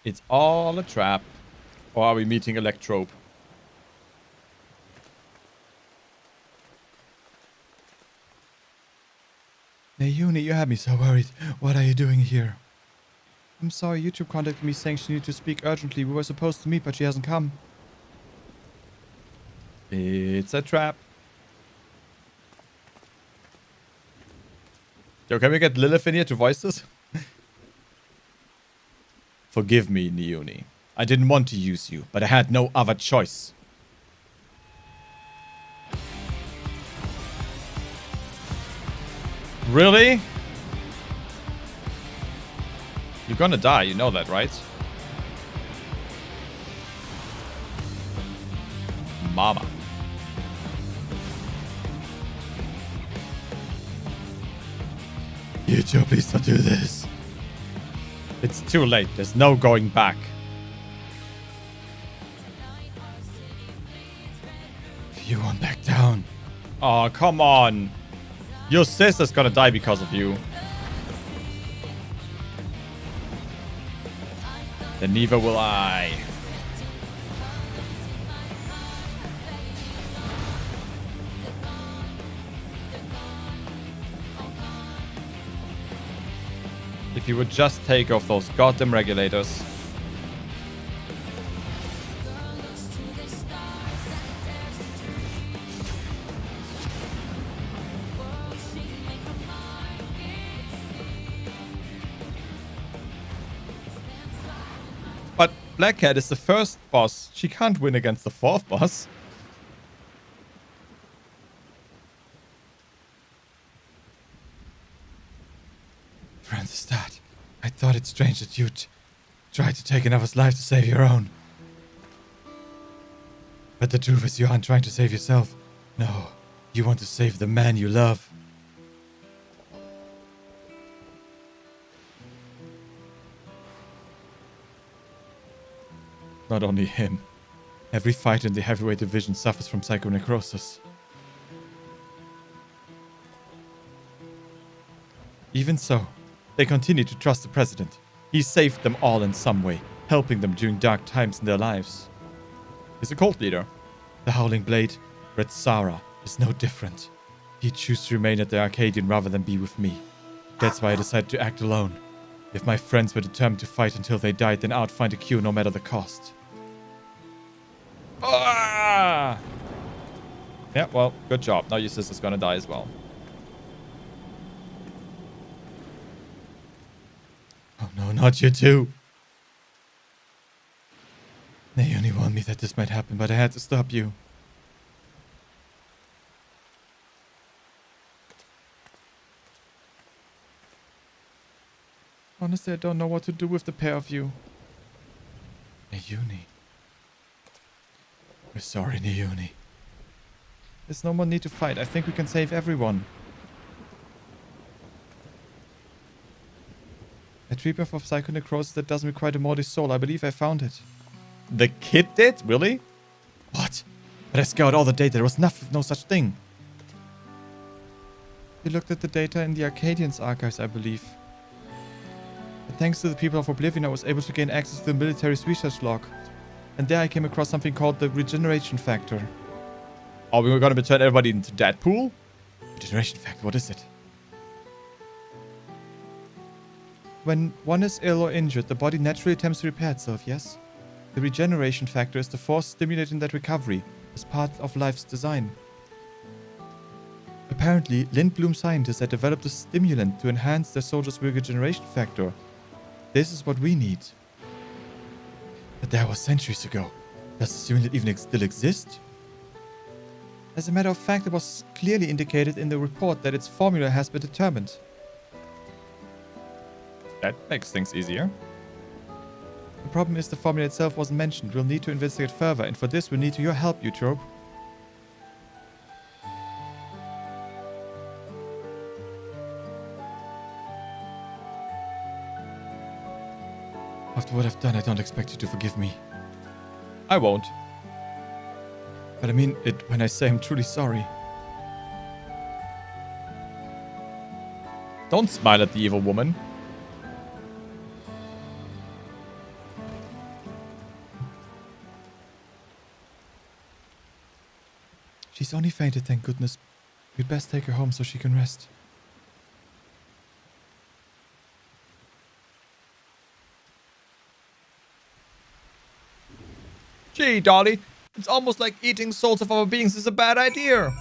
It's all a trap. Or are we meeting Electrope? Naomi, you had me so worried. What are you doing here? I'm sorry, YouTube contacted me saying she needed to speak urgently. We were supposed to meet, but she hasn't come. It's a trap. Yo, can we get Lilith in here to voice this? Forgive me, Naomi. I didn't want to use you, but I had no other choice. Really? You're gonna die, you know that, right? Mama. YouTube, please don't do this. It's too late. There's no going back. If you won't back down. Oh, come on. Your sister's gonna die because of you. Then neither will I. If you would just take off those goddamn regulators. But Black Cat is the first boss. She can't win against the fourth boss. Francis, Dad, I thought it strange that you'd try to take another's life to save your own. But the truth is you aren't trying to save yourself. No, you want to save the man you love. Not only him. Every fighter in the heavyweight division suffers from psychonecrosis. Even so, they continue to trust the president. He saved them all in some way, helping them during dark times in their lives. He's a cult leader. The Howling Blade, Red Sara, is no different. He chose to remain at the Arcadian rather than be with me. That's why I decided to act alone. If my friends were determined to fight until they died, then I'd find a cure no matter the cost. Ah! Yeah, well, good job. Now your sister's gonna die as well. Oh no, not you too. They only warned me that this might happen, but I had to stop you. Honestly, I don't know what to do with the pair of you. Nayuni. We're sorry, Nayuni. There's no more need to fight. I think we can save everyone. A treatment for psychonecrosis that doesn't require the Morty's soul. I believe I found it. The kid did? Really? What? But I scoured all the data. There was no such thing. You looked at the data in the Arcadians' archives, I believe. But thanks to the people of Oblivion, I was able to gain access to the military's research log. And there I came across something called the regeneration factor. Oh, we were gonna turn everybody into Deadpool? Regeneration factor, what is it? When one is ill or injured, the body naturally attempts to repair itself, yes? The regeneration factor is the force stimulating that recovery, as part of life's design. Apparently, Lindblom scientists had developed a stimulant to enhance their soldiers' regeneration factor. This is what we need. But that was centuries ago. Does the stimulant even still exist? As a matter of fact, it was clearly indicated in the report that its formula has been determined. That makes things easier. The problem is the formula itself wasn't mentioned. We'll need to investigate further, and for this we'll need your help, Eutrope. After what I've done, I don't expect you to forgive me. I won't. But I mean it when I say I'm truly sorry. Don't smile at the evil woman. She's only fainted, thank goodness. We'd best take her home so she can rest. Gee, Dolly, it's almost like eating souls of our beings is a bad idea.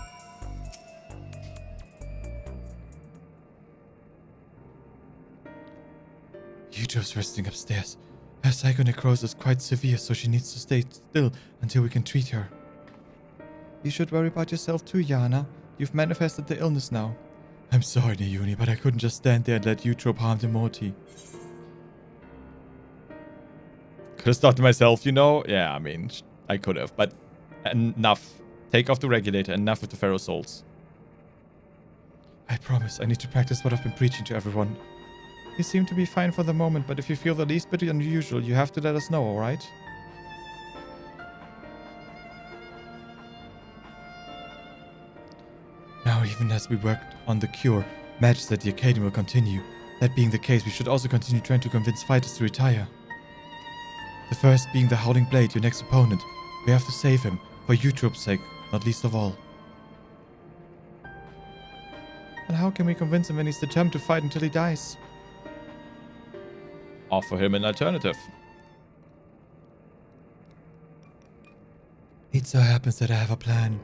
Eutrope's resting upstairs. Her psychonecrosis is quite severe, so she needs to stay still until we can treat her. You should worry about yourself too, Yana. You've manifested the illness now. I'm sorry, Nayuni, but I couldn't just stand there and let Eutrope harm the Morty. Could have stopped myself, you know? Yeah, I mean, I could have, but enough. Take off the regulator, enough with the Pharaoh souls. I promise, I need to practice what I've been preaching to everyone. You seem to be fine for the moment, but if you feel the least bit unusual, you have to let us know, alright? Now, even as we worked on the cure, matches that the Academy will continue. That being the case, we should also continue trying to convince fighters to retire. The first being the Howling Blade, your next opponent. We have to save him, for Eutrope's sake, not least of all. And how can we convince him when he's determined to fight until he dies? Offer him an alternative. It so happens that I have a plan.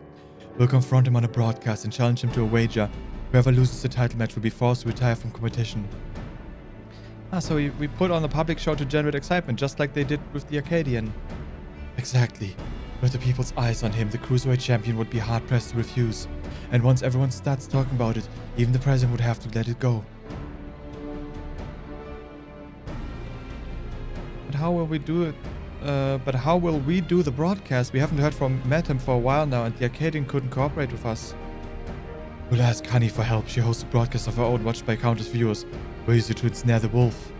We'll confront him on a broadcast and challenge him to a wager. Whoever loses the title match will be forced to retire from competition. So we put on a public show to generate excitement, just like they did with the Arcadian. Exactly. With the people's eyes on him, the Cruiserweight champion would be hard-pressed to refuse. And once everyone starts talking about it, even the president would have to let it go. But how will we do it? How will we do the broadcast? We haven't heard from Madam for a while now, and the Arcadian couldn't cooperate with us. We'll ask Honey for help. She hosts a broadcast of her own watched by countless viewers. We'll use it to ensnare the wolf.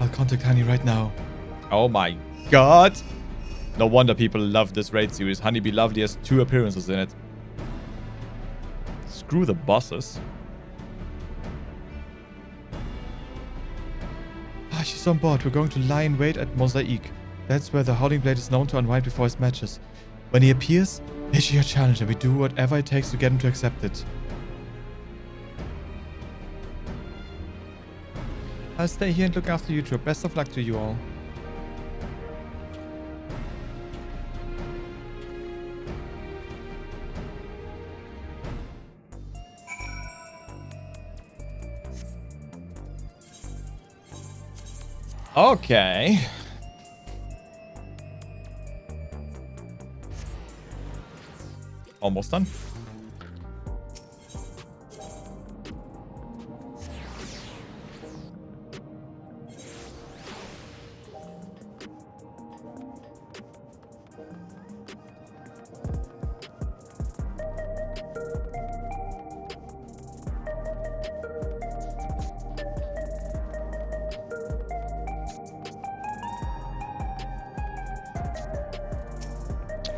I'll contact Honey right now. Oh my god! No wonder people love this raid series. Honey Be Lovely has 2 appearances in it. Screw the bosses. She's on board. We're going to lie in wait at Mosaic. That's where the Howling Blade is known to unwind before his matches. When he appears, issue a challenge and we do whatever it takes to get him to accept it. I'll stay here and look after you, Eutrope. Best of luck to you all. Okay. Almost done.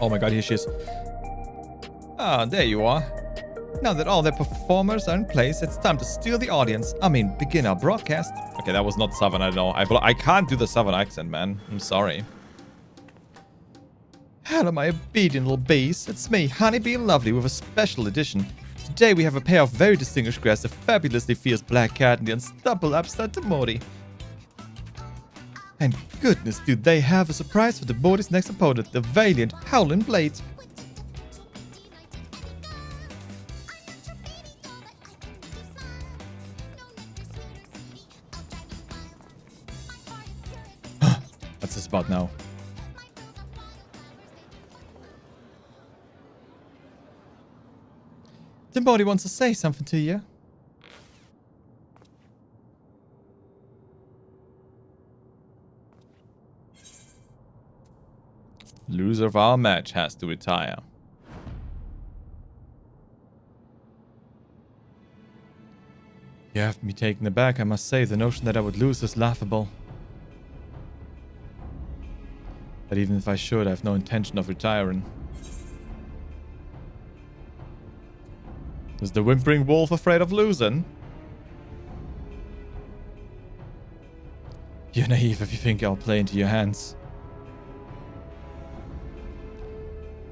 Oh my god, here she is. Ah, there you are. Now that all their performers are in place, it's time to steal the audience. I mean, begin our broadcast. Okay, that was not Southern, I know. I can't do the Southern accent, man. I'm sorry. Hello, my obedient little bees. It's me, Honeybee Lovely, with a special edition. Today we have a pair of very distinguished guests, a fabulously fierce black cat and the unstoppable upstart Demody. And goodness, do they have a surprise for Demody's next opponent, the valiant Howling Blade. That's the spot now. Demody wants to say something to you. Loser of our match has to retire. You have me taken aback, I must say. The notion that I would lose is laughable. But even if I should, I have no intention of retiring. Is the whimpering wolf afraid of losing? You're naive if you think I'll play into your hands.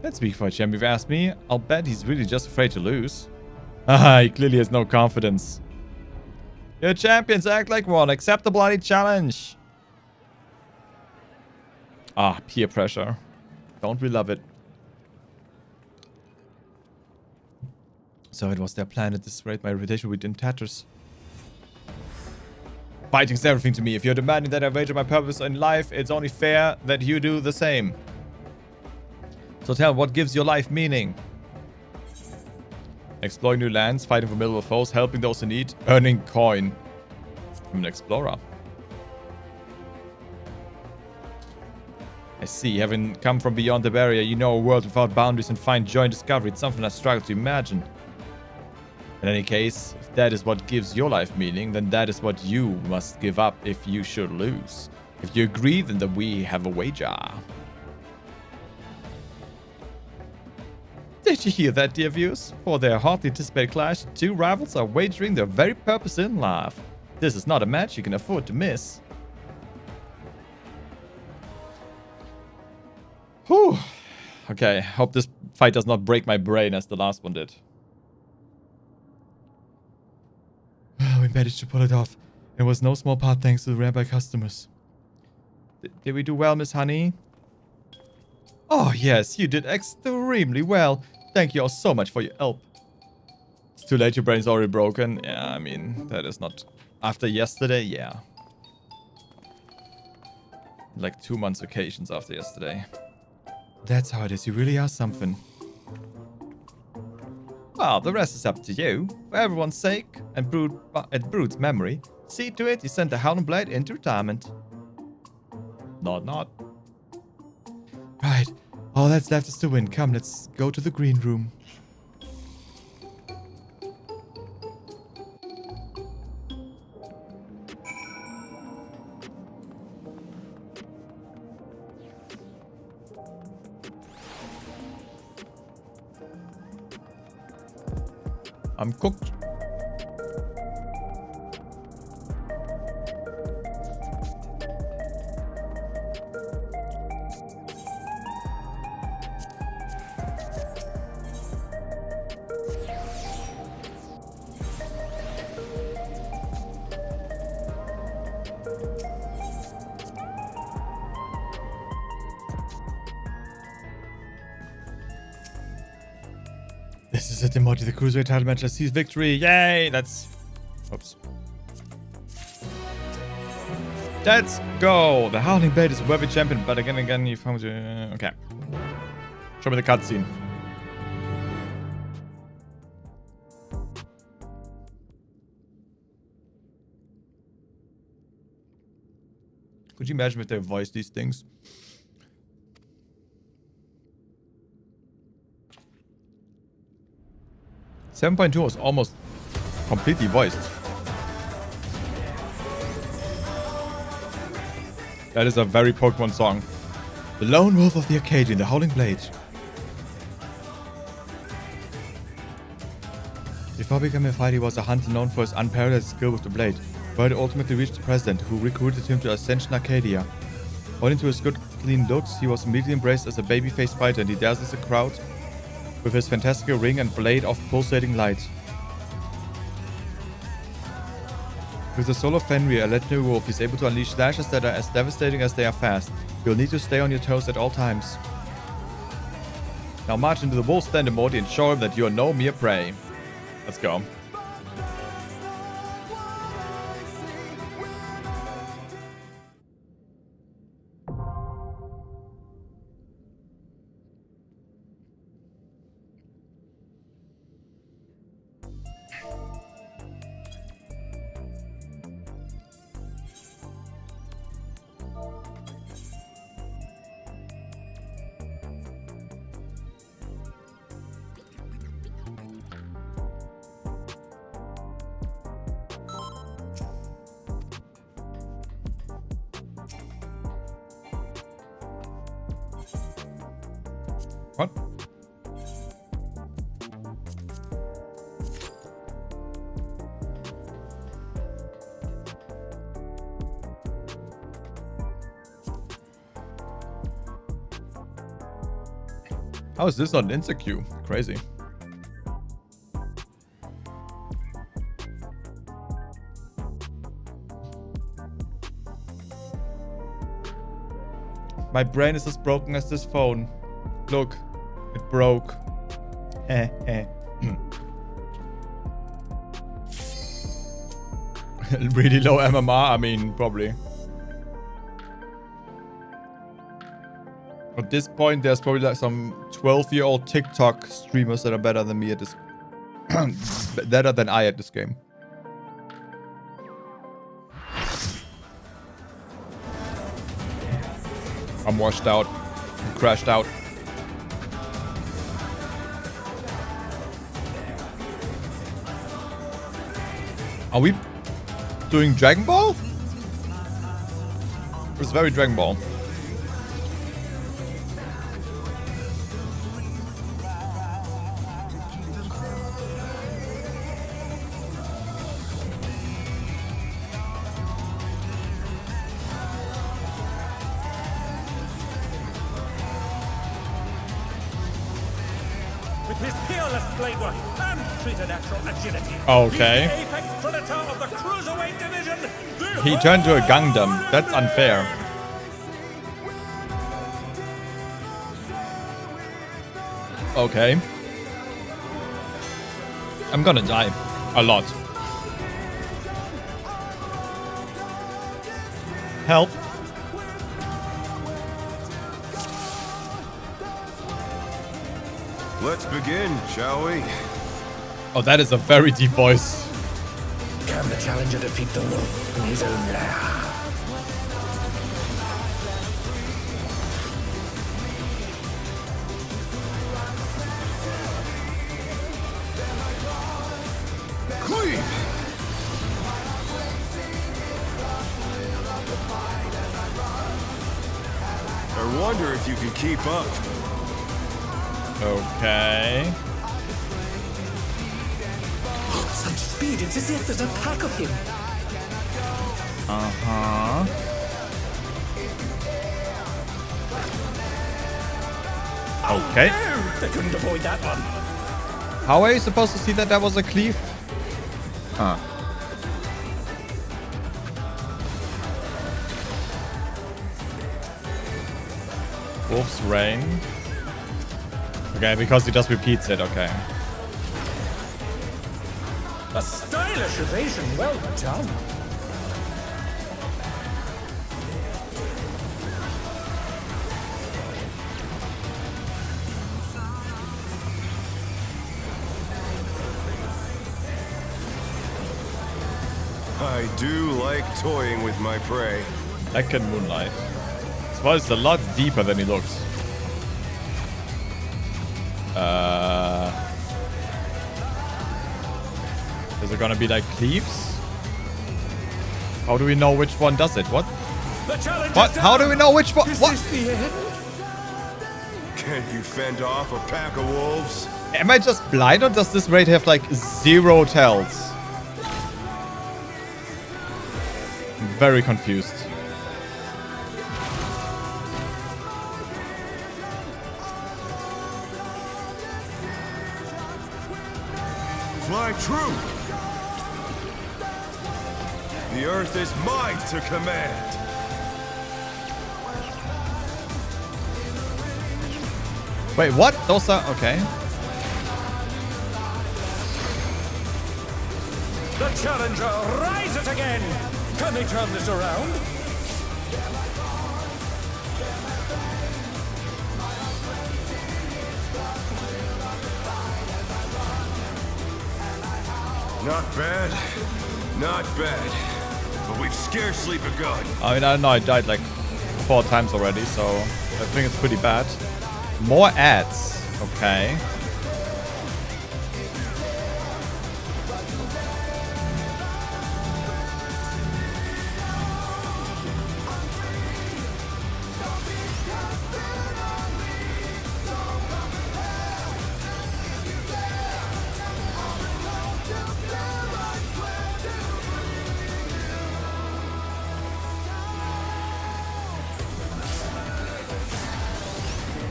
Let's speak for a champ. If you ask me, I'll bet he's really just afraid to lose. Haha, he clearly has no confidence. Your champions act like one. Accept the bloody challenge. Ah, peer pressure. Don't we love it? So it was their plan at this rate. My reputation will be in tatters. Fighting's everything to me. If you're demanding that I wager my purpose in life, it's only fair that you do the same. So tell, what gives your life meaning? Exploring new lands, fighting for formidable foes, helping those in need, earning coin. I'm an explorer. I see. Having come from beyond the barrier, you know a world without boundaries and find joy in discovery. It's something I struggle to imagine. In any case, if that is what gives your life meaning, then that is what you must give up if you should lose. If you agree, then we have a wager. Did you hear that, dear viewers? For their hotly anticipated clash, the two rivals are wagering their very purpose in life. This is not a match you can afford to miss. Whew. Okay, hope this fight does not break my brain as the last one did. We managed to pull it off. It was no small part thanks to the rabbi customers. Did we do well, Miss Honey? Oh yes, you did extremely well. Thank you all so much for your help. It's too late, your brain's already broken. Yeah, I mean, that is not... After yesterday, yeah. Like 2 months vacations after yesterday. That's how it is, you really are something. Well, the rest is up to you. For everyone's sake, and Brood's memory, see to it you send the Howling Blade into retirement. Not. Right. All that's left is to win. Come, let's go to the green room. I'm cooked. This is it, Demody, the Cruiserweight title match. Let's see his victory. Yay! That's... Oops. Let's go! The Howling Blade is a worthy champion, but again, you found... okay. Show me the cutscene. Could you imagine if they voiced these things? 7.2 was almost completely voiced. That is a very Pokemon song. The Lone Wolf of the Arcadian, the Howling Blade. Before becoming a fighter, he was a hunter known for his unparalleled skill with the blade. But ultimately reached the president, who recruited him to Ascension Arcadia. Owing to his good, clean looks, he was immediately embraced as a baby-faced fighter, and he dazzles the crowd with his fantastical ring and blade of pulsating light. With the soul of Fenrir, a legendary wolf, he's able to unleash slashes that are as devastating as they are fast. You'll need to stay on your toes at all times. Now march into the wolf's den, Morty, and show him that you are no mere prey. Let's go. What? How is this not an insta-queue? Crazy. My brain is as broken as this phone. Look, it broke. Really low MMR? I mean, probably. At this point, there's probably like some 12-year-old TikTok streamers that are better than me at this. Better than I at this game. I'm washed out. I'm crashed out. Are we doing Dragon Ball? It's very Dragon Ball. With his peerless blade work and preternatural agility. Okay. He's the apex predator of the cruiserweight division. He turned to a Gundam. That's unfair. Okay. I'm gonna die. A lot. Help. Let's begin, shall we? Oh, that is a very deep voice. Can the challenger defeat the wolf in his own lair? Cleave! I wonder if you can keep up. Okay. Such speed, it's as if there's a pack of him. Uh-huh. Okay. No, they couldn't avoid that one. How are you supposed to see that that was a cleave? Huh. Wolf's Rain. Okay, because he just repeats it, okay. A stylish evasion, well done. I do like toying with my prey. That can moonlight. Well, it's a lot deeper than he looks. Is it gonna be like cleaves? How do we know which one does it? What? What? How do we know which one? What? Can you fend off a pack of wolves? Am I just blind or does this raid have like 0 tells? I'm very confused. Fly true! The earth is mine to command! Wait, what? Those are... okay. The challenger rises again! Can they turn this around? Not bad. Not bad. But we've scarcely begun. I mean, I don't know. I died like 4 times already, so I think it's pretty bad. More ads. Okay.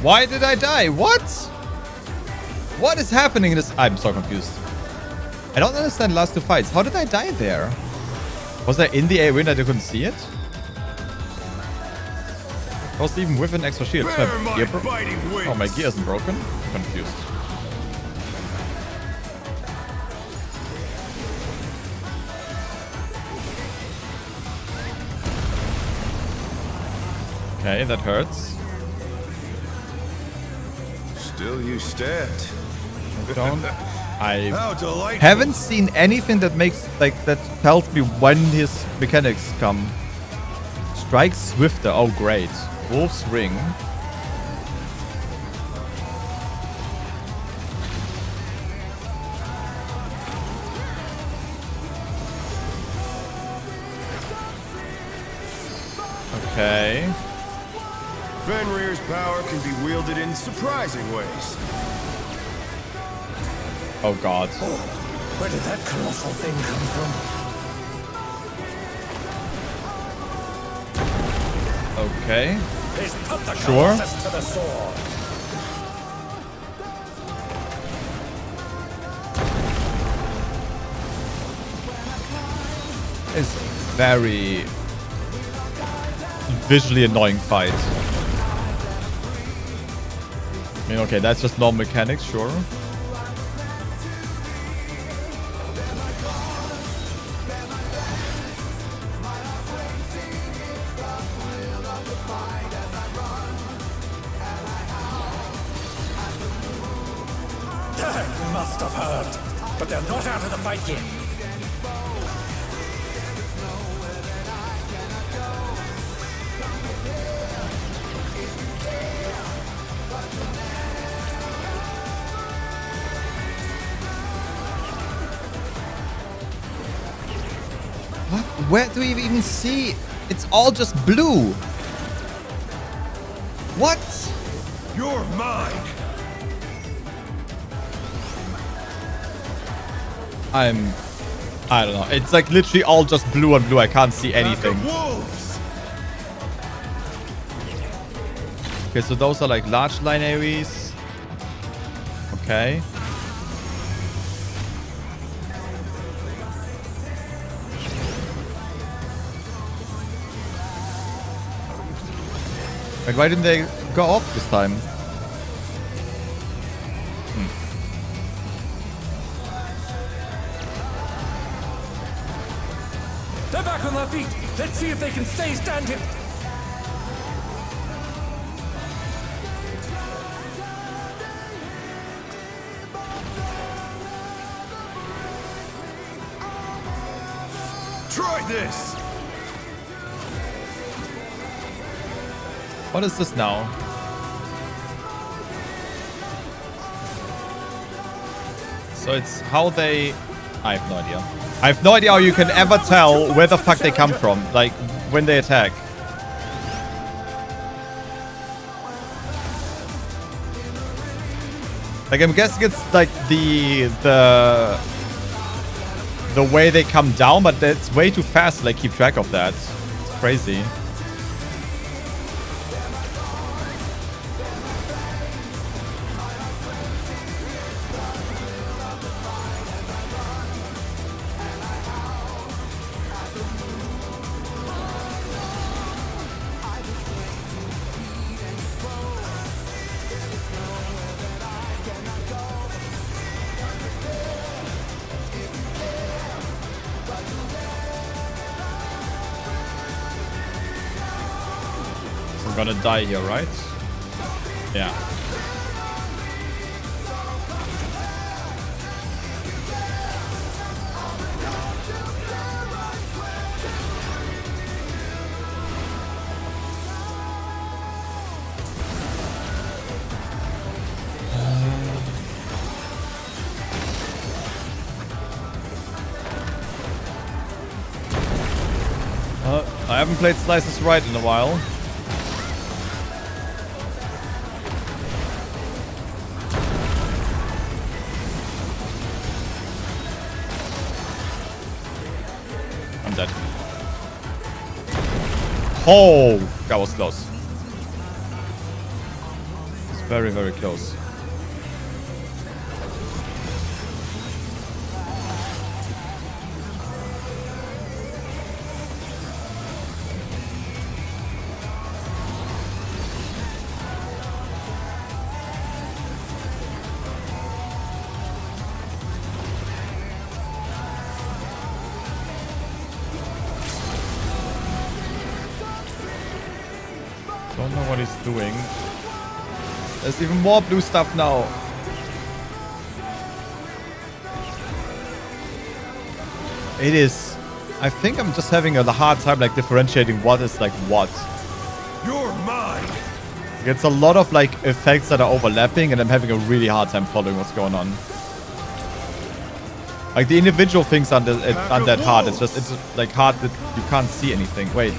Why did I die? What? What is happening in this? I'm so confused. I don't understand the last 2 fights. How did I die there? Was I in the A-win that I couldn't see it? I was even with an extra shield. Is my gear oh, my gear isn't broken? I'm confused. Okay, that hurts. Still you stand. Don't. I How delightful. haven't seen anything that makes like that tells me when his mechanics come. Strike swifter. Oh great. Wolf's ring. Okay. Fenrir's power can be wielded in surprising ways. Oh god. Where did that colossal thing come from? Okay. He's put the Sure. Colossus to the sword. It's very visually annoying fight. I mean, okay, that's just normal mechanics, sure. That must have hurt. But they're not out of the fight yet. What? Where do we even see? It's all just blue. What? You're mine. I don't know. It's like literally all just blue on blue. I can't see anything. Pack of wolves. Okay, so those are like large line AoEs. Okay. Like, why didn't they go off this time? They're back on their feet. Let's see if they can stay standing. Try this. What is this now? So it's how they... I have no idea. I have no idea how you can ever tell where the fuck they come from. Like, when they attack. Like, I'm guessing it's like the way they come down, but it's way too fast to like keep track of that. It's crazy. I'm gonna die here, right? Yeah. I haven't played Slices Right in a while. I'm dead. Oh, that was close. It's very, very close. Don't know what he's doing. There's even more blue stuff now. It is. I think I'm just having a hard time like differentiating what is like what. You're mine. It's a lot of like effects that are overlapping, and I'm having a really hard time following what's going on. Like the individual things aren't that hard. It's like hard that you can't see anything. Wait,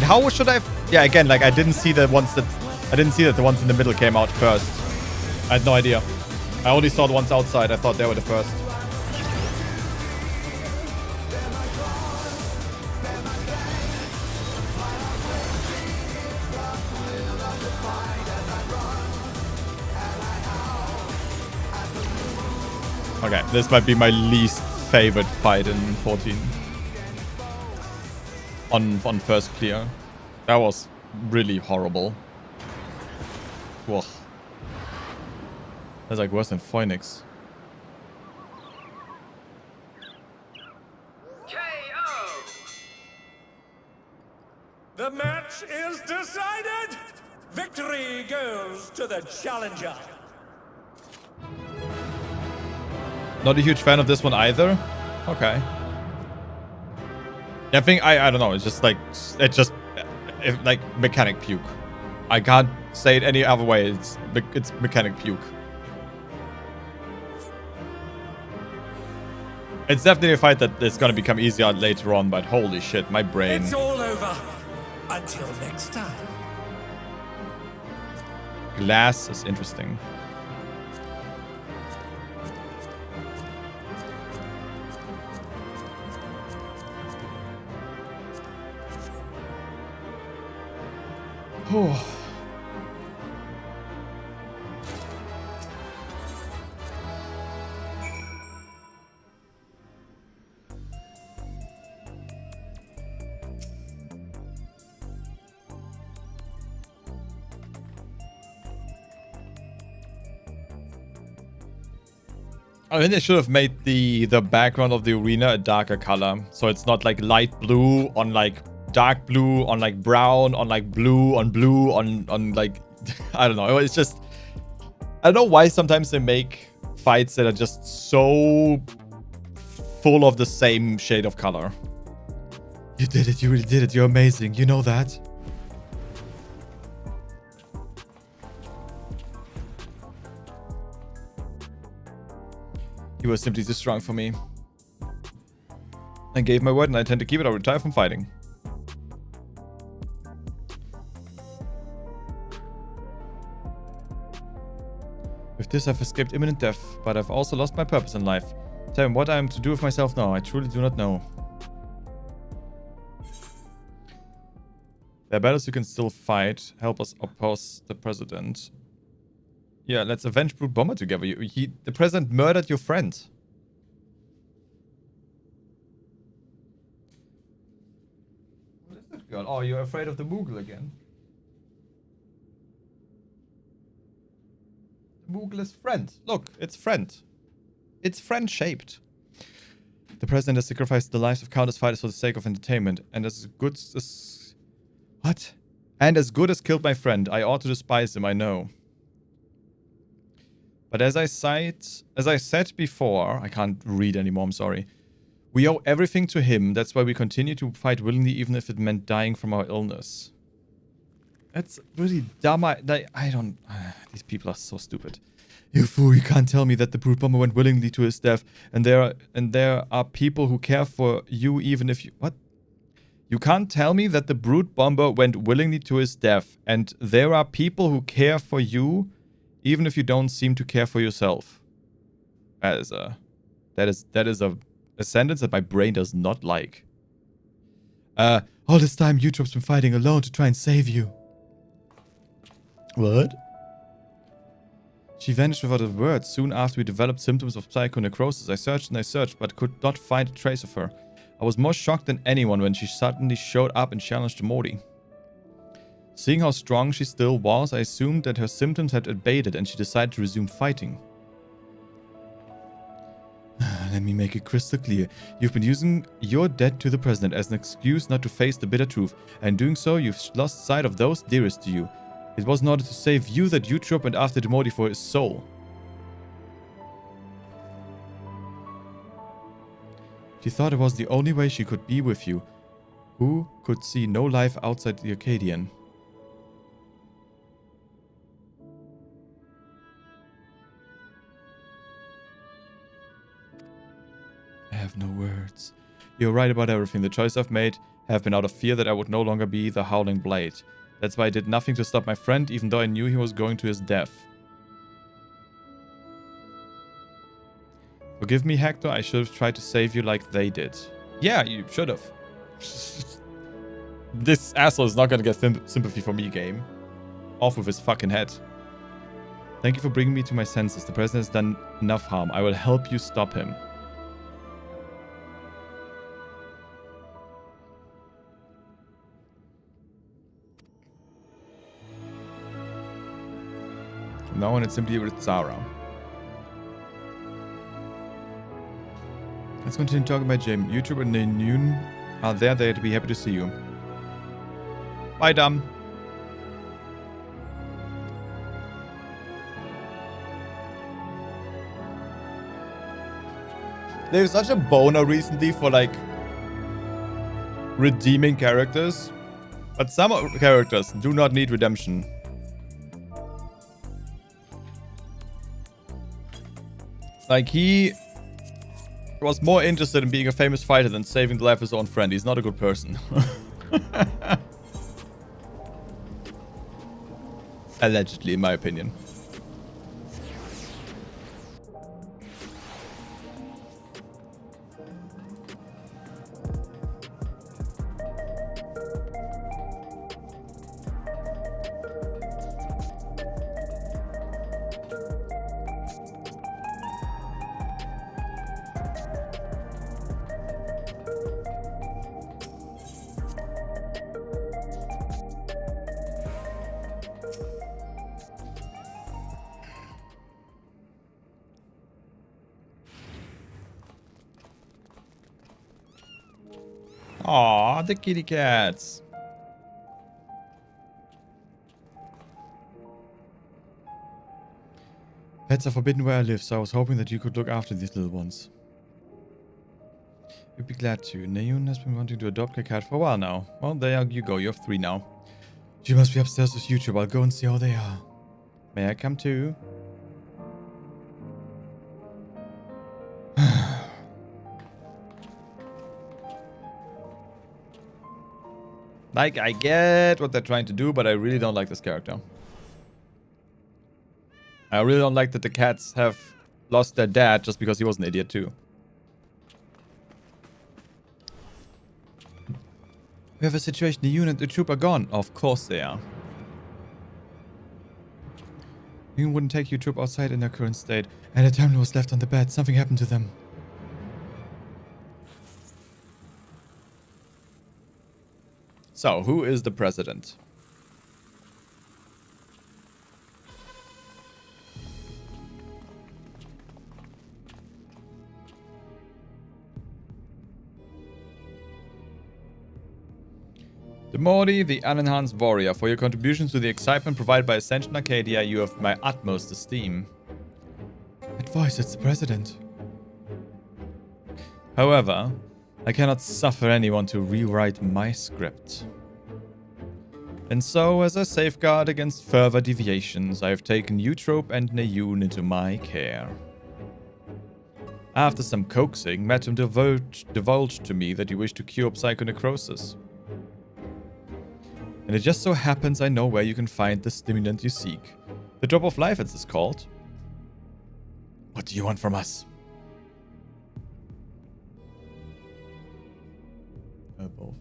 how should I? Yeah, again, like I didn't see that the ones in the middle came out first. I had no idea. I only saw the ones outside. I thought they were the first. Okay, this might be my least favorite fight in 14. On first clear. That was really horrible. Whoa. That's like worse than Phoenix. KO! The match is decided! Victory goes to the challenger. Not a huge fan of this one either. Okay. I think I don't know. It's just like like mechanic puke. I can't say it any other way. It's mechanic puke. It's definitely a fight that is gonna become easier later on. But holy shit, my brain. It's all over. Until next time. Glass is interesting. Oh. I think they should have made the background of the arena a darker color, so it's not like light blue on like dark blue on like brown on like blue on like I don't know. It's just I don't know why sometimes they make fights that are just so full of the same shade of color. You did it. You really did it. You're amazing. You know that. You were simply too strong for me. I gave my word and I intend to keep it. I'll retire from fighting. With this, I've escaped imminent death, but I've also lost my purpose in life. Tell me what I am to do with myself now. I truly do not know. There are battles you can still fight. Help us oppose the president. Yeah, let's avenge Brute Bomber together. The president murdered your friend. What is that girl? Oh, you're afraid of the Moogle again. The Moogle is friend. Look, it's friend. It's friend-shaped. The president has sacrificed the lives of countless fighters for the sake of entertainment, and as good as... What? And as good as killed my friend. I ought to despise him, I know. But as I said before, I can't read anymore, I'm sorry. We owe everything to him. That's why we continue to fight willingly, even if it meant dying from our illness. That's really dumb. I don't... these people are so stupid. You fool, you can't tell me that the Brute Bomber went willingly to his death, and there are people who care for you even if you... What? You can't tell me that the Brute Bomber went willingly to his death, and there are people who care for you even if you don't seem to care for yourself. That is a sentence that my brain does not like. All this time, YouTube's been fighting alone to try and save you. What? She vanished without a word. Soon after we developed symptoms of psychonecrosis, I searched and I searched, but could not find a trace of her. I was more shocked than anyone when she suddenly showed up and challenged Modi. Seeing how strong she still was, I assumed that her symptoms had abated and she decided to resume fighting. Let me make it crystal clear. You've been using your debt to the president as an excuse not to face the bitter truth, and doing so, you've lost sight of those dearest to you. It was in order to save you that Utrope went after Modi for his soul. She thought it was the only way she could be with you, who could see no life outside the Arcadian. I have no words. You're right about everything. The choice I've made have been out of fear that I would no longer be the Howling Blade. That's why I did nothing to stop my friend, even though I knew he was going to his death. Forgive me, Hector. I should have tried to save you like they did. Yeah, you should have. This asshole is not going to get sympathy for me, game. Off with his fucking head. Thank you for bringing me to my senses. The president has done enough harm. I will help you stop him. No one, it's simply with Zara. Let's continue talking about Jim. YouTube and Noon are there. They'd be happy to see you. Bye, Dom. There's such a boner recently for like redeeming characters, but some characters do not need redemption. Like, he was more interested in being a famous fighter than saving the life of his own friend. He's not a good person. Allegedly, in my opinion. Aw, the kitty cats. Pets are forbidden where I live, so I was hoping that you could look after these little ones. You'd be glad to. Nayun has been wanting to adopt a cat for a while now. Well, there you go. You have 3 now. She must be upstairs with YouTube. I'll go and see how they are. May I come too? Like, I get what they're trying to do, but I really don't like this character. I really don't like that the cats have lost their dad just because he was an idiot too. We have a situation. The unit, the troop are gone. Of course they are. You wouldn't take your troop outside in their current state. And a terminal was left on the bed. Something happened to them. So, who is the president? The Morty, the unenhanced warrior, for your contributions to the excitement provided by Ascension Arcadia, you have my utmost esteem. Advice, it's the president. However, I cannot suffer anyone to rewrite my script. And so, as a safeguard against further deviations, I have taken Eutrope and Neyun into my care. After some coaxing, Matum divulged to me that you wish to cure psychonecrosis. And it just so happens I know where you can find the stimulant you seek. The Drop of Life, it's called. What do you want from us? Both.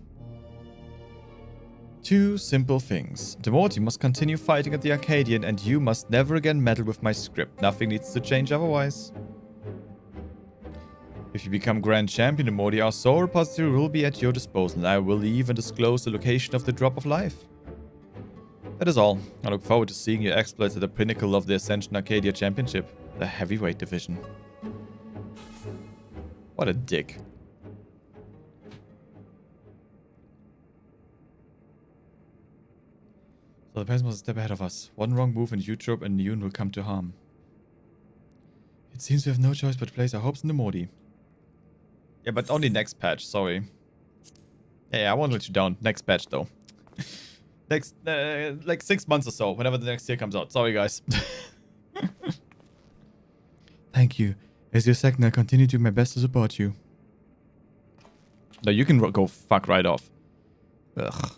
Two simple things. Demort, you must continue fighting at the Arcadian, and you must never again meddle with my script. Nothing needs to change otherwise. If you become Grand Champion, Demorti, our soul repository will be at your disposal, and I will even disclose the location of the Drop of Life. That is all. I look forward to seeing your exploits at the pinnacle of the Ascension Arcadia Championship, the heavyweight division. What a dick. So the person was a step ahead of us. One wrong move and Eutrope and Neyun will come to harm. It seems we have no choice but to place our hopes in the Morty. Yeah, but only next patch, sorry. Yeah, I won't let you down. Next patch, though. Next, like 6 months or so, whenever the next tier comes out. Sorry, guys. Thank you. As your second, I'll continue to do my best to support you. No, you can go fuck right off. Ugh.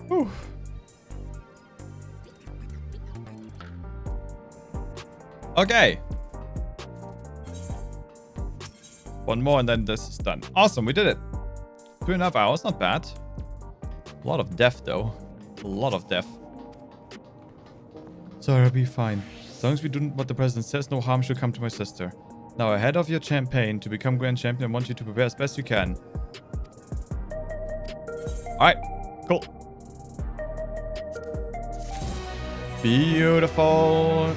Whew. Okay. One more and then this is done. Awesome, we did it. 2.5 hours, not bad. A lot of death though. A lot of death. Sorry, I'll be fine. As long as we do what the president says, no harm should come to my sister. Now, ahead of your campaign to become Grand Champion, I want you to prepare as best you can. Alright, cool. Beautiful.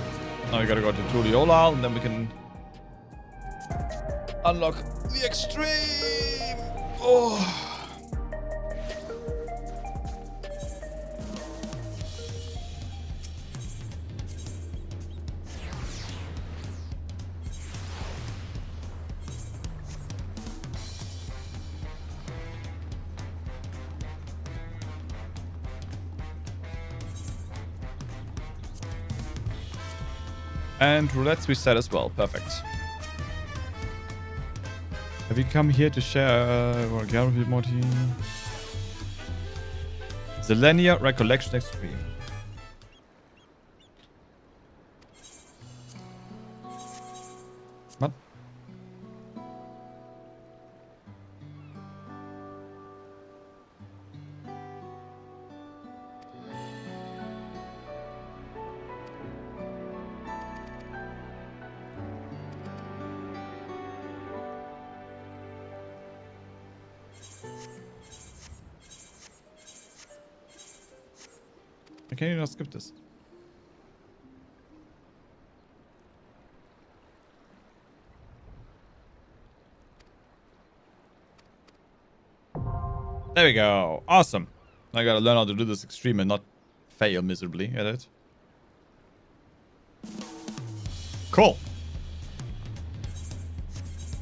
Now we gotta go to Tuliolal and then we can unlock the extreme. Oh. And roulettes we set as well. Perfect. Have you come here to share Morty? Zelenia Recollection Extreme. What? Can you not skip this? There we go. Awesome. I gotta learn how to do this extreme and not fail miserably at it.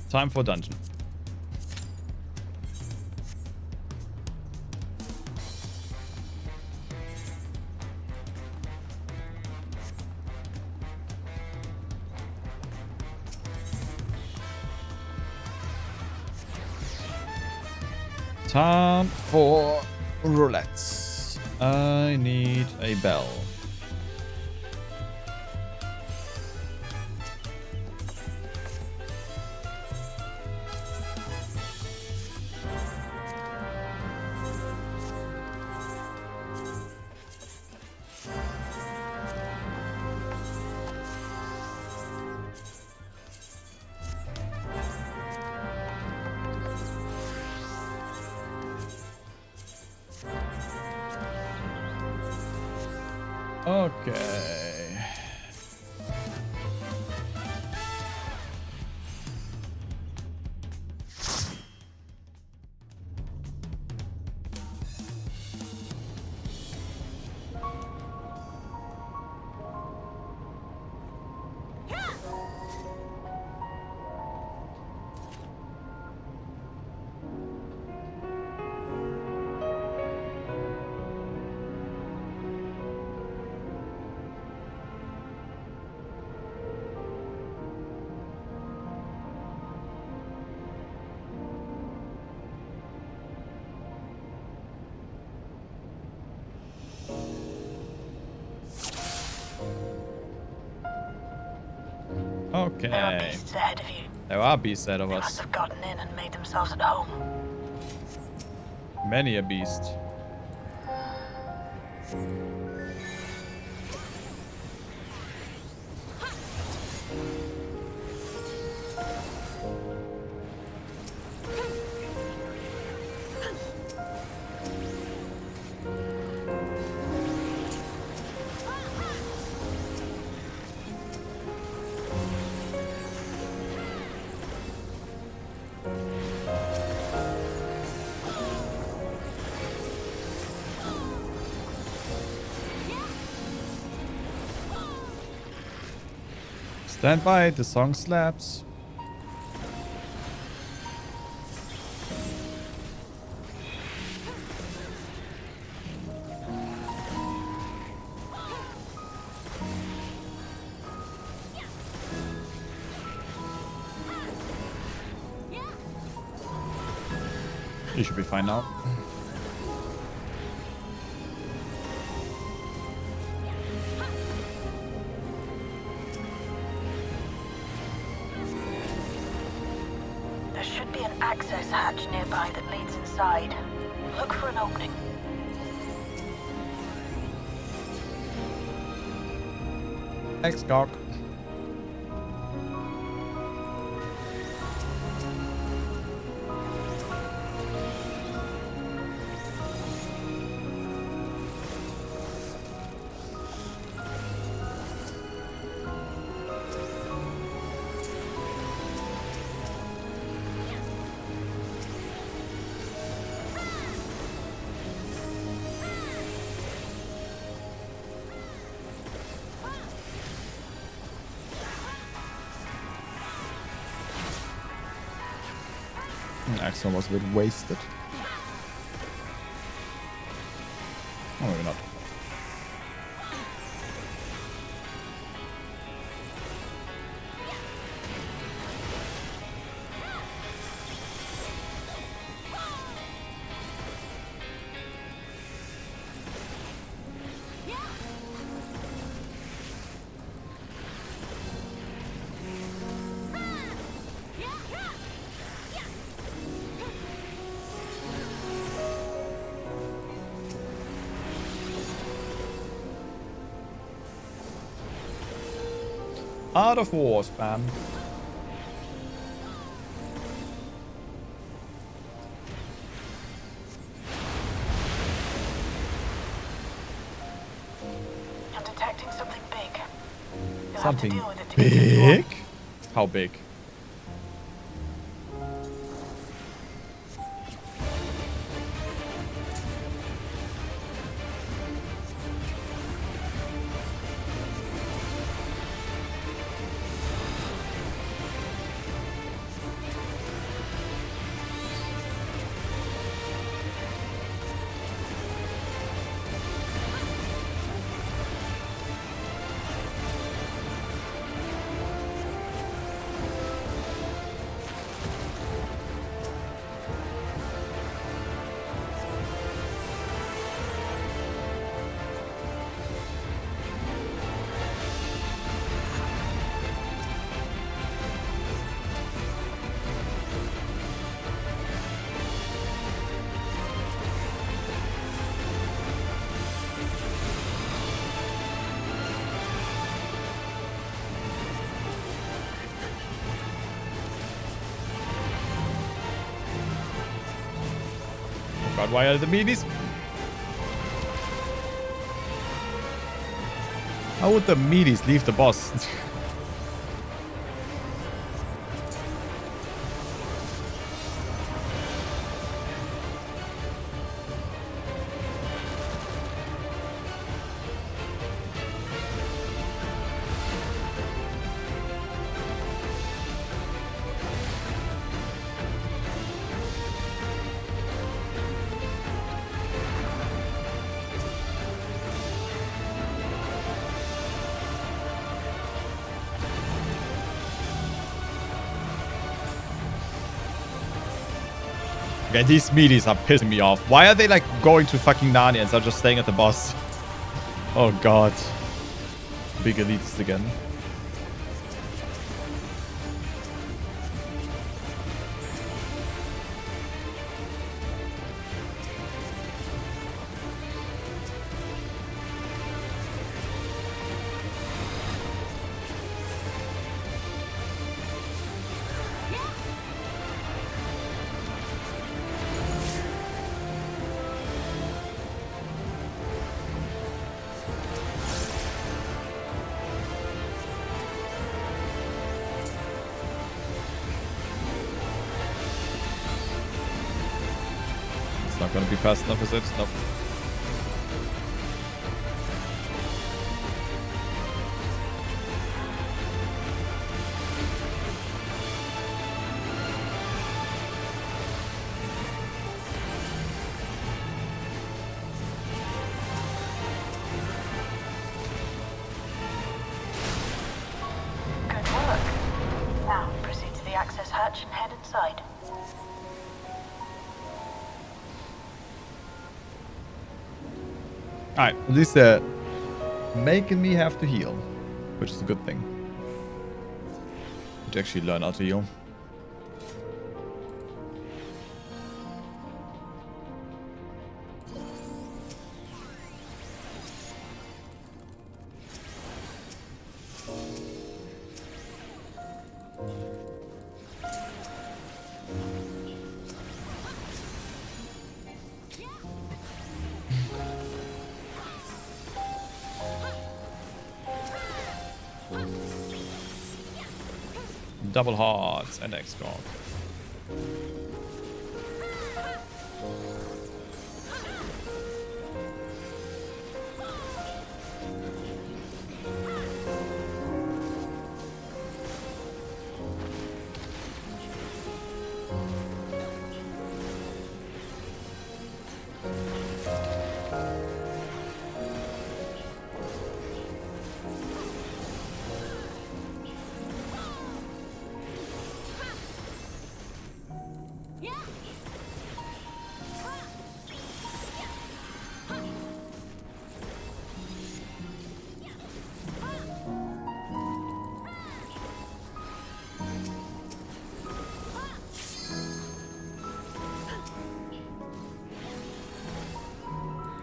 Time for dungeon. Time for roulettes. I need a bell. Okay. There are Okay. beasts ahead of you. There are beasts ahead of They must us. have gotten in and made themselves at home. Many a beast. Stand by, the song slaps. You should be fine now. There should be an access hatch nearby that leads inside. Look for an opening. Thanks, Cock. Axel was a bit wasted. Oh, maybe not. Art of War spam. I'm detecting something big. You'll Something have to deal with it to get to the big? How big? God, why are the meaties? How would the meaties leave the boss? Okay, these meaties are pissing me off. Why are they like going to fucking Narnia instead of just staying at the boss? Oh god. Big elites again. Not gonna be fast enough, is it? Nope. Good work. Now, proceed to the access hatch and head inside. Alright, at least they're making me have to heal, which is a good thing. To actually learn how to heal. Double hearts and X-Gorg.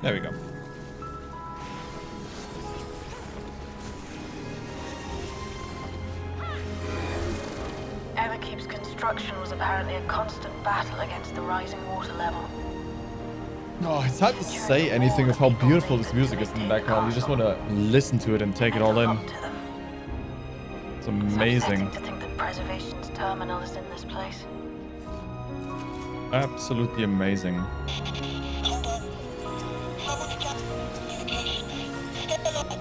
There we go. Everkeep's construction was apparently a constant battle against the rising water level. Oh, it's hard to say anything of how beautiful this music is in the background. You just want to listen to it and take it all in. It's amazing. To think that Preservation's terminal is in this place. Absolutely amazing. Hold on. Someone's got communications. Stay alert.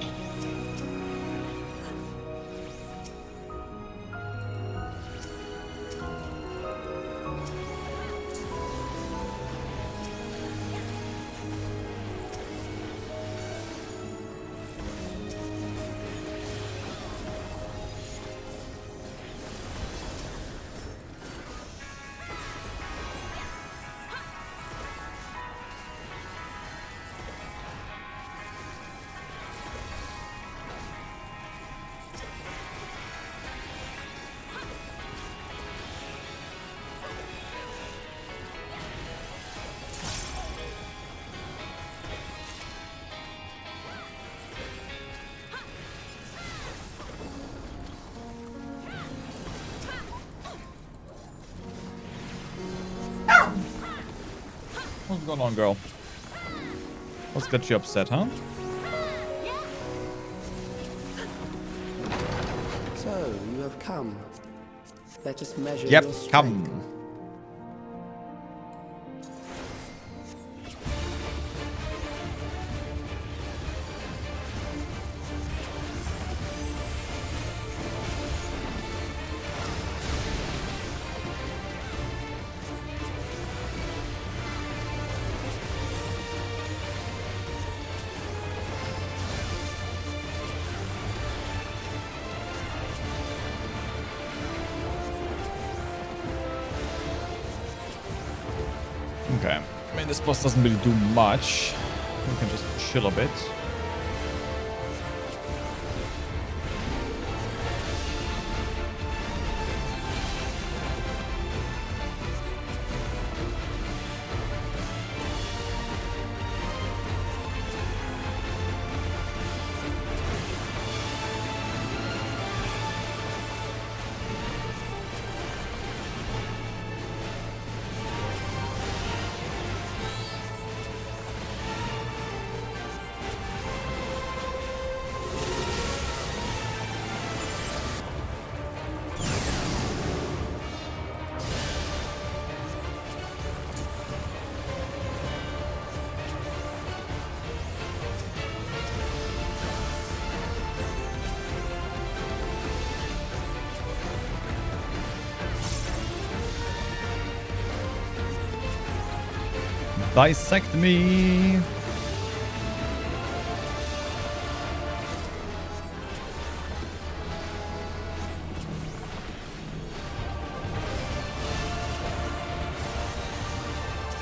What's going on, girl? What's got you upset, huh? So, you have come. Let us measure Yep, your strength. come. Okay. I mean, this boss doesn't really do much. We can just chill a bit. Dissect me.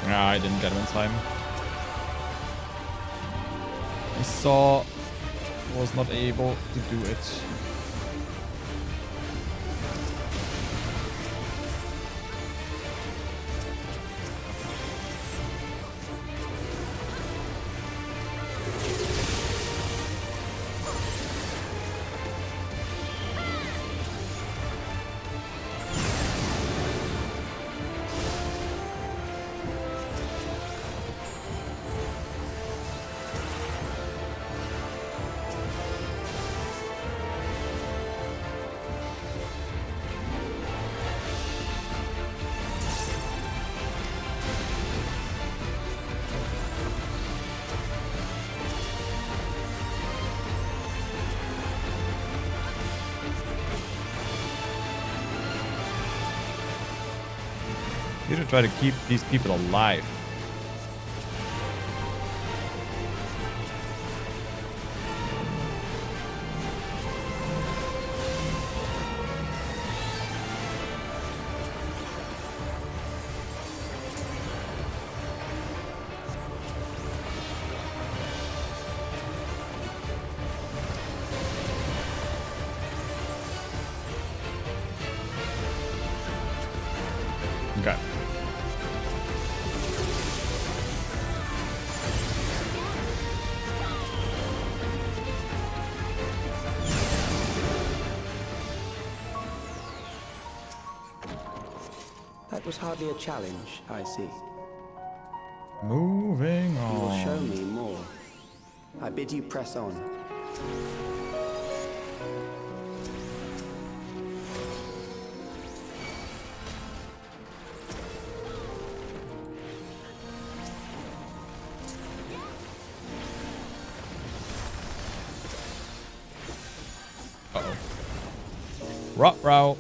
Ah, I didn't get him in time. I saw, was not able to do it. You should try to keep these people alive. Okay. That was hardly a challenge, I see. Moving You will show on. me more. I bid you press on. Uh-oh. Ruh-roh.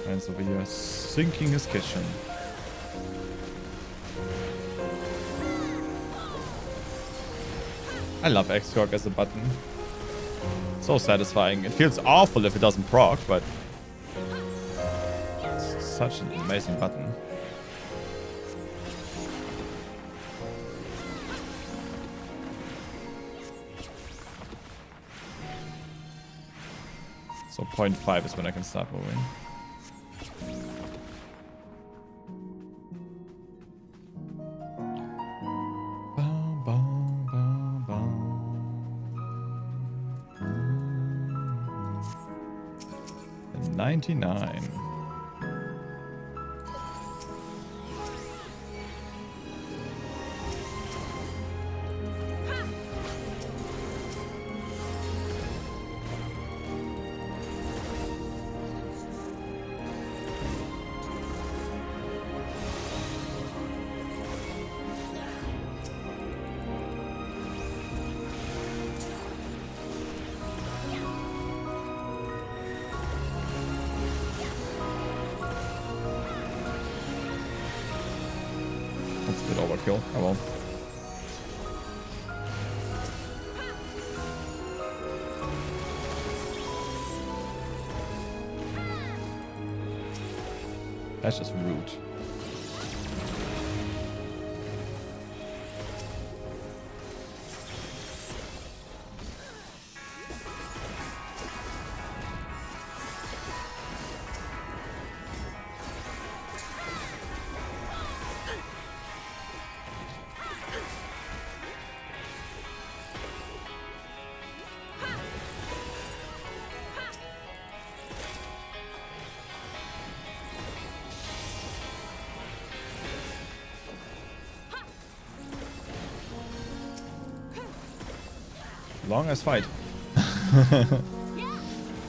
And so we are sinking his kitchen. I love X-Cork as a button. So satisfying. It feels awful if it doesn't proc, but it's such an amazing button. So 0.5 is when I can start moving. Bum, bum, bum, bum. 99. That's a bit overkill. Oh well. That's just rude. Long as fight.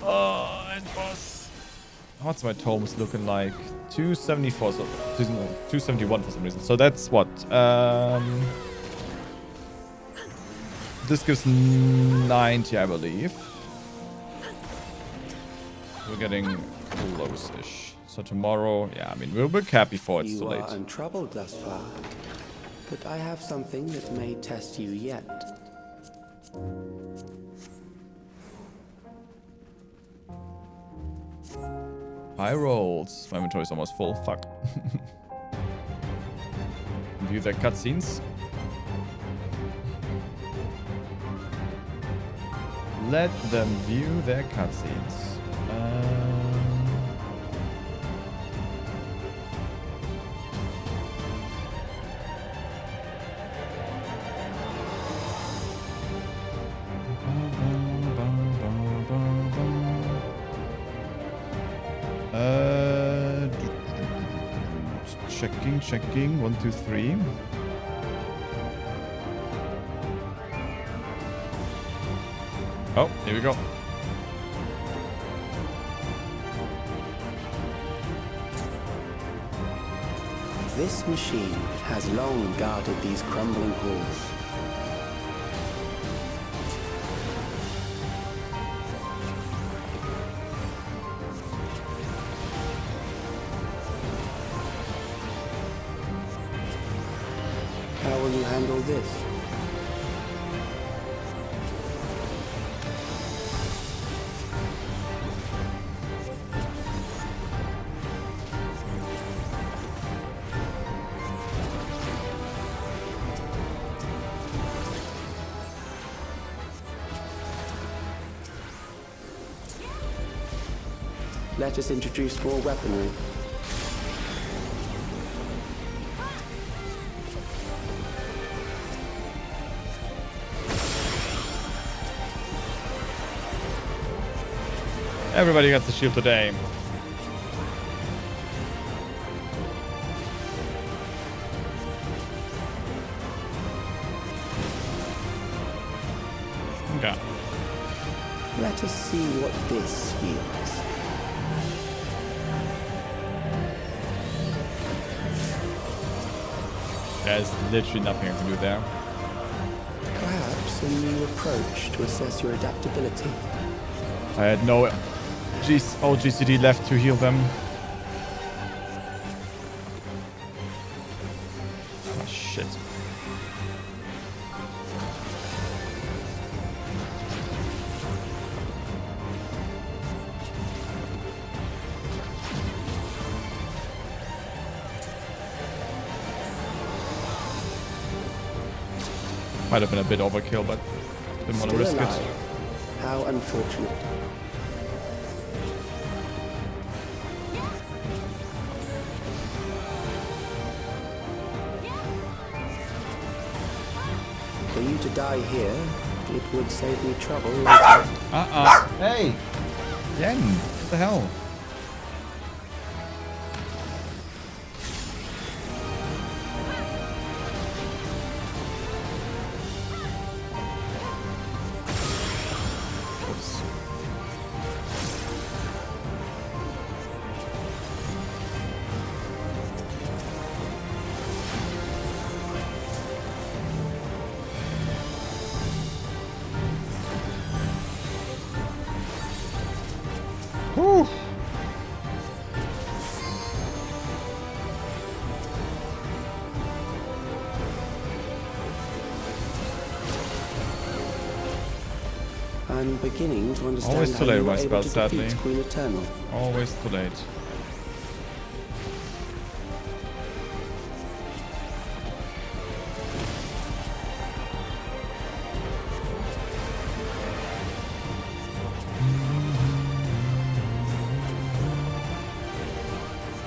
Oh, and boss. What's my tomes looking like? 274, so 271 for some reason. So that's what? This gives 90, I believe. We're getting close-ish. So tomorrow, yeah, I mean, we'll cap before it's too late. You are untroubled thus far, but I have something that may test you yet. High rolls. My inventory is almost full. Fuck. View their cutscenes. Let them view their cutscenes. Checking. 1, 2, 3. Oh, here we go. This machine has long guarded these crumbling halls. How will you handle this? Let us introduce more weaponry. Everybody gets the shield today. Okay. Let us see what this yields. There's literally nothing I can do there. Perhaps a new approach to assess your adaptability. I had no GCD left to heal them. Oh shit. Might have been a bit overkill, but didn't want to risk it. How unfortunate. die here, it would save me trouble later. Hey! Yen! What the hell? Oops. Whew. I'm beginning to understand Always too how late you were with my able spell, to defeat sadly. Queen Eternal. Always too late.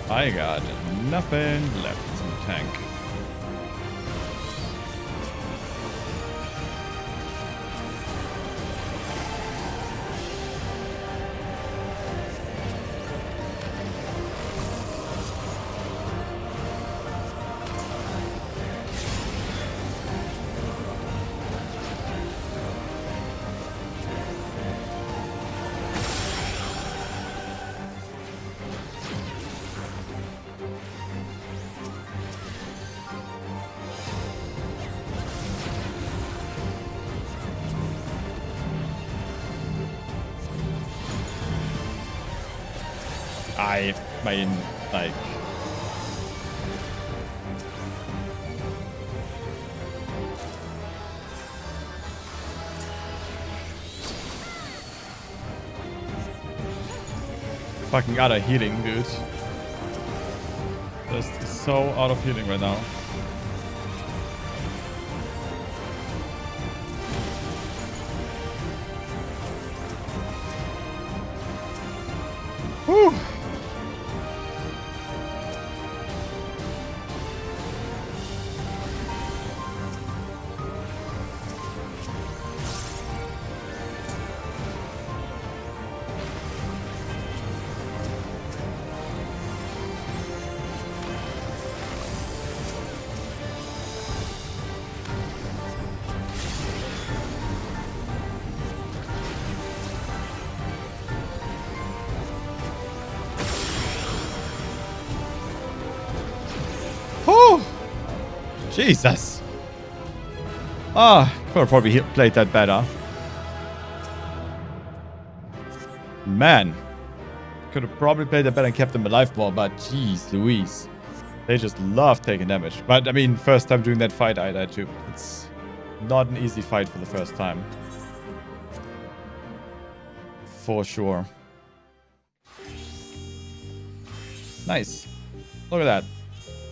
I got nothing left in the tank. I mean, like... Fucking out of healing, dude. Just so out of healing right now. Whew. Oh, Jesus. Ah, could have probably played that better. Man. Could have probably played that better and kept them alive more, but jeez Louise. They just love taking damage. But, I mean, first time doing that fight, I died too. It's not an easy fight for the first time. For sure. Nice. Look at that.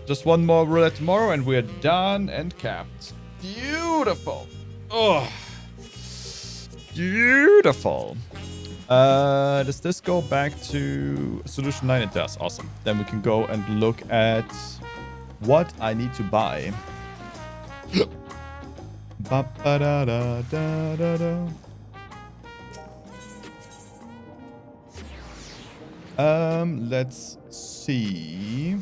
Just one more roulette tomorrow and we're done and capped. Beautiful. Oh, beautiful. Does this go back to solution 9? It does. Awesome. Then we can go and look at what I need to buy. Let's see.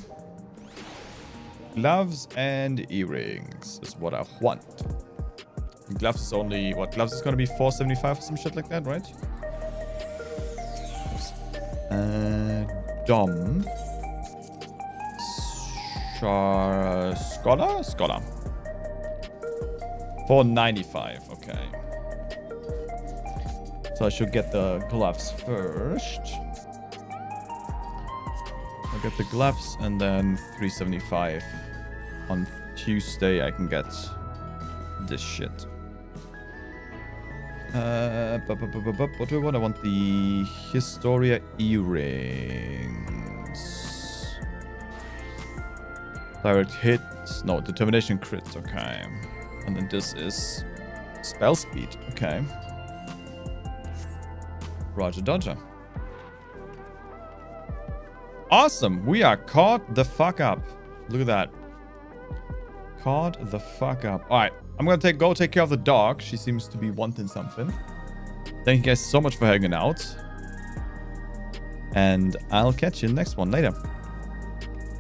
Gloves and earrings is what I want. Gloves is only, what? Gloves is gonna be $4.75 or some shit like that, right? Dom. Scholar? Scholar. $4.95, okay. So I should get the gloves first. I'll get the gloves and then $3.75. On Tuesday I can get this shit. What do I want? I want the Historia earrings. Direct hits. No, determination crits. Okay. And then this is spell speed. Okay. Roger Dodger. Awesome. We are caught the fuck up. Look at that. Caught the fuck up. All right. I'm going to go take care of the dog. She seems to be wanting something. Thank you guys so much for hanging out. And I'll catch you in the next one later.